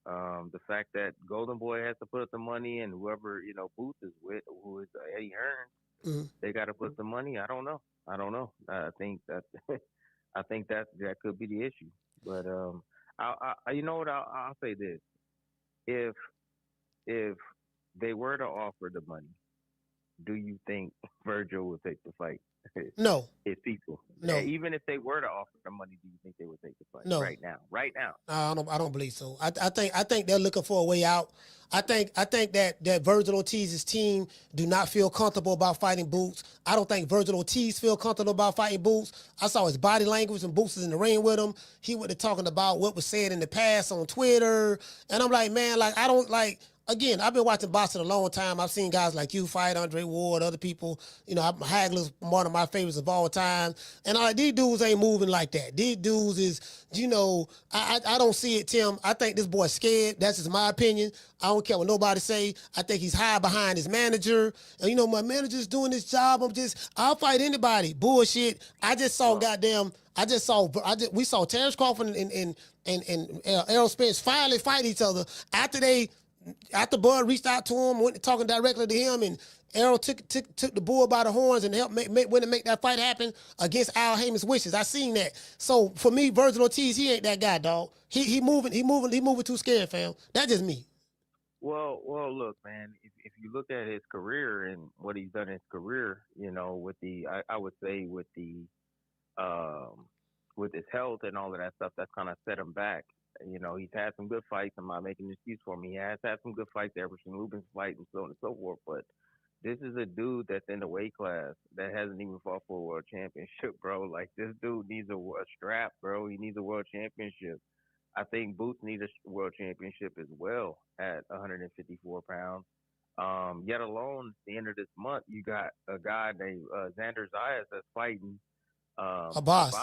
the fact that Golden Boy has to put up the money, and whoever Booth is with, who is Eddie Hearn, they got to put the money. I don't know. I think that I think that could be the issue. But you know what? I'll say this: if they were to offer the money, do you think Virgil would take the fight? No. His people. No. Even if they were to offer the money, do you think they would take the fight? No. Right now. I don't believe so. I think they're looking for a way out. I think that Virgil Ortiz's team do not feel comfortable about fighting Boots. I don't think Virgil Ortiz feel comfortable about fighting Boots. I saw his body language when Boots was in the ring with him. He was talking about what was said in the past on Twitter, and I'm like, man, like I don't like. Again, I've been watching boxing a long time. I've seen guys like you fight, Andre Ward, other people. Hagler's one of my favorites of all time. And these dudes ain't moving like that. These dudes is, I don't see it, Tim. I think this boy's scared. That's just my opinion. I don't care what nobody say. I think he's high behind his manager. And, my manager's doing his job. I'll fight anybody. Bullshit. We saw Terrence Crawford and Errol Spence finally fight each other after Bud reached out to him, went talking directly to him, and Errol took the bull by the horns and helped make that fight happen against Al Haymon's wishes. I seen that. So for me, Virgil Ortiz, he ain't that guy, dog. He moving too scared, fam. That's just me. Well, look, man. If you look at his career and what he's done in his career, with I would say with his health and all of that stuff, that's kind of set him back. He's had some good fights. I'm not making an excuse for him. He has had some good fights, Everson Lubin's fight and so on and so forth. But this is a dude that's in the weight class that hasn't even fought for a world championship, bro. Like, this dude needs a strap, bro. He needs a world championship. I think Boots needs a world championship as well at 154 pounds. Yet alone, at the end of this month, you got a guy named Xander Zayas that's fighting Abbas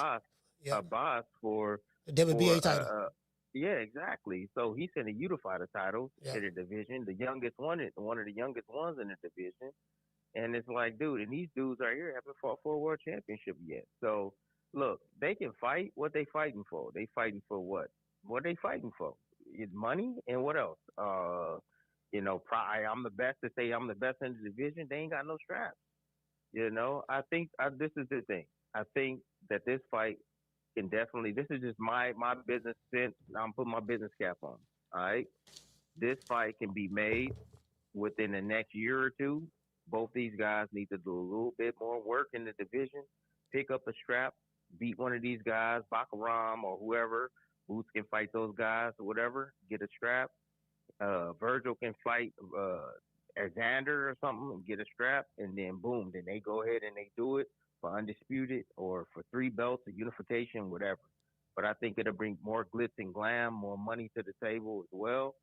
for the WBA title. Yeah, exactly. So he's going to unify the title in the division, the youngest one of the youngest ones in the division. And it's like, dude, and these dudes right here haven't fought for a world championship yet. So, look, they can fight. What they fighting for? They fighting for what? What they fighting for? It's money and what else? I'm the best to say I'm the best in the division. They ain't got no straps. I think this is the thing. I think that this fight can definitely, this is just my business sense. I'm putting my business cap on. All right. This fight can be made within the next year or two. Both these guys need to do a little bit more work in the division, pick up a strap, beat one of these guys, Bakaram or whoever. Boots can fight those guys or whatever, get a strap. Virgil can fight Xander or something and get a strap, and then boom, then they go ahead and they do it for undisputed or for 3 belts or unification, whatever. But I think it'll bring more glitz and glam, more money to the table as well.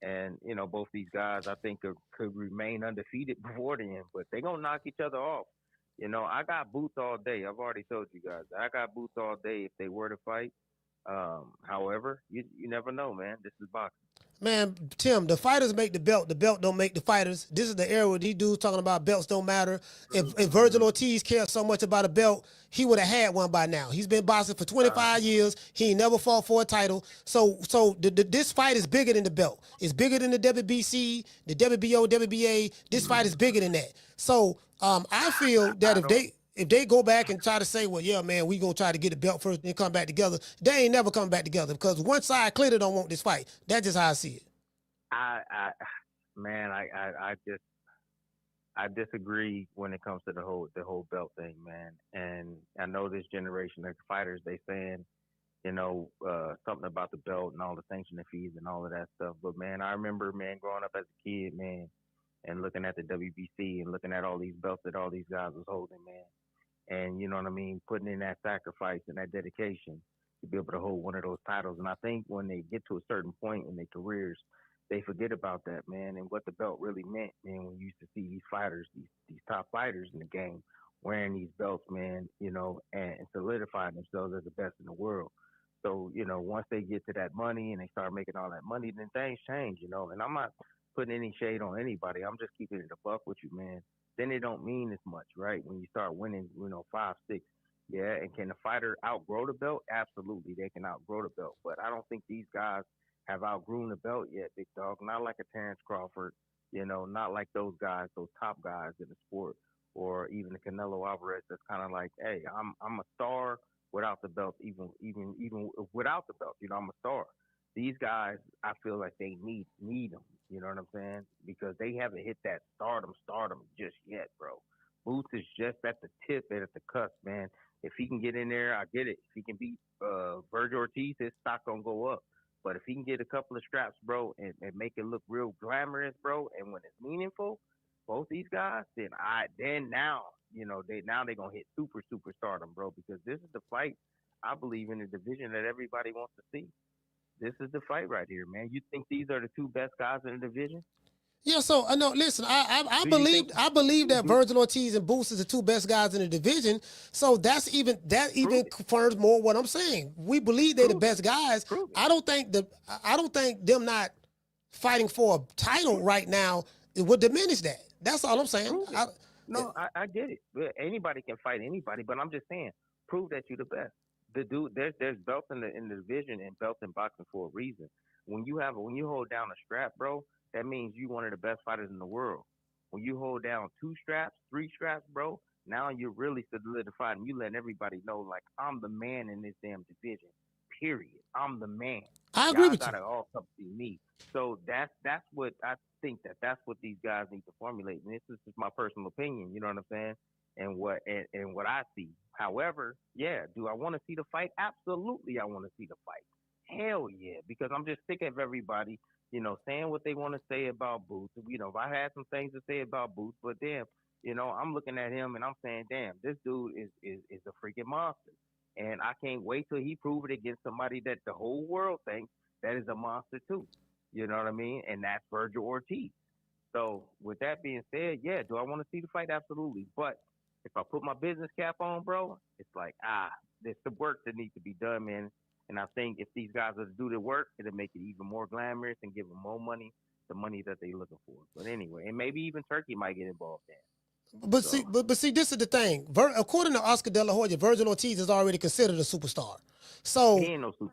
And, both these guys, I think, could remain undefeated before the end, but they're going to knock each other off. I got Boots all day. I've already told you guys. I got Boots all day if they were to fight. However, you never know, man. This is boxing. Man, Tim, the fighters make the belt don't make the fighters. This is the era where these dudes talking about belts don't matter. If Virgil Ortiz cared so much about a belt, he would have had one by now. He's been boxing for 25 years. He ain't never fought for a title. So this fight is bigger than the belt. It's bigger than the WBC, the WBO, WBA. This fight is bigger than that. So I feel that if they go back and try to say, well, yeah, man, we going to try to get the belt first and come back together, they ain't never come back together because one side clearly don't want this fight. That's just how I see it. I disagree when it comes to the whole belt thing, man. And I know this generation of fighters, they saying, something about the belt and all the sanctioning fees and all of that stuff. But, man, I remember, man, growing up as a kid, man, and looking at the WBC and looking at all these belts that all these guys was holding, man. And you know what I mean, putting in that sacrifice and that dedication. to be able to hold one of those titles. And I think when they get to a certain point in their careers, they forget about that, man, and what the belt really meant, man. When you used to see these fighters, these top fighters in the game, wearing these belts, man, and solidifying themselves as the best in the world. So, once they get to that money and they start making all that money, then things change, And I'm not putting any shade on anybody. I'm just keeping it a buck with you, man. Then it don't mean as much, right? When you start winning, 5, 6. Yeah, and can the fighter outgrow the belt? Absolutely, they can outgrow the belt. But I don't think these guys have outgrown the belt yet, big dog. Not like a Terrence Crawford, not like those guys, those top guys in the sport, or even the Canelo Alvarez. That's kind of like, hey, I'm a star without the belt, even without the belt. I'm a star. These guys, I feel like they need them. You know what I'm saying? Because they haven't hit that stardom just yet, bro. Boots is just at the tip and at the cusp, man. If he can get in there, I get it. If he can beat Virgil Ortiz, his stock gonna go up. But if he can get a couple of straps, bro, and make it look real glamorous, bro, and when it's meaningful, both these guys, then now they're gonna hit super stardom, bro, because this is the fight I believe in the division that everybody wants to see. This is the fight right here, man. You think these are the two best guys in the division? Yeah, so I know. Listen, I believe that Virgil Ortiz and Boots is the two best guys in the division. So that even confirms more what I'm saying. We believe they're the best guys. I don't think them not fighting for a title right now would diminish that. That's all I'm saying. I get it. Anybody can fight anybody, but I'm just saying, prove that you're the best. The dude, there's belts in the division and belts in boxing for a reason. When you hold down a strap, bro, that means you're one of the best fighters in the world. When you hold down 2 straps, 3 straps, bro, now you're really solidified and you letting everybody know, like, I'm the man in this damn division. Period. I'm the man. I agree with you. Y'all gotta all come see me. So that's what I think that's what these guys need to formulate. And this is just my personal opinion. You know what I'm saying? And what I see. However, yeah, do I want to see the fight? Absolutely, I want to see the fight. Hell yeah, because I'm just sick of everybody, saying what they want to say about Boots. If I had some things to say about Boots, but damn, I'm looking at him and I'm saying, damn, this dude is a freaking monster. And I can't wait till he prove it against somebody that the whole world thinks that is a monster too. You know what I mean? And that's Virgil Ortiz. So with that being said, yeah, do I want to see the fight? Absolutely. But if I put my business cap on, bro, it's like, there's the work that needs to be done, man. And I think if these guys are to do the work, it'll make it even more glamorous and give them more money, the money that they're looking for. But anyway, and maybe even Turkey might get involved in. But see, this is the thing. According to Oscar De La Hoya, Virgil Ortiz is already considered a superstar. So he ain't no superstar.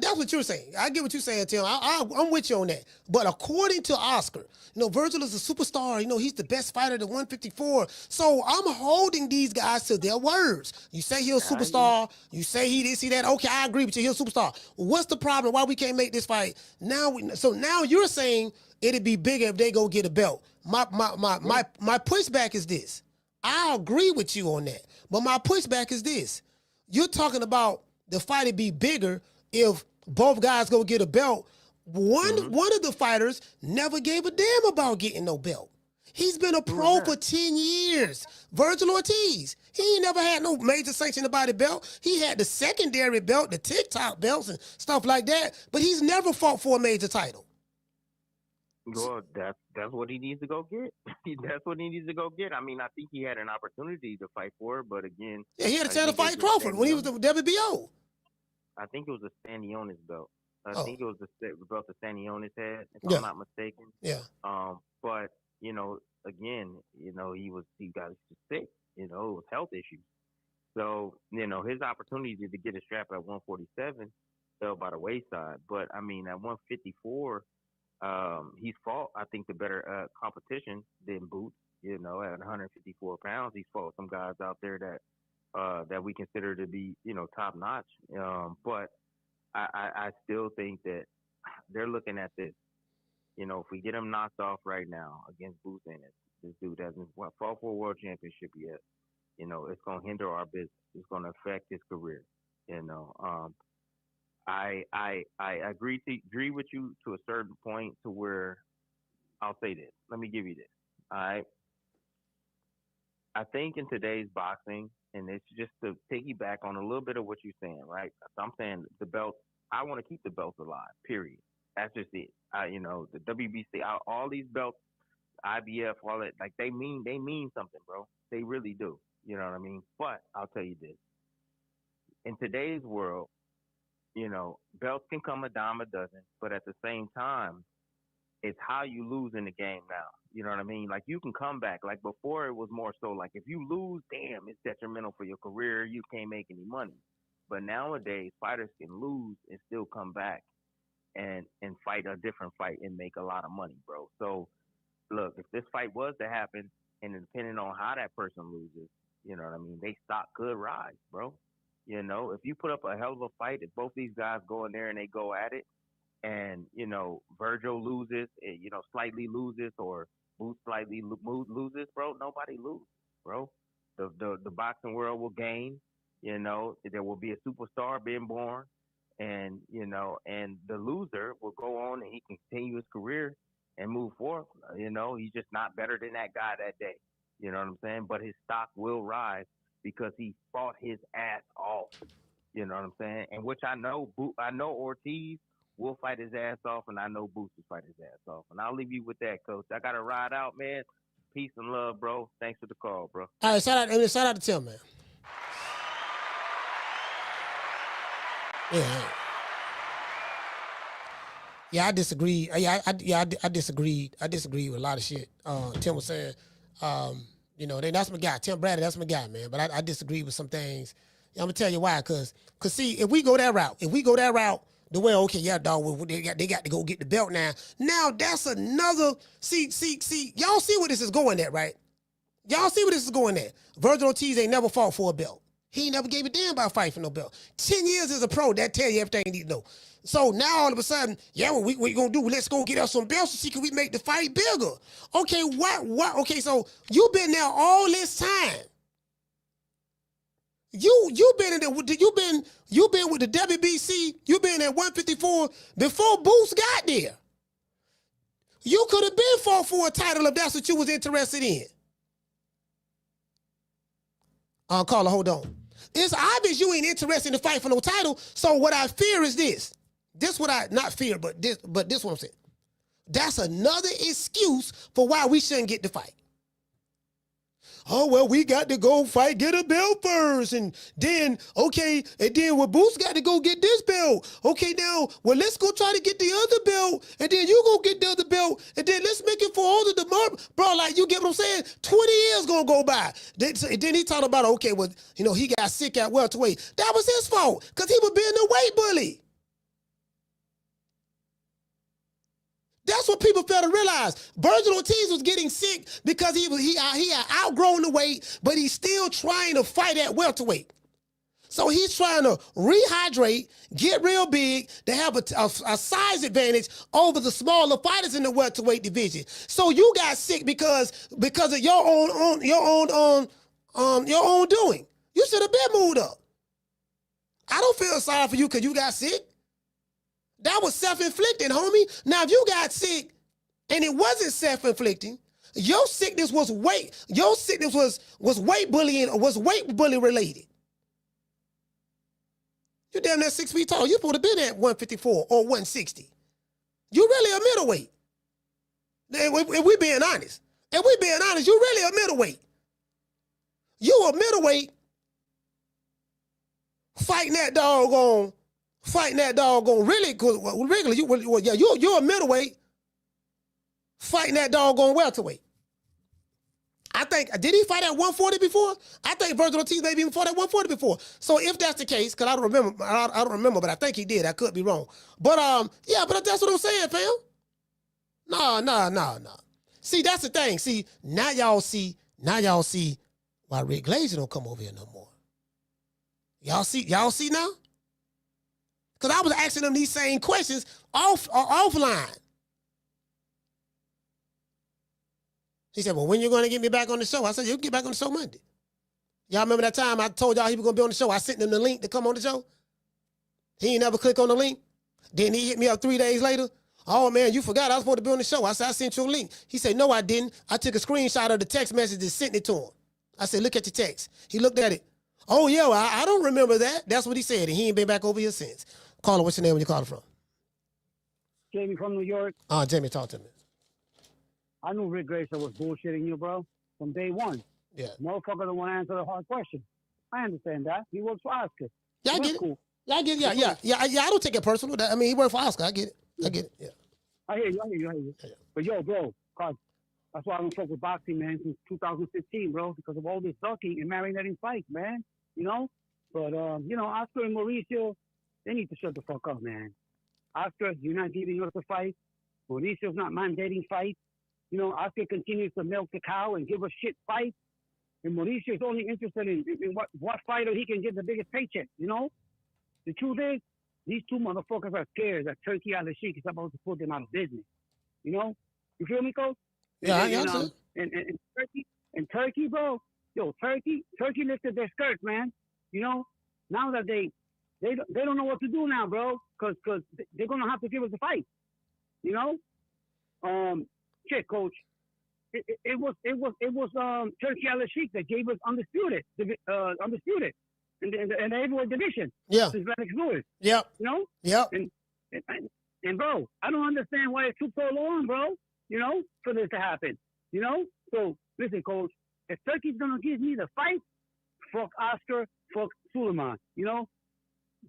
That's what you're saying. I get what you're saying, Tim. I'm with you on that. But according to Oscar, Virgil is a superstar. He's the best fighter at 154. So I'm holding these guys to their words. You say he's a superstar. You say he this, he that. Okay, I agree with you. He's a superstar. What's the problem? Why we can't make this fight now? So now you're saying it'd be bigger if they go get a belt. My pushback is this. I agree with you on that. But my pushback is this. You're talking about the fight would be bigger if both guys go get a belt. One of the fighters never gave a damn about getting no belt. He's been a pro for 10 years. Virgil Ortiz. He ain't never had no major sanctioned body belt. He had the secondary belt, the TikTok belts and stuff like that, but he's never fought for a major title. Well, that's what he needs to go get. That's what he needs to go get. I mean, I think he had an opportunity to fight for it, but again, yeah, he had a chance to fight Crawford when he was the WBO. I think it was the Stanionis belt. I think it was the belt that Stanionis had, if I'm not mistaken. Yeah. But again, he got sick. It was health issues. So his opportunity to get a strap at 147 fell by the wayside. But I mean, at 154. He's fought, I think, the better competition than Boots. At 154 pounds, he's fought some guys out there that we consider to be, top notch. But I still think that they're looking at this. If we get him knocked off right now against Boots Ennis, this dude hasn't fought for a world championship yet. It's going to hinder our business. It's going to affect his career. I agree with you to a certain point to where I'll say this. Let me give you this. All right. I think in today's boxing, and it's just to piggyback on a little bit of what you're saying, right? I'm saying the belt. I want to keep the belts alive. Period. That's just it. The WBC, all these belts, IBF, all that, like they mean something, bro. They really do. You know what I mean? But I'll tell you this: in today's world, belts can come a dime a dozen, but at the same time, it's how you lose in the game now. You know what I mean? Like you can come back. Like before, it was more so like if you lose, damn, it's detrimental for your career. You can't make any money. But nowadays, fighters can lose and still come back and fight a different fight and make a lot of money, bro. So look, if this fight was to happen, and depending on how that person loses, you know what I mean, they stock could rise, bro. If you put up a hell of a fight, if both these guys go in there and they go at it, and Virgil loses, slightly loses, or Boot slightly loses, bro, nobody loses, bro. The boxing world will gain. There will be a superstar being born, and and the loser will go on and he can continue his career and move forward. He's just not better than that guy that day. You know what I'm saying? But his stock will rise because he fought his ass off. You know what I'm saying? And which I know Ortiz will fight his ass off, and I know Boots will fight his ass off. And I'll leave you with that, Coach. I got to ride out, man. Peace and love, bro. Thanks for the call, bro. All right, shout out to Tim, man. Yeah, I disagree. I disagreed. I disagreed with a lot of shit. Tim was saying, that's my guy. Tim Bradley, that's my guy, man. But I disagree with some things. I'm gonna tell you why. Cause see, if we go that route, the way, okay, yeah, dog, they got to go get the belt now. Now that's another. See, y'all see where this is going at, right? Y'all see where this is going at. Virgil Ortiz ain't never fought for a belt. He never gave a damn about fighting for no belt. 10 years as a pro, that tell you everything you need to know. So now all of a sudden, what we gonna do? Let's go get us some belts to see can we make the fight bigger. Okay, what? Okay, so you've been there all this time. You've been with the WBC. You've been at 154 before Boots got there. You could have been fought for a title if that's what you was interested in. Carla, hold on. It's obvious you ain't interested in the fight for no title. So what I fear is this. This what I not fear, but this what I'm saying. That's another excuse for why we shouldn't get the fight. Oh, well, we got to go fight, get a belt first. And then Boots got to go get this belt. Okay, now, well, let's go try to get the other belt. And then you go get the other belt. And then let's make it for all of the bro, like, you get what I'm saying? 20 years going to go by. Then he talked about, okay, well, he got sick at welterweight. That was his fault because he was being a weight bully. That's what people fail to realize. Virgil Ortiz was getting sick because he had outgrown the weight, but he's still trying to fight at welterweight. So he's trying to rehydrate, get real big, to have a size advantage over the smaller fighters in the welterweight division. So you got sick because of your own doing. You should have been moved up. I don't feel sorry for you because you got sick. That was self-inflicting, homie. Now, if you got sick and it wasn't self-inflicting, your sickness was weight. Your sickness was weight bullying or was weight bully related. You're damn near 6 feet tall. You're supposed to be at 154 or 160. You're really a middleweight. If we're being honest. You're really a middleweight. You a middleweight fighting that doggone really, because regular, you're a middleweight fighting that doggone welterweight. I think, did he fight at 140 before? I think Virgil Ortiz maybe even fought at 140 before. So if that's the case, because I don't remember, but I think he did. I could be wrong. But but that's what I'm saying, fam. No. See, that's the thing. See, now y'all see why Rick Glazer don't come over here no more. Y'all see now? Because I was asking them these same questions offline. He said, well, when you going to get me back on the show? I said, you can get back on the show Monday. Y'all remember that time I told y'all he was going to be on the show? I sent him the link to come on the show. He ain't never click on the link. Then he hit me up 3 days later. Oh, man, you forgot I was supposed to be on the show. I said, I sent you a link. He said, no, I didn't. I took a screenshot of the text message and sent it to him. I said, look at your text. He looked at it. Oh, yeah, I don't remember that. That's what he said, and he ain't been back over here since. Caller, what's your name when you calling from? Jamie from New York. Jamie, talk to me. I knew Rick Gracia was bullshitting you, bro, from day one. Yeah. Motherfucker don't want to answer the hard question. I understand that. He works for Oscar. Yeah, I get cool. it. Yeah, I get it. Yeah. I don't take it personal. I mean, he worked for Oscar. I get it. Yeah. I hear you. But yo, bro, cause that's why I don't fuck with boxing, man, since 2015, bro, because of all this ducking and marinating fights, man. You know? But, Oscar and Mauricio, they need to shut the fuck up, man. Oscar, you're not giving us a fight. Mauricio's not mandating fights. You know, Oscar continues to milk the cow and give us shit fights. And Mauricio's only interested in what fighter he can get the biggest paycheck, you know? The truth is, these two motherfuckers are scared that Turkey Al-Sheikh is about to put them out of business. You know? You feel me, Coach? Yeah, and Turkey, bro. Yo, Turkey lifted their skirts, man. You know? Now that they don't know what to do now, bro, because they're gonna have to give us a fight. You know? Shit, Coach. It was Turkey Al-Sheikh that gave us undisputed, in the heavyweight division. Yeah. Since Lennox Lewis. Yep. You know? Yep. And bro, I don't understand why it took so long, bro. You know, for this to happen. You know? So listen, Coach. If Turkey's gonna give me the fight, fuck Oscar, fuck Sulaiman. You know?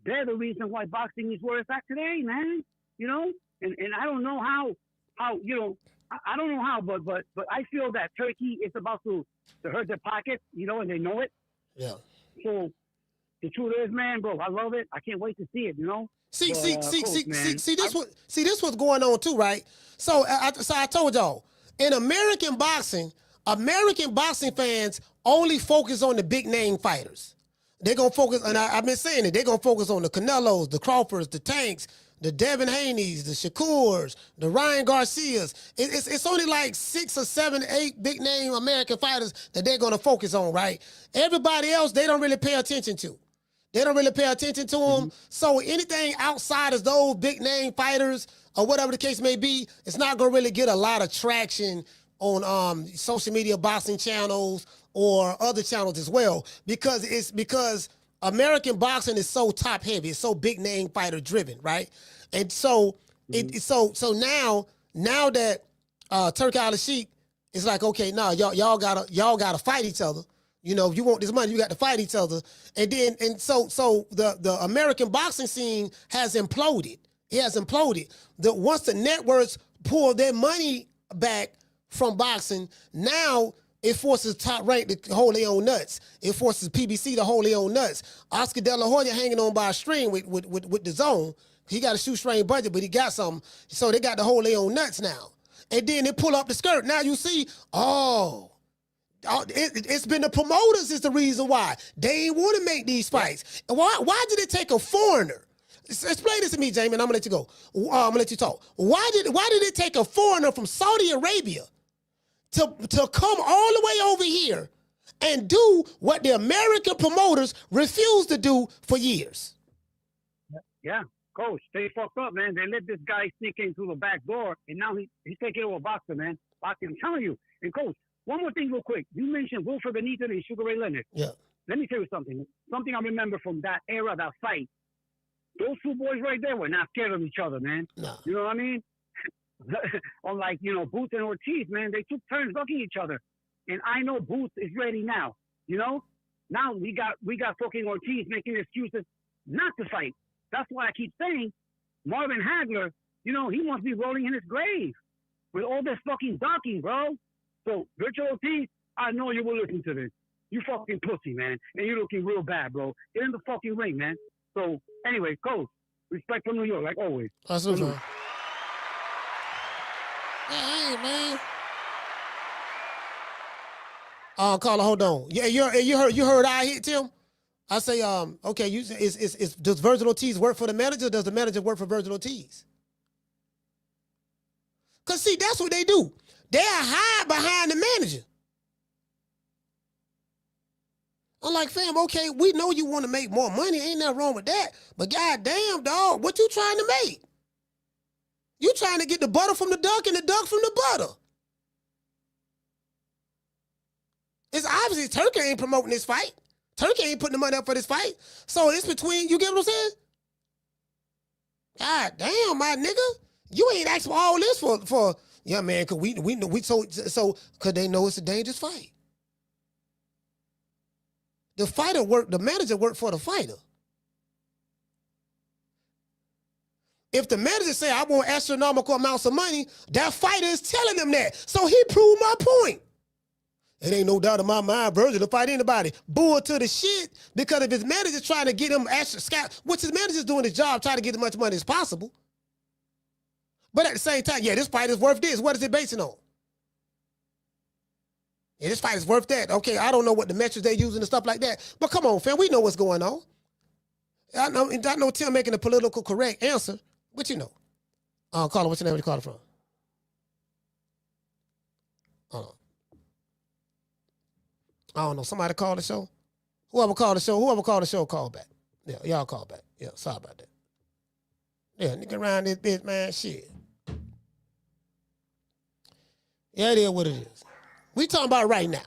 They're the reason why boxing is where it's at today, man. You know? And I don't know how you know. I don't know how, but I feel that Turkey is about to hurt their pockets, you know, and they know it. Yeah. So the truth is, man, bro, I love it. I can't wait to see it, you know. See this what's going on too, right? So I told y'all, in American boxing fans only focus on the big name fighters. They're gonna focus, and I've been saying it. They're gonna focus on the Canelos, the Crawfords, the Tanks, the Devin Haney's, the Shakurs, the Ryan Garcias. It's only like 6 or 7, 8 big name American fighters that they're gonna focus on, right? Everybody else, they don't really pay attention to. They don't really pay attention to them. Mm-hmm. So anything outside of those big name fighters or whatever the case may be, it's not gonna really get a lot of traction on social media boxing channels or other channels as well, because American boxing is so top heavy, it's so big name fighter driven, right? And so so now that Turkey Al-Sheikh is like, okay, now y'all gotta fight each other. You know, if you want this money, you got to fight each other. And so the American boxing scene has imploded. It has imploded. Once the networks pull their money back from boxing, now it forces Top Rank to hold their own nuts. It forces PBC to hold their own nuts. Oscar De La Hoya hanging on by a string with the zone. He got a shoestring budget, but he got something. So they got to hold their own nuts now. And then they pull up the skirt. Now you see, it's been the promoters is the reason why. They ain't want to make these fights. Why did it take a foreigner? Explain this to me, Jamie, and I'm going to let you go. I'm going to let you talk. Why did it take a foreigner from Saudi Arabia to come all the way over here and do what the American promoters refused to do for years? Yeah, Coach, they fucked up, man. They let this guy sneak in through the back door, and now he's taking over boxing, man. Boxing, I'm telling you. And Coach, one more thing real quick. You mentioned Wilfred Benitez and Sugar Ray Leonard. Yeah. Let me tell you something. Something I remember from that era, that fight. Those two boys right there were not scared of each other, man. No. You know what I mean? Unlike, Boots and Ortiz, man, they took turns ducking each other. And I know Boots is ready now, you know? Now we got fucking Ortiz making excuses not to fight. That's why I keep saying Marvin Hagler, he must be rolling in his grave with all this fucking ducking, bro. So, Virgil Ortiz, I know you will listen to this. You fucking pussy, man. And you're looking real bad, bro. Get in the fucking ring, man. So, anyway, Coach, respect from New York, like always. That's what's up. Hey, man. Caller, hold on. Yeah, you heard I hit Tim? I say, okay, does Virgil Ortiz work for the manager, or does the manager work for Virgil Ortiz? Because, see, that's what they do. They hide behind the manager. I'm like, fam, okay, we know you want to make more money. Ain't nothing wrong with that. But goddamn, dog, what you trying to make? You trying to get the butter from the duck and the duck from the butter. It's obviously Turkey ain't promoting this fight. Turkey ain't putting the money up for this fight. So it's between, you get what I'm saying? God damn, my nigga. You ain't asked for all this for yeah, man, cause we cause they know it's a dangerous fight. The manager worked for the fighter. If the manager say, I want astronomical amounts of money, that fighter is telling them that. So he proved my point. It ain't no doubt in my mind, Virgil to fight anybody. Bull to the shit, because if his manager's trying to get him which his manager's doing his job, trying to get as much money as possible. But at the same time, yeah, this fight is worth this. What is it basing on? Yeah, this fight is worth that. Okay, I don't know what the metrics they're using and stuff like that. But come on, fam, we know what's going on. I know Tim making a political correct answer, but you know. Caller, what's your name? Where you calling from? I don't know. Somebody call the show? Whoever called the show, call back. Yeah, y'all call back. Yeah, sorry about that. Yeah, nigga around this bitch, man, shit. Yeah, it is what it is. We talking about right now.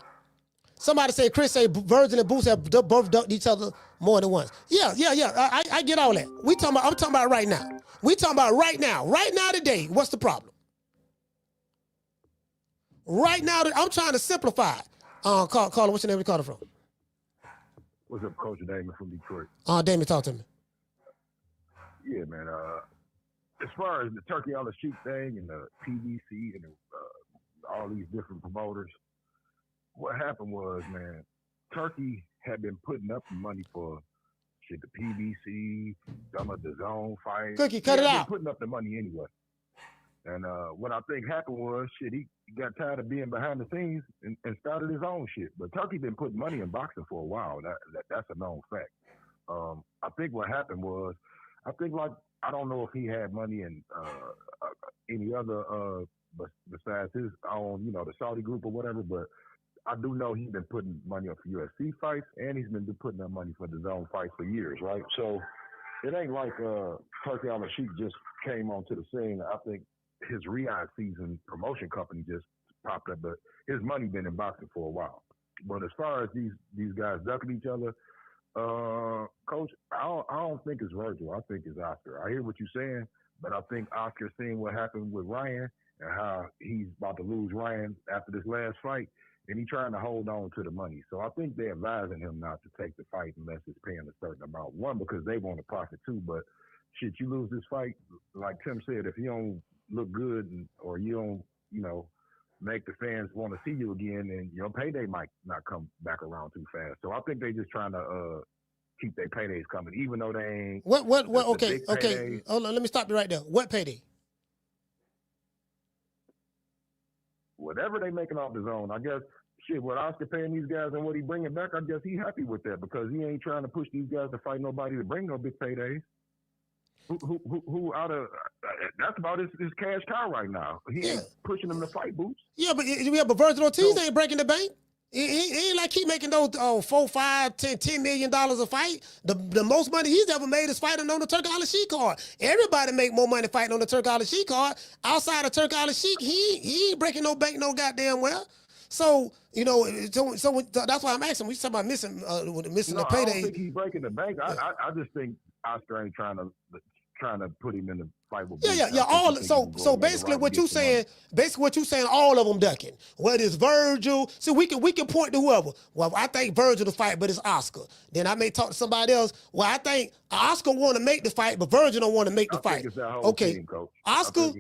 Somebody say, Chris say Virgil and Boots have both ducked each other more than once. Yeah. I get all that. I'm talking about right now. We talking about right now. Right now today, what's the problem? Right now, I'm trying to simplify. Caller, what's your name? Where you calling from? What's up, Coach Damon from Detroit? Damon, talk to me. Yeah, man. As far as the turkey on the sheep thing and the PBC and all these different promoters, what happened was, man, Turkey had been putting up the money for shit, the PBC, some of the zone fights. Cookie, cut it out. Putting up the money anyway. And what I think happened was, shit, he got tired of being behind the scenes and started his own shit. But Turkey been putting money in boxing for a while. That's a known fact. I think what happened was, I don't know if he had money in any other besides his own, the Saudi group or whatever, but I do know he's been putting money up for UFC fights, and he's been putting up money for the zone fights for years, right? So it ain't like Turkey on the Sheik just came onto the scene. I think his Riyadh season promotion company just popped up, but his money been in boxing for a while. But as far as these guys ducking each other, Coach, I don't think it's Virgil. I think it's Oscar. I hear what you're saying, but I think Oscar seeing what happened with Ryan and how he's about to lose Ryan after this last fight, and he's trying to hold on to the money. So I think they're advising him not to take the fight unless it's paying a certain amount. One, because they want to profit too, but shit, you lose this fight, like Tim said, if you don't look good or you don't, make the fans want to see you again, and your payday might not come back around too fast. So I think they just trying to keep their paydays coming, even though they ain't. Okay. Hold on, let me stop you right there. What payday? Whatever they making off the zone, I guess. Shit, what Oscar paying these guys and what he bringing back, I guess he happy with that because he ain't trying to push these guys to fight nobody to bring no big paydays. Who out of that's about his cash cow right now. He ain't pushing them to fight, Boots. Yeah, but Virgil Ortiz ain't breaking the bank. He ain't like he making those $4, $5, $10 million a fight. The most money he's ever made is fighting on the Turk Al Sheik card. Everybody make more money fighting on the Turk Al Sheik card. Outside of Turk Al Sheik, he ain't breaking no bank no goddamn well. So so that's why I'm asking. We talking about missing the payday. I don't think he's breaking the bank. I just think Oscar ain't trying to put him in the fight with. Yeah. So basically, what you saying? All of them ducking. Whether it's Virgil, so we can point to whoever. Well, I think Virgil to fight, but it's Oscar. Then I may talk to somebody else. Well, I think Oscar want to make the fight, but Virgil don't want to make the fight. It's that whole team, Coach. Oscar.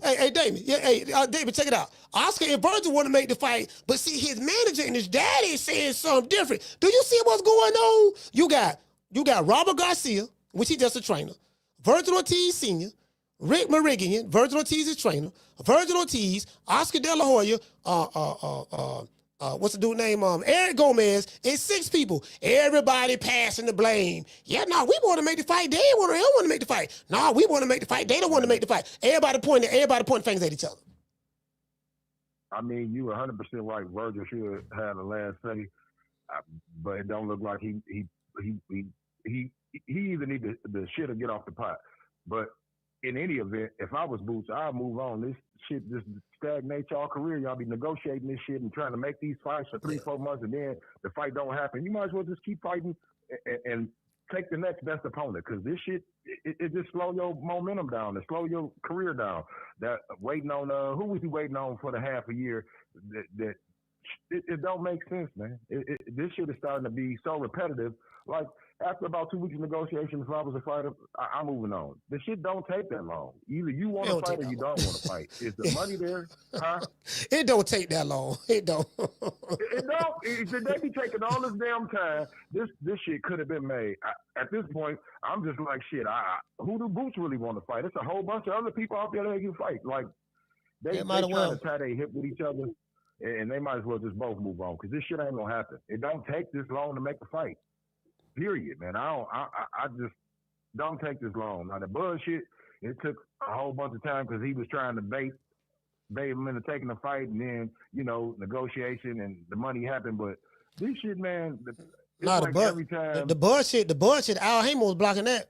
Hey, David. Yeah, David, check it out. Oscar and Virgil want to make the fight, but see, his manager and his daddy is saying something different. Do you see what's going on? You got Robert Garcia, which he just a trainer. Virgil Ortiz Sr., Rick Merigian, Virgil Ortiz's trainer, Virgil Ortiz, Oscar De La Hoya, what's the dude name? Eric Gomez, and 6 people. Everybody passing the blame. Yeah, no, we want to make the fight. They don't want to make the fight. No, we want to make the fight. They don't want to make the fight. Everybody pointing fingers at each other. I mean, you 100% right. Virgil should have the last say, but it don't look like he either need the shit or get off the pot. But in any event, if I was Boots, I'd move on. This shit just stagnates y'all career. Y'all be negotiating this shit and trying to make these fights for 3-4 months, and then the fight don't happen. You might as well just keep fighting and take the next best opponent, because this shit, it just slow your momentum down. It slow your career down. That waiting on, who was he waiting on for the half a year? That it don't make sense, man. This shit is starting to be so repetitive. Like, after about 2 weeks of negotiations, if I was a fighter, I'm moving on. The shit don't take that long. Either you want to fight or you don't want to fight. Is the money there? Huh? It don't take that long. It don't. It don't. They be taking all this damn time. This shit could have been made. At this point, I'm just like, shit, who do Boots really want to fight? It's a whole bunch of other people out there that can fight. Like, they trying to tie their hip with each other, and they might as well just both move on, because this shit ain't going to happen. It don't take this long to make a fight. Period, man. I just don't take this long. Now, the bullshit, it took a whole bunch of time because he was trying to bait him into taking the fight, and then, negotiation and the money happened. But this shit, man, every time. The bullshit, Al Haymon was blocking that.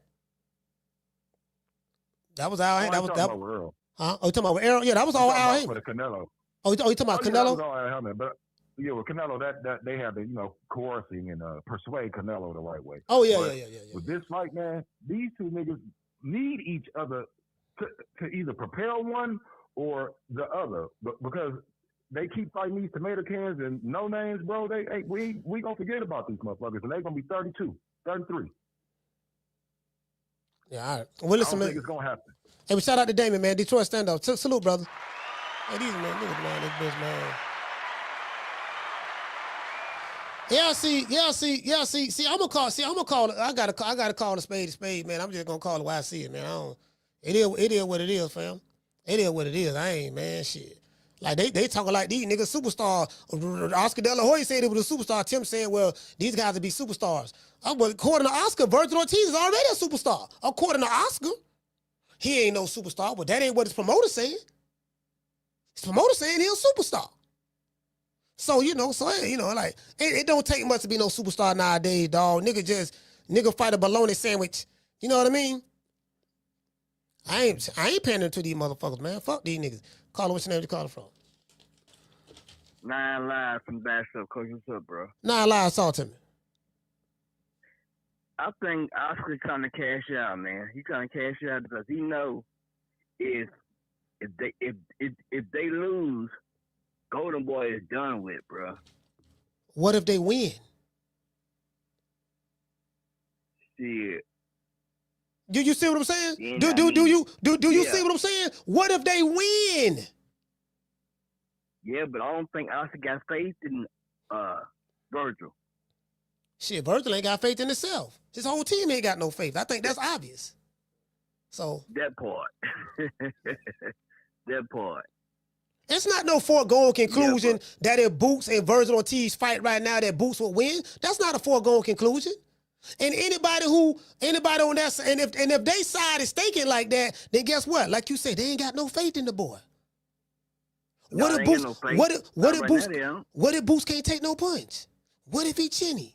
That was Al Haymon. That was about Earl. Huh? Oh, you talking about Earl? Yeah, that was all Al Haymon. For the Canelo. Oh, you talking about Canelo? That was all Al Haymon, but yeah, with Canelo, that they have to, coercing and persuade Canelo the right way. Oh, yeah. With this fight, man, these two niggas need each other to either propel one or the other, because they keep fighting these tomato cans and no names, bro. We gonna forget about these motherfuckers, and they gonna be 32, 33. Yeah, all right. Well, listen, I don't man. think it's gonna happen. Hey, we shout out to Damon, man. Detroit stand up. Salute, brother. Hey, these niggas, man, this bitch, man. Yeah, see, I'm gonna call it. I gotta call a spade, man. I'm just gonna call it why I see it, man. It is what it is, fam. It is what it is. I ain't, man, shit. Like, they talking like these niggas superstar. Oscar De La Hoya said it was a superstar. Tim said, well, these guys will be superstars. Well, according to Oscar, Virgil Ortiz is already a superstar. According to Oscar, he ain't no superstar, but that ain't what his promoter saying. His promoter saying he's a superstar. So, like, it don't take much to be no superstar nowadays, dog. Nigga fight a bologna sandwich. You know what I mean? I ain't pandering to these motherfuckers, man. Fuck these niggas. Call it, what's your name? You call it from? 9 Live from Bash Up. Coach, what's up, bro? 9 Live, talk to me. I think Oscar trying to cash out, man. He trying to cash out because he know if they lose, Golden Boy is done with, bro. What if they win? Shit. Do you see what I'm saying? Do you see what I'm saying? What if they win? Yeah, but I don't think Oscar got faith in Virgil. Shit, Virgil ain't got faith in himself. His whole team ain't got no faith. I think that's obvious. So that part. That part. It's not no foregone conclusion that if Boots and Virgil Ortiz fight right now, that Boots will win. That's not a foregone conclusion. And anybody on that side, and if they side is thinking like that, then guess what? Like you say, they ain't got no faith in the boy. What if Boots can't take no punch? What if he chinny?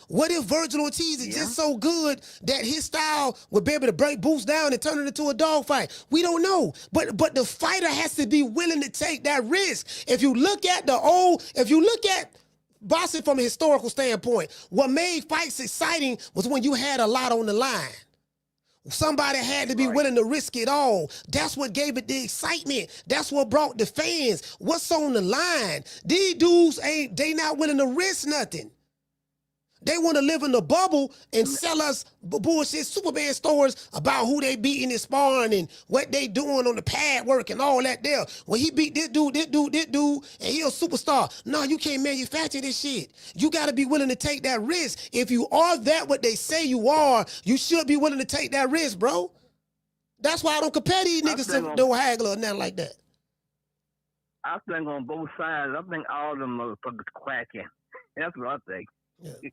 What if Virgil Ortiz is just so good that his style would be able to break Boots down and turn it into a dogfight? We don't know. But the fighter has to be willing to take that risk. If you look at boxing from a historical standpoint, what made fights exciting was when you had a lot on the line. Somebody had to be willing to risk it all. That's what gave it the excitement. That's what brought the fans. What's on the line? These dudes they not willing to risk nothing. They want to live in the bubble and sell us bullshit Superman stories about who they beating in sparring and what they doing on the pad work and all that there. When he beat this dude, and he a superstar. No, you can't manufacture this shit. You got to be willing to take that risk. If you are what they say you are, you should be willing to take that risk, bro. That's why I don't compare these niggas to no haggler or nothing like that. I think on both sides, I think all of them motherfuckers quacking. That's what I think. Yeah.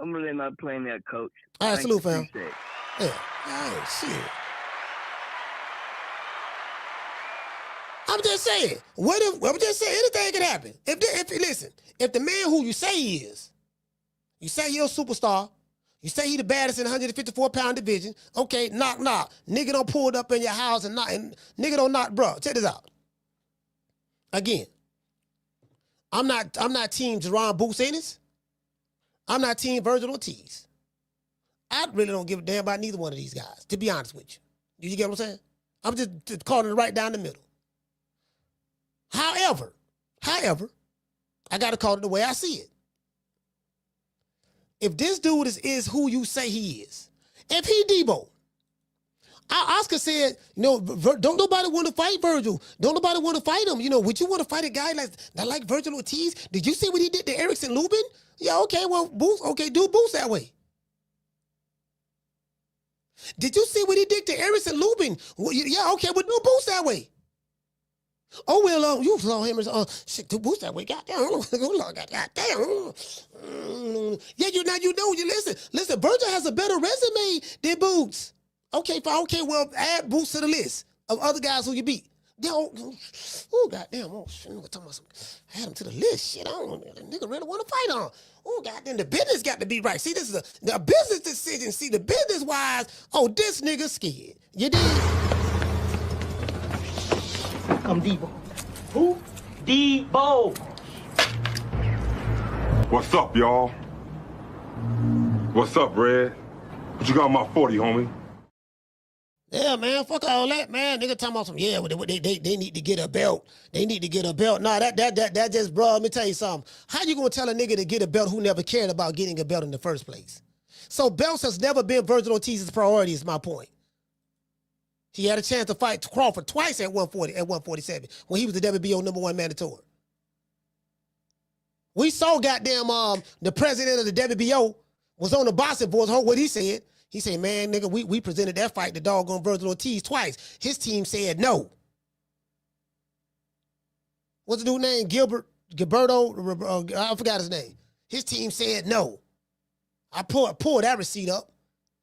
I'm really not playing that, coach. All right, salute, fam. Yeah. All right, shit. I'm just saying. I'm just saying anything can happen. If the man who you say he is, you say you're a superstar, You say he the baddest in the 154-pound division. Okay, knock. Nigga don't pull it up in your house and nigga don't knock, bro. Check this out. Again, I'm not team Jerron Boots Ennis. I'm not team Virgil Ortiz. I really don't give a damn about neither one of these guys, to be honest with you. You get what I'm saying? I'm just calling it right down the middle. However, I got to call it the way I see it. If this dude is who you say he is, if he Debo, Oscar said, don't nobody want to fight Virgil. Don't nobody want to fight him. Would you want to fight a guy like Virgil Ortiz? Did you see what he did to Erickson Lubin? Yeah, okay, well, Boots, okay, do Boots that way. Did you see what he did to Erickson Lubin? Well, yeah, okay, well, do Boots that way. Oh, well, you saw him as, shit, do Boots that way. Goddamn, goddamn. Yeah, you listen, Virgil has a better resume than Boots. Okay, fine, okay, well, add Boots to the list of other guys who you beat. Oh, goddamn, nigga talking about add him to the list. Shit, I don't know, nigga really want to fight on. Oh, goddamn, the business got to be right. See, this is the business decision. See, the business-wise, this nigga scared. You did. I'm Debo. Who? Debo. What's up, y'all? What's up, Red? What you got on my 40, homie? Yeah, man, fuck all that, man. Nigga talking about some, they need to get a belt. They need to get a belt. Nah, that just, bro, let me tell you something. How you gonna tell a nigga to get a belt who never cared about getting a belt in the first place? So belts has never been Virgil Ortiz's priority, is my point. He had a chance to fight Crawford twice at 147 when he was the WBO #1 mandatory. We saw goddamn the president of the WBO was on the boxing boards. What he said. He said, man, nigga, we presented that fight to doggone Virgil Ortiz twice. His team said no. What's the dude's name? Gilberto, I forgot his name. His team said no. I pulled that receipt up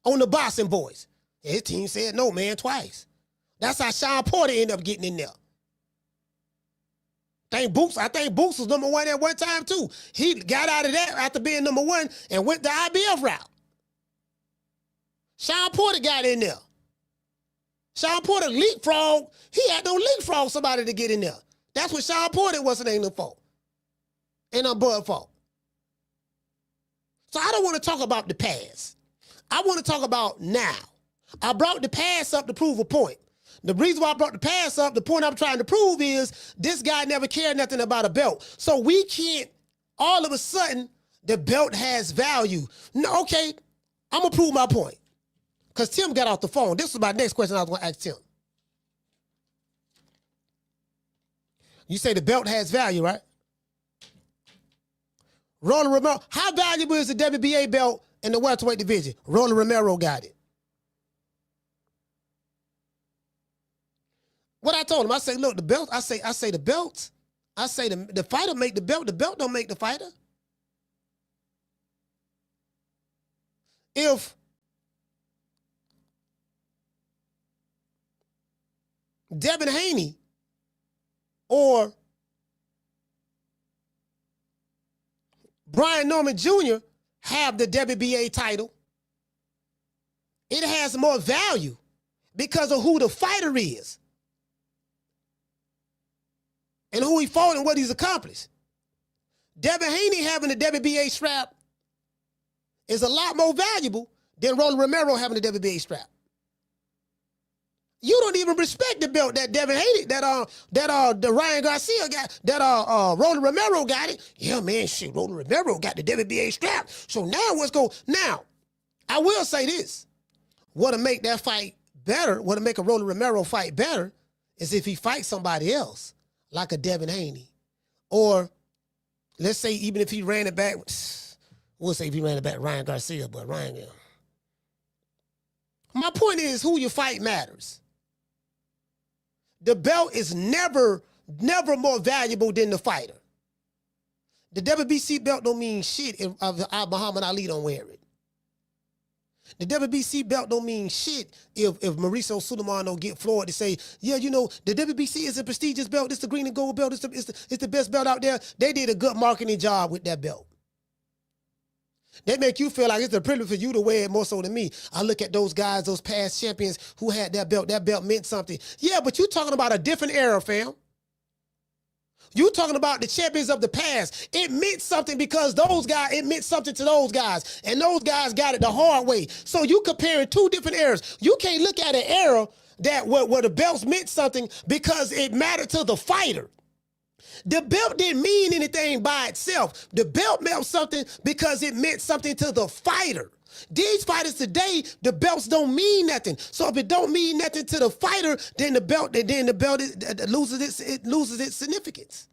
on the boxing boys. And his team said no, man, twice. That's how Sean Porter ended up getting in there. I think Boots was #1 at one time, too. He got out of that after being #1 and went the IBF route. Sean Porter got in there. Sean Porter leapfrog. He had no leapfrog somebody to get in there. That's what Sean Porter wasn't ain't no fault. Ain't no Bud fault. So I don't want to talk about the past. I want to talk about now. I brought the past up to prove a point. The reason why I brought the past up, the point I'm trying to prove is this guy never cared nothing about a belt. So we can't, all of a sudden, the belt has value. No, okay, I'm going to prove my point. Because Tim got off the phone. This was my next question I was going to ask Tim. You say the belt has value, right? Roland Romero, how valuable is the WBA belt in the welterweight division? Roland Romero got it. What I told him, I say, look, the belt, I say the belts, I say the fighter make the belt don't make the fighter. If Devin Haney or Brian Norman Jr. have the WBA title, it has more value because of who the fighter is and who he fought and what he's accomplished. Devin Haney having the WBA strap is a lot more valuable than Roland Romero having the WBA strap. You don't even respect the belt that Devin Haney, the Ryan Garcia got, Roland Romero got it. Yeah, man, shit, Roland Romero got the WBA strap. So now what's going? Now, I will say this: what'll make that fight better? What'll make a Roland Romero fight better is if he fights somebody else, like a Devin Haney, or let's say even if he ran it back. We'll say if he ran it back, Ryan Garcia, but Ryan. Yeah. My point is, who you fight matters. The belt is never more valuable than the fighter. The WBC belt don't mean shit if Muhammad Ali don't wear it. The WBC belt don't mean shit if Mauricio Sulaiman don't get Floyd to say, yeah, you know, the WBC is a prestigious belt. It's the green and gold belt. It's the best belt out there. They did a good marketing job with that belt. They make you feel like it's a privilege for you to wear it more so than me. I look at those guys, those past champions who had that belt. That belt meant something. Yeah, but you're talking about a different era, fam. You talking about the champions of the past. It meant something because those guys, it meant something to those guys. And those guys got it the hard way. So you comparing two different eras. You can't look at an era that where the belts meant something because it mattered to the fighter. The belt didn't mean anything by itself. The belt meant something because it meant something to the fighter. These fighters today, the belts don't mean nothing. So if it don't mean nothing to the fighter, then the belt loses its significance.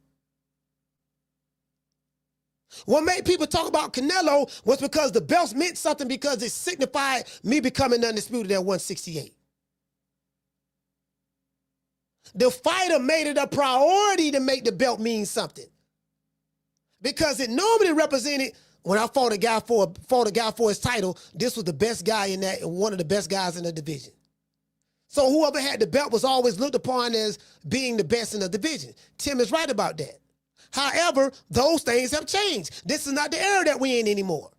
What made people talk about Canelo was because the belts meant something because it signified me becoming undisputed at 168. The fighter made it a priority to make the belt mean something because it normally represented. When I fought a guy for his title, this was the best guy in that, and one of the best guys in the division. So whoever had the belt was always looked upon as being the best in the division. Tim is right about that. However, those things have changed. This is not the era that we're in anymore.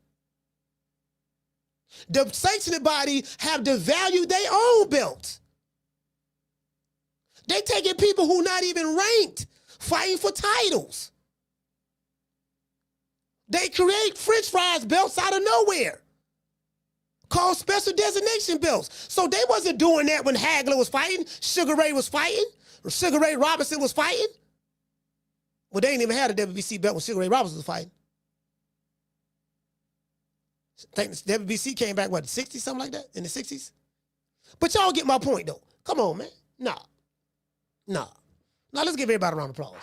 The sanctioning body have devalued their own belts. They taking people who not even ranked, fighting for titles. They create French fries belts out of nowhere called special designation belts. So they wasn't doing that when Hagler was fighting, Sugar Ray was fighting, or Sugar Ray Robinson was fighting. Well, they ain't even had a WBC belt when Sugar Ray Robinson was fighting. I think the WBC came back, what, the 60s, something like that, in the 60s? But y'all get my point, though. Come on, man. Nah. Now, let's give everybody a round of applause.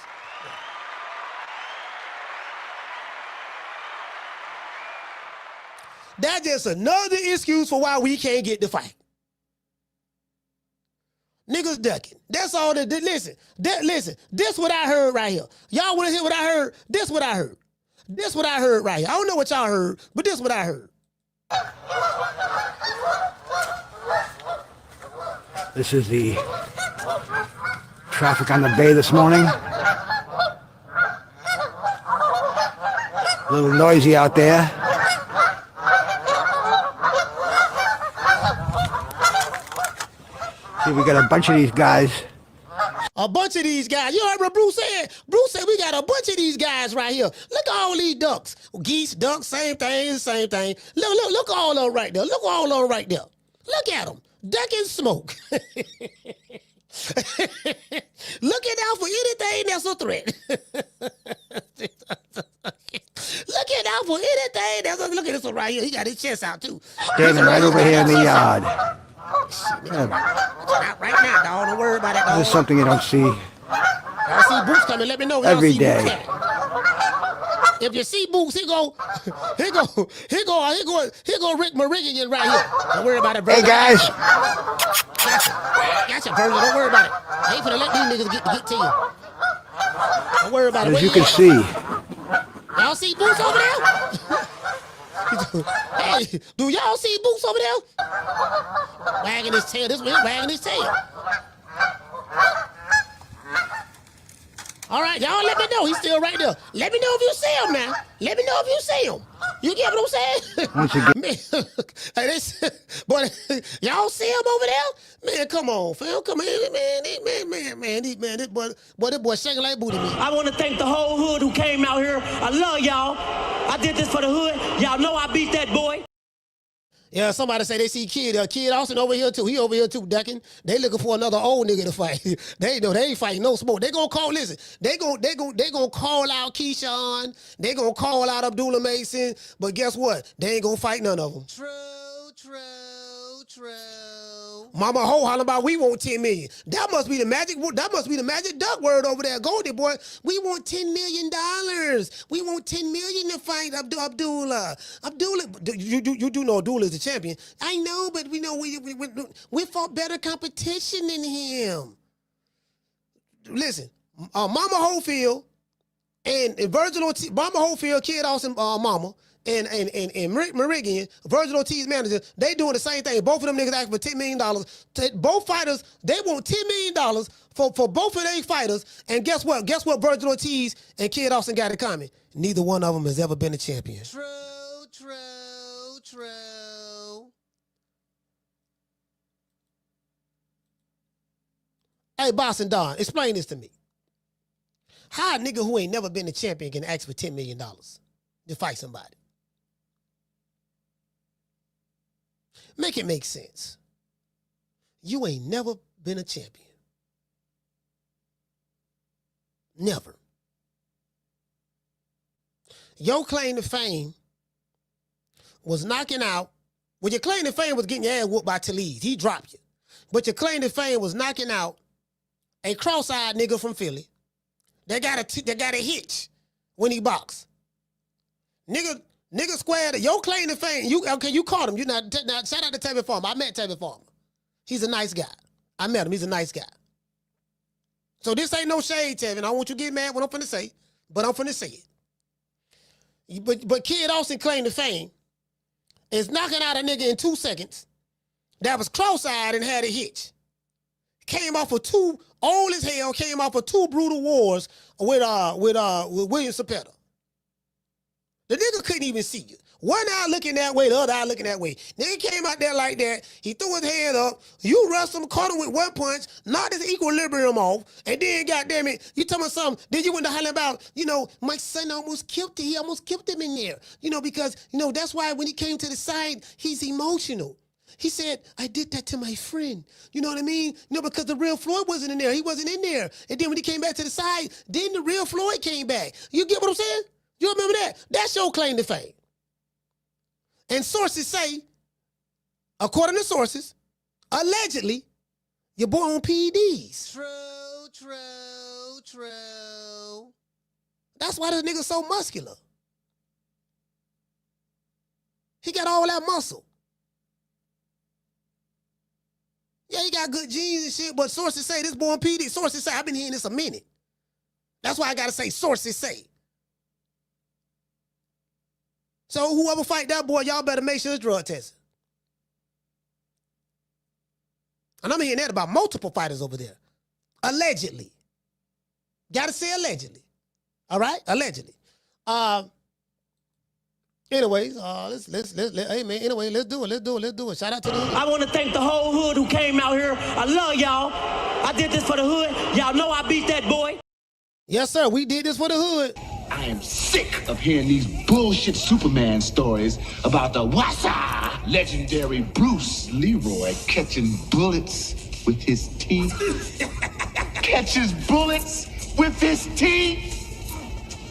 That's just another excuse for why we can't get the fight. Niggas ducking. That's all that. Listen, this what I heard right here. Y'all want to hear what I heard? This what I heard. This what I heard right here. I don't know what y'all heard, but this what I heard. This is the traffic on the bay this morning. A little noisy out there. See, we got a bunch of these guys. A bunch of these guys. You heard what Bruce said? Bruce said we got a bunch of these guys right here. Look at all these ducks. Geese, ducks, same thing, same thing. Look all of them right there. Look all of them right there. Look at them. Duck and smoke. Looking out for anything that's a threat. Looking out for anything that's a... Look at this one right here. He got his chest out, too. Standing right over here in the yard. Not right now, dog. Don't worry about it, dog. This is something you don't see y'all see Boots coming, let me know. every day. If you see Boots, he go Rick Marigian right here. Don't worry about it, Virgil. Hey, guys. Gotcha, Virgil. Don't worry about it. I ain't finna let these niggas get to you. Don't worry about it. As you can see. Y'all see Boots over there? Hey, do y'all see Boots over there? Wagging his tail. This man wagging his tail. All right, y'all let me know. He's still right there. Let me know if you see him now. Let me know if you see him. You get what I'm saying? But y'all see him over there? Man, come on, fam. Come on, man. This boy shaking like booty meat. I want to thank the whole hood who came out here. I love y'all. I did this for the hood. Y'all know I beat that boy. Yeah, somebody say they see Kid Austin over here too. He over here too, ducking. They looking for another old nigga to fight. They ain't fighting no smoke. They gonna call. Listen, they gonna call out Keyshawn. They gonna call out Abdullah Mason. But guess what? They ain't gonna fight none of them. True. Mama Ho hollering about we want 10 million. That must be the magic duck word over there, Goldie boy. We want $10 million. We want 10 million to fight Abdullah. You do know Abdullah is the champion. I know, but we know we fought better competition than him. Listen, Mama Hofield and Virgil Ortiz, Mama Hofield, Kid Austin, Mama. And Marigian, Virgil Ortiz manager, they doing the same thing. Both of them niggas asking for $10 million. Both fighters, they want $10 million for both of their fighters. And guess what? Guess what Virgil Ortiz and Kid Austin got in common? Neither one of them has ever been a champion. True. True. Hey, Boss and Don, explain this to me. How a nigga who ain't never been a champion can ask for $10 million to fight somebody? Make it make sense. You ain't never been a champion. Never. Your claim to fame was knocking out. Well, your claim to fame was getting your ass whooped by Talib. He dropped you. But your claim to fame was knocking out a cross-eyed nigga from Philly that got a hitch when he boxed. Nigga squared. Your claim to fame. You caught him. Now shout out to Tabby Farmer. I met Tabby Farmer. He's a nice guy. I met him. He's a nice guy. So this ain't no shade, Tevin. I don't want you to get mad what I'm finna say, but I'm finna say it. But Kid Austin claim to fame is knocking out a nigga in 2 seconds that was cross-eyed and had a hitch. Came off of two, old as hell, came off of 2 brutal wars with William Cepeda. The nigga couldn't even see you. One eye looking that way, the other eye looking that way. Nigga came out there like that. He threw his head up. You wrestled him, caught him with 1 punch, knocked his equilibrium off, and then, goddamn it, you talking about something. Then you went to holler about, my son almost killed him. He almost killed him in there. Because, that's why when he came to the side, he's emotional. He said, I did that to my friend. You know what I mean? Because the real Floyd wasn't in there. He wasn't in there. And then when he came back to the side, then the real Floyd came back. You get what I'm saying? You remember that? That's your claim to fame. And sources say, according to sources, allegedly, your boy on PEDs. True. That's why this nigga so muscular. He got all that muscle. Yeah, he got good genes and shit, but sources say this boy on PD. Sources say, I've been hearing this a minute. That's why I got to say sources say. So whoever fight that boy, y'all better make sure it's drug tested. And I'm hearing that about multiple fighters over there. Allegedly. Got to say allegedly. All right? Allegedly. Anyways, anyway, let's do it. Shout out to the hood. I want to thank the whole hood who came out here. I love y'all. I did this for the hood. Y'all know I beat that boy. Yes, sir. We did this for the hood. I am sick of hearing these bullshit Superman stories about the Wassa legendary Bruce Leroy catching bullets with his teeth. Catches bullets with his teeth?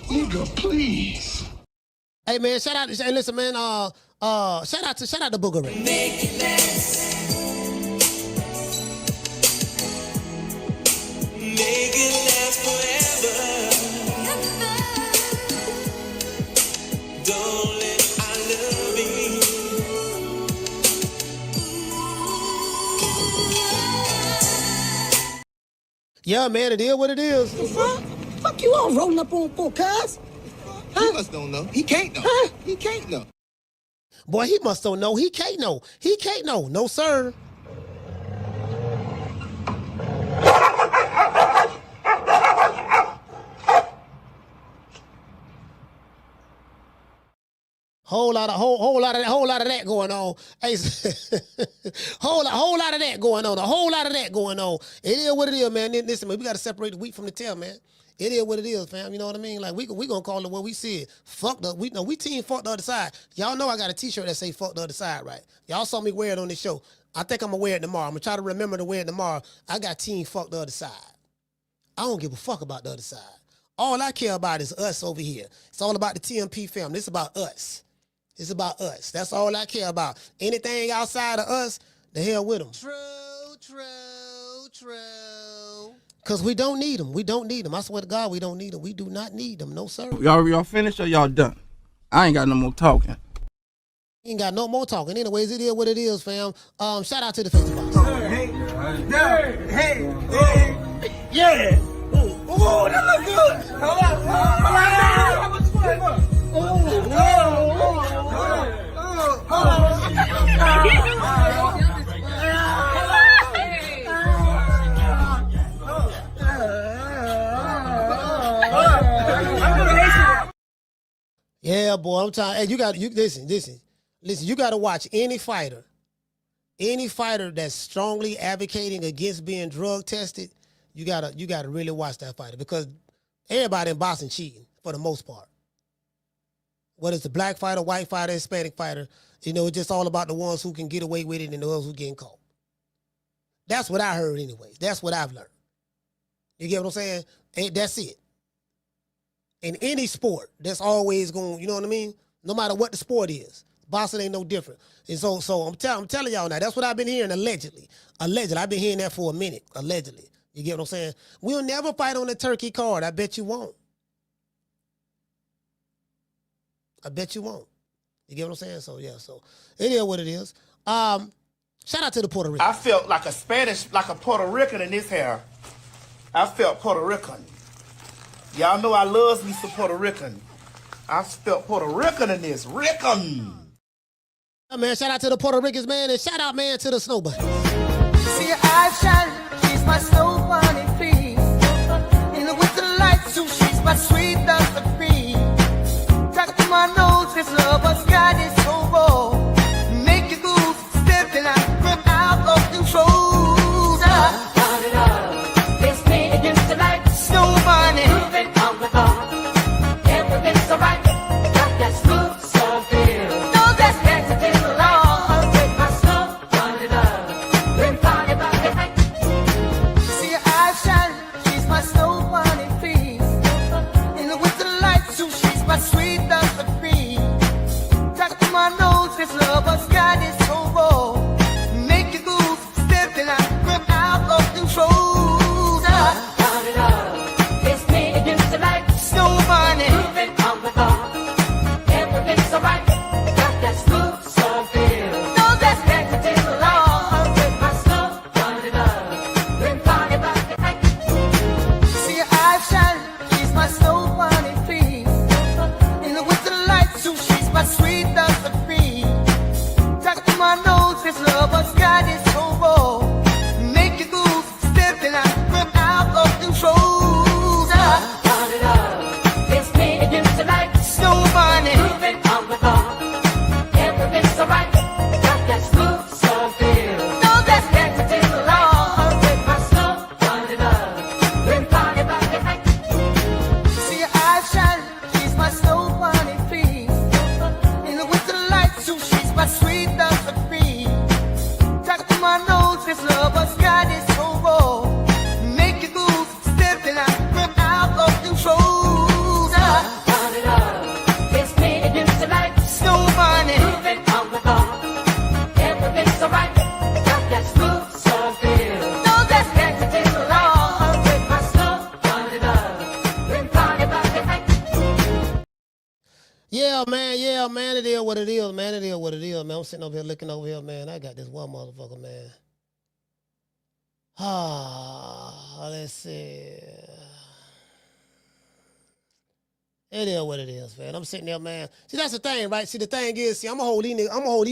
Nigga, please. Hey man, shout out! Hey, listen, man. Shout out to Booger Ray. Make it last. Make it last forever. Don't let our love be. Yeah, man, it is what it is. Fuck you all rolling up on full cars. He must don't know. He can't know. Huh? He can't know. Boy, he must don't know. He can't know. He can't know. No, sir. Whole lot of that going on. Hey, whole lot of that going on. A whole lot of that going on. It is what it is, man. Listen, man, we got to separate the wheat from the tail, man. It is what it is, fam. You know what I mean? Like we gonna call it what we said. Fuck the we team fuck the other side. Y'all know I got a t-shirt that say fuck the other side, right? Y'all saw me wear it on this show. I think I'm gonna wear it tomorrow. I'm gonna try to remember to wear it tomorrow. I got team fuck the other side. I don't give a fuck about the other side. All I care about is us over here. It's all about the TMP family. It's about us. It's about us. That's all I care about. Anything outside of us, the hell with them. True. Because we don't need them. We don't need them. I swear to God, we don't need them. We do not need them. No, sir. Y'all finished or y'all done? I ain't got no more talking. Ain't got no more talking. Anyways, it is what it is, fam. Shout out to the Facebook box. Hey. Yeah. Oh, that look good. Yeah, boy, I'm trying. Hey, you listen. Listen, you got to watch any fighter that's strongly advocating against being drug tested. You gotta really watch that fighter because everybody in boxing cheating for the most part. Whether it's the black fighter, white fighter, Hispanic fighter, it's just all about the ones who can get away with it and the ones who getting caught. That's what I heard anyways. That's what I've learned. You get what I'm saying? That's it. In any sport, that's always going, you know what I mean? No matter what the sport is. Boxing ain't no different. And so I'm telling y'all now, that's what I've been hearing allegedly. Allegedly. I've been hearing that for a minute. Allegedly. You get what I'm saying? We'll never fight on the turkey card. I bet you won't. I bet you won't. You get what I'm saying? So, yeah. So, it is what it is. Shout out to the Puerto Rican. I felt like a Puerto Rican in this hair. I felt Puerto Rican. Y'all know I love me some Puerto Rican. I felt Puerto Rican in this. Rican. Yeah, man, shout out to the Puerto Ricans, man. And shout out, man, to the Snow Bunny. See your eyes shining. She's my Snow Bunny, please. In the winter lights, too, she's my sweet dust of cream. Talk to my nose, this lover's got it so raw. Make you move, stepping out of control. Turn it up. It's me against the light. Snow Bunny. Moving on the bar. Everything's alright. Got that smooth soul feel. No, that's dancing in the light. With my snow, turn it up. Then party about the night. See your eyes shining. She's my Snow Bunny, please. In the winter lights, too, she's my sweet dust of cream. Talk to my nose, this lover's got it so raw. Make you move, stepping out of control. Turn it up. It's me against the light. Snow Bunny. Moving on the bar. Everything's alright. Got that smooth soul feel. No, that's dancing in the light. With my snow, turn it up. Then party about the night. See your eyes shining. She's my Snow Bunny, please. In the winter lights, too, she's my sweet dust of cream. Talk to my nose, this lover's got it so raw. Make you move, stepping out of control. Turn it up. It's me against the light. Snow Bunny. Moving on the bar. Everything's alright. Got that smooth soul feel. No, that's dancing in the light. With my snow, turn it up. Then party about the night. See your eyes shining. She's my Snow Bunny, please. In the winter lights, too, she's my sweet dust of cream. Talk to my nose, this lover's got it so raw. Make you move, stepping out of control. Turn it up. It's me against the light. Snow Bunny. Moving on the bar. Everything's alright. Got that smooth soul feel. No, that's dancing in the light. With my snow, turn it up. Then party about the night. Yeah, man, it is what it is, man. It is what it is, man. I'm sitting over here looking over here, man. I got this one motherfucker, man. Let's see. It is what it is, man. I'm sitting there, man. See, that's the thing, right? See, the thing is, I'm gonna hold these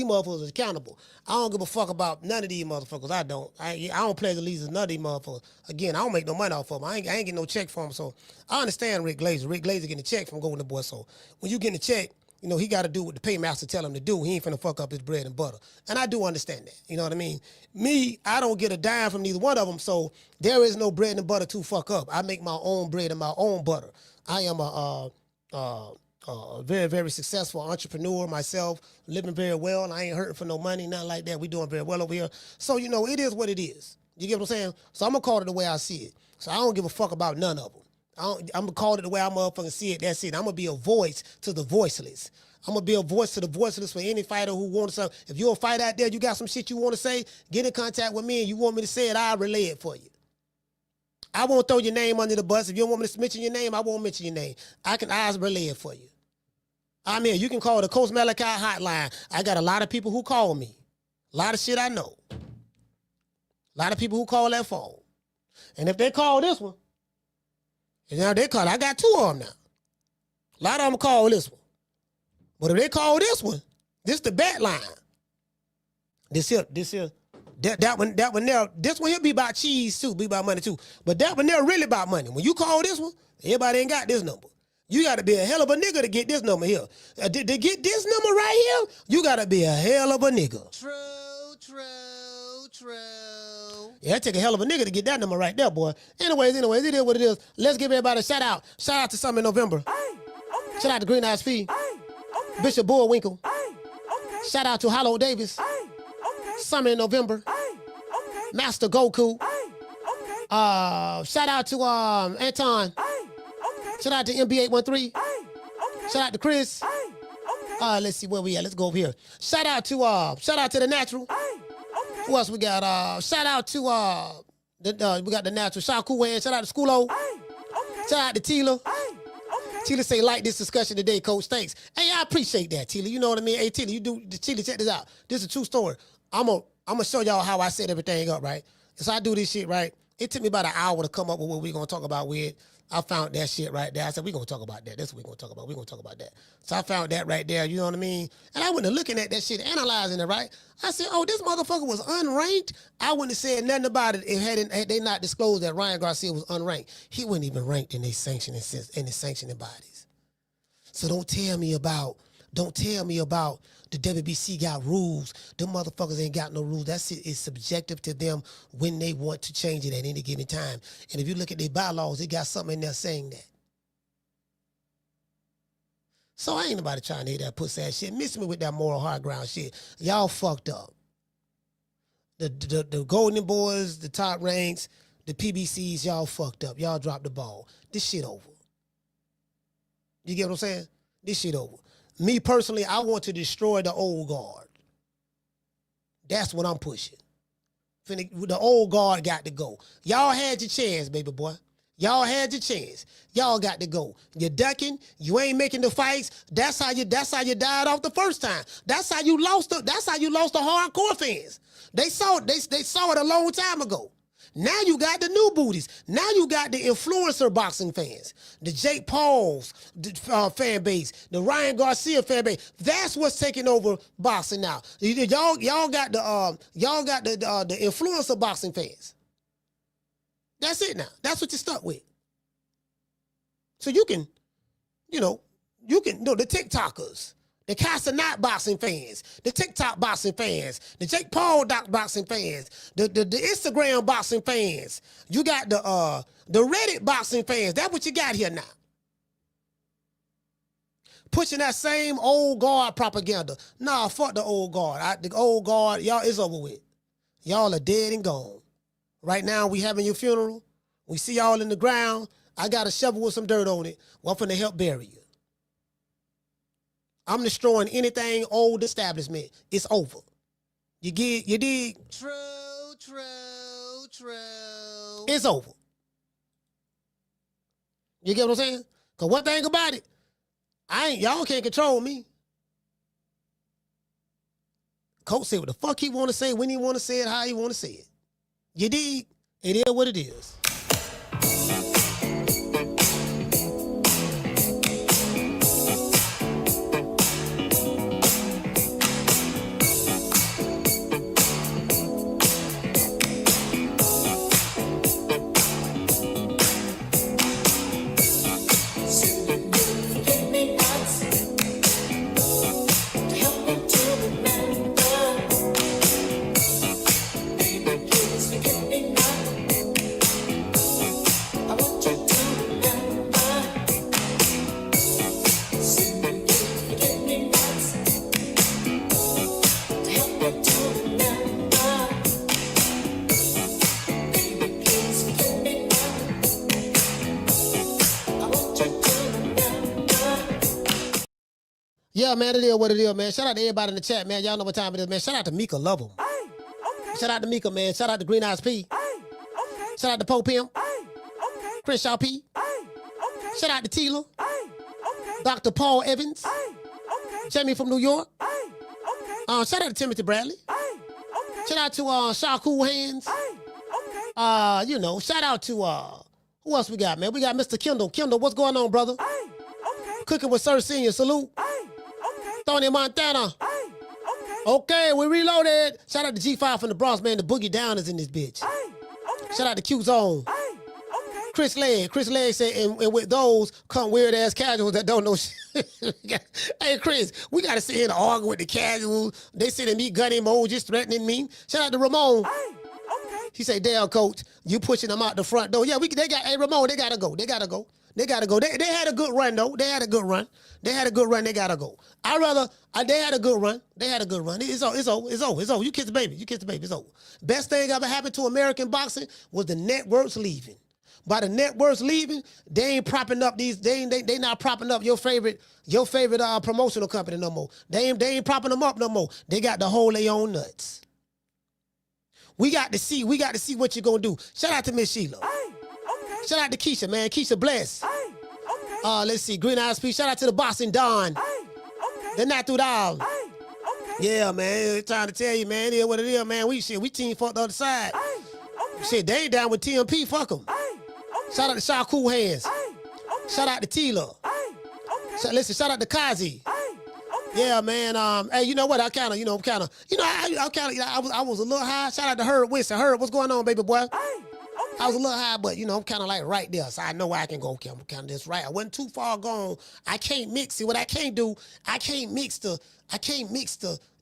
motherfuckers accountable. I don't give a fuck about none of these motherfuckers. I don't. I don't pledge allegiance to none of these motherfuckers. Again, I don't make no money off of them. I ain't getting no check from them. So I understand Rick Glazer. Rick Glazer getting a check from Golden Boy. So when you getting a check, he got to do what the paymaster tell him to do. He ain't finna fuck up his bread and butter. And I do understand that. You know what I mean? Me, I don't get a dime from neither one of them. So there is no bread and butter to fuck up. I make my own bread and my own butter. I am a very, very successful entrepreneur myself, living very well, and I ain't hurting for no money, nothing like that. We doing very well over here. So, it is what it is. You get what I'm saying? So I'm going to call it the way I see it. So I don't give a fuck about none of them. I'm going to call it the way I motherfucking see it. That's it. I'm going to be a voice to the voiceless. I'm going to be a voice to the voiceless for any fighter who wants to. If you're a fighter out there, you got some shit you want to say, get in contact with me and you want me to say it, I'll relay it for you. I won't throw your name under the bus. If you don't want me to mention your name, I won't mention your name. I'll relay it for you. I'm here. You can call the Coach Malachi hotline. I got a lot of people who call me. A lot of shit I know. A lot of people who call that phone. And if they call this one, I got two of them now. A lot of them call this one. But if they call this one, this the bat line. This here. That one there, this one here be about cheese too, be about money too. But that one there really about money. When you call this one, everybody ain't got this number. You got to be a hell of a nigga to get this number here. To get this number right here, you got to be a hell of a nigga. True. Yeah, it take a hell of a nigga to get that number right there, boy. Anyways, it is what it is. Let's give everybody a shout out. Shout out to Summer in November. Shout out to Green Eyes P. Bishop Bullwinkle. Shout out to Hollow Davis. Summer in November. Master Goku. Shout out to Anton. Shout out to MB813. Shout out to Chris. Let's see where we at. Let's go over here. Shout out to the Natural. Who else we got? Shout out to we got the Natural. Shaku and shout out to Schoolo. Shout out to Tila. Tila say, like this discussion today, Coach. Thanks. Hey, I appreciate that, Tila. You know what I mean? Hey, Tila, Tila, check this out. This is a true story. I'm gonna show y'all how I set everything up, right? So I do this shit, right? It took me about an hour to come up with what we're gonna talk about with. I found that shit right there. I said, we're going to talk about that. That's what we're going to talk about. We're going to talk about that. So I found that right there, you know what I mean? And I went to looking at that shit, analyzing it, right? I said, oh, this motherfucker was unranked. I wouldn't have said nothing about it had they not disclosed that Ryan Garcia was unranked. He wasn't even ranked in the sanctioning bodies. So don't tell me about the WBC got rules. Them motherfuckers ain't got no rules. That shit is subjective to them when they want to change it at any given time. And if you look at their bylaws, they got something in there saying that. So I ain't nobody trying to hear that pussy ass shit. Miss me with that moral high ground shit. Y'all fucked up. The Golden Boys, the top ranks, the PBCs, y'all fucked up. Y'all dropped the ball. This shit over. You get what I'm saying? This shit over. Me personally, I want to destroy the old guard. That's what I'm pushing. The old guard got to go. Y'all had your chance, baby boy. Y'all had your chance. Y'all got to go. You're ducking. You ain't making the fights. That's how you died off the first time. That's how you lost the hardcore fans. They saw it a long time ago. Now you got the new booties. Now you got the influencer boxing fans, the Jake Paul's fan base, the Ryan Garcia fan base. That's what's taking over boxing now. Y'all got the influencer boxing fans. That's it now. That's what you're stuck with. So you can, the TikTokers. The Casanat boxing fans, the TikTok boxing fans, the Jake Paul boxing fans, the Instagram boxing fans. You got the Reddit boxing fans. That's what you got here now. Pushing that same old guard propaganda. Nah, fuck the old guard. The old guard, y'all, it's over with. Y'all are dead and gone. Right now, we having your funeral. We see y'all in the ground. I got a shovel with some dirt on it. Well, I'm finna help bury you. I'm destroying anything old establishment. It's over. You dig? True. It's over. You get what I'm saying? Because one thing about it, y'all can't control me. Coach say what the fuck he want to say, when he want to say it, how he want to say it. You dig? It is what it is. Yeah, man, it is what it is, man. Shout out to everybody in the chat, man. Y'all know what time it is, man. Shout out to Mika, love him. Shout out to Mika, man. Shout out to Green Eyes P. Shout out to Pope Pimp. Chris Shaw P. Shout out to Tila. Dr. Paul Evans. Jamie from New York. Shout out to Timothy Bradley. Shout out to Shaw Cool Hands. Shout out to who else we got, man? We got Mr. Kendall. Kendall, what's going on, brother? Cooking with Sir Senior. Salute. Tony Montana. Okay, we reloaded. Shout out to G5 from the Bronx, man. The Boogie Down is in this bitch. Shout out to Q Zone. Chris Legg said, and with those come weird ass casuals that don't know shit. Hey, Chris, we got to sit here and argue with the casuals. They sending me gun emojis threatening me. Shout out to Ramon. He say, damn, coach, you pushing them out the front door. Yeah, hey, Ramon, they got to go. They got to go. They had a good run, though. They had a good run. They got to go. They had a good run. It's over. You kiss the baby. It's over. Best thing ever happened to American boxing was the networks leaving. By the networks leaving, they ain't propping up they not propping up your favorite promotional company no more. They ain't propping them up no more. They got to hold their own nuts. We got to see what you're gonna do. Shout out to Miss Sheila. Shout out to Keisha, man. Keisha bless. Let's see. Green Eyes Peace. Shout out to the Boston Don. They're not through the aisle. Yeah, man. It's trying to tell you, man. It is what it is, man. We team fuck the other side. Shit, they ain't down with TMP. Fuck them. Shout out to Shaw Cool Hands. Shout out to Tila. Shout out to Kazi. Yeah, man. Hey, you know what? I was a little high. Shout out to Herb Winston. Herb, what's going on, baby boy? I was a little high, but I'm kind of like right there, so I know I can go. I'm kind of just right. I wasn't too far gone. I can't mix. See what I can't do? I can't mix the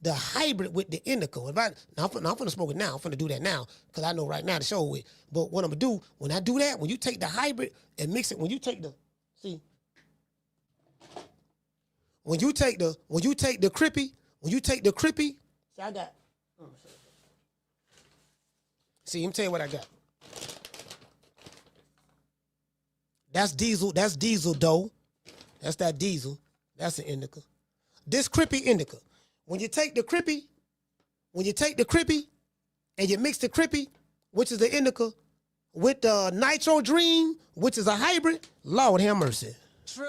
hybrid with the indica. I'm finna smoke it now. I'm finna do that now because I know right now to show it. But what I'm gonna do when I do that, when you take the hybrid and mix it, when you take the crippy, see I got. See, let me tell you what I got. That's diesel dough. That's that diesel. That's an indica. This crippy indica. When you take the crippy and you mix the crippy, which is the indica, with the Nitro Dream, which is a hybrid, Lord have mercy. True.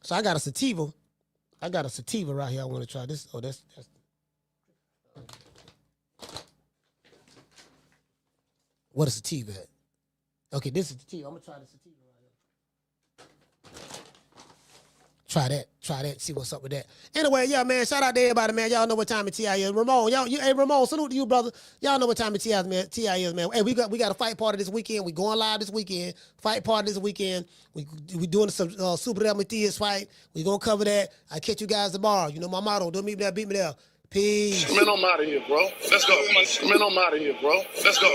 So I got a sativa. Right here. I want to try this. Oh, that's what is sativa at? Okay, this is sativa. I'm gonna try the sativa right here. Try that. See what's up with that. Anyway, yeah, man. Shout out to everybody, man. Y'all know what time of TI is. Ramon, hey Ramon, salute to you, brother. Y'all know what time of TI is, man. Hey, we got a fight party this weekend. We going live this weekend. Fight party this weekend. We doing some Super Del Matias fight. We gonna cover that. I catch you guys tomorrow. You know my motto. Don't meet me there, beat me there. Peace. Man, I'm out of here, bro. Let's go. Man, I'm out of here, bro. Let's go.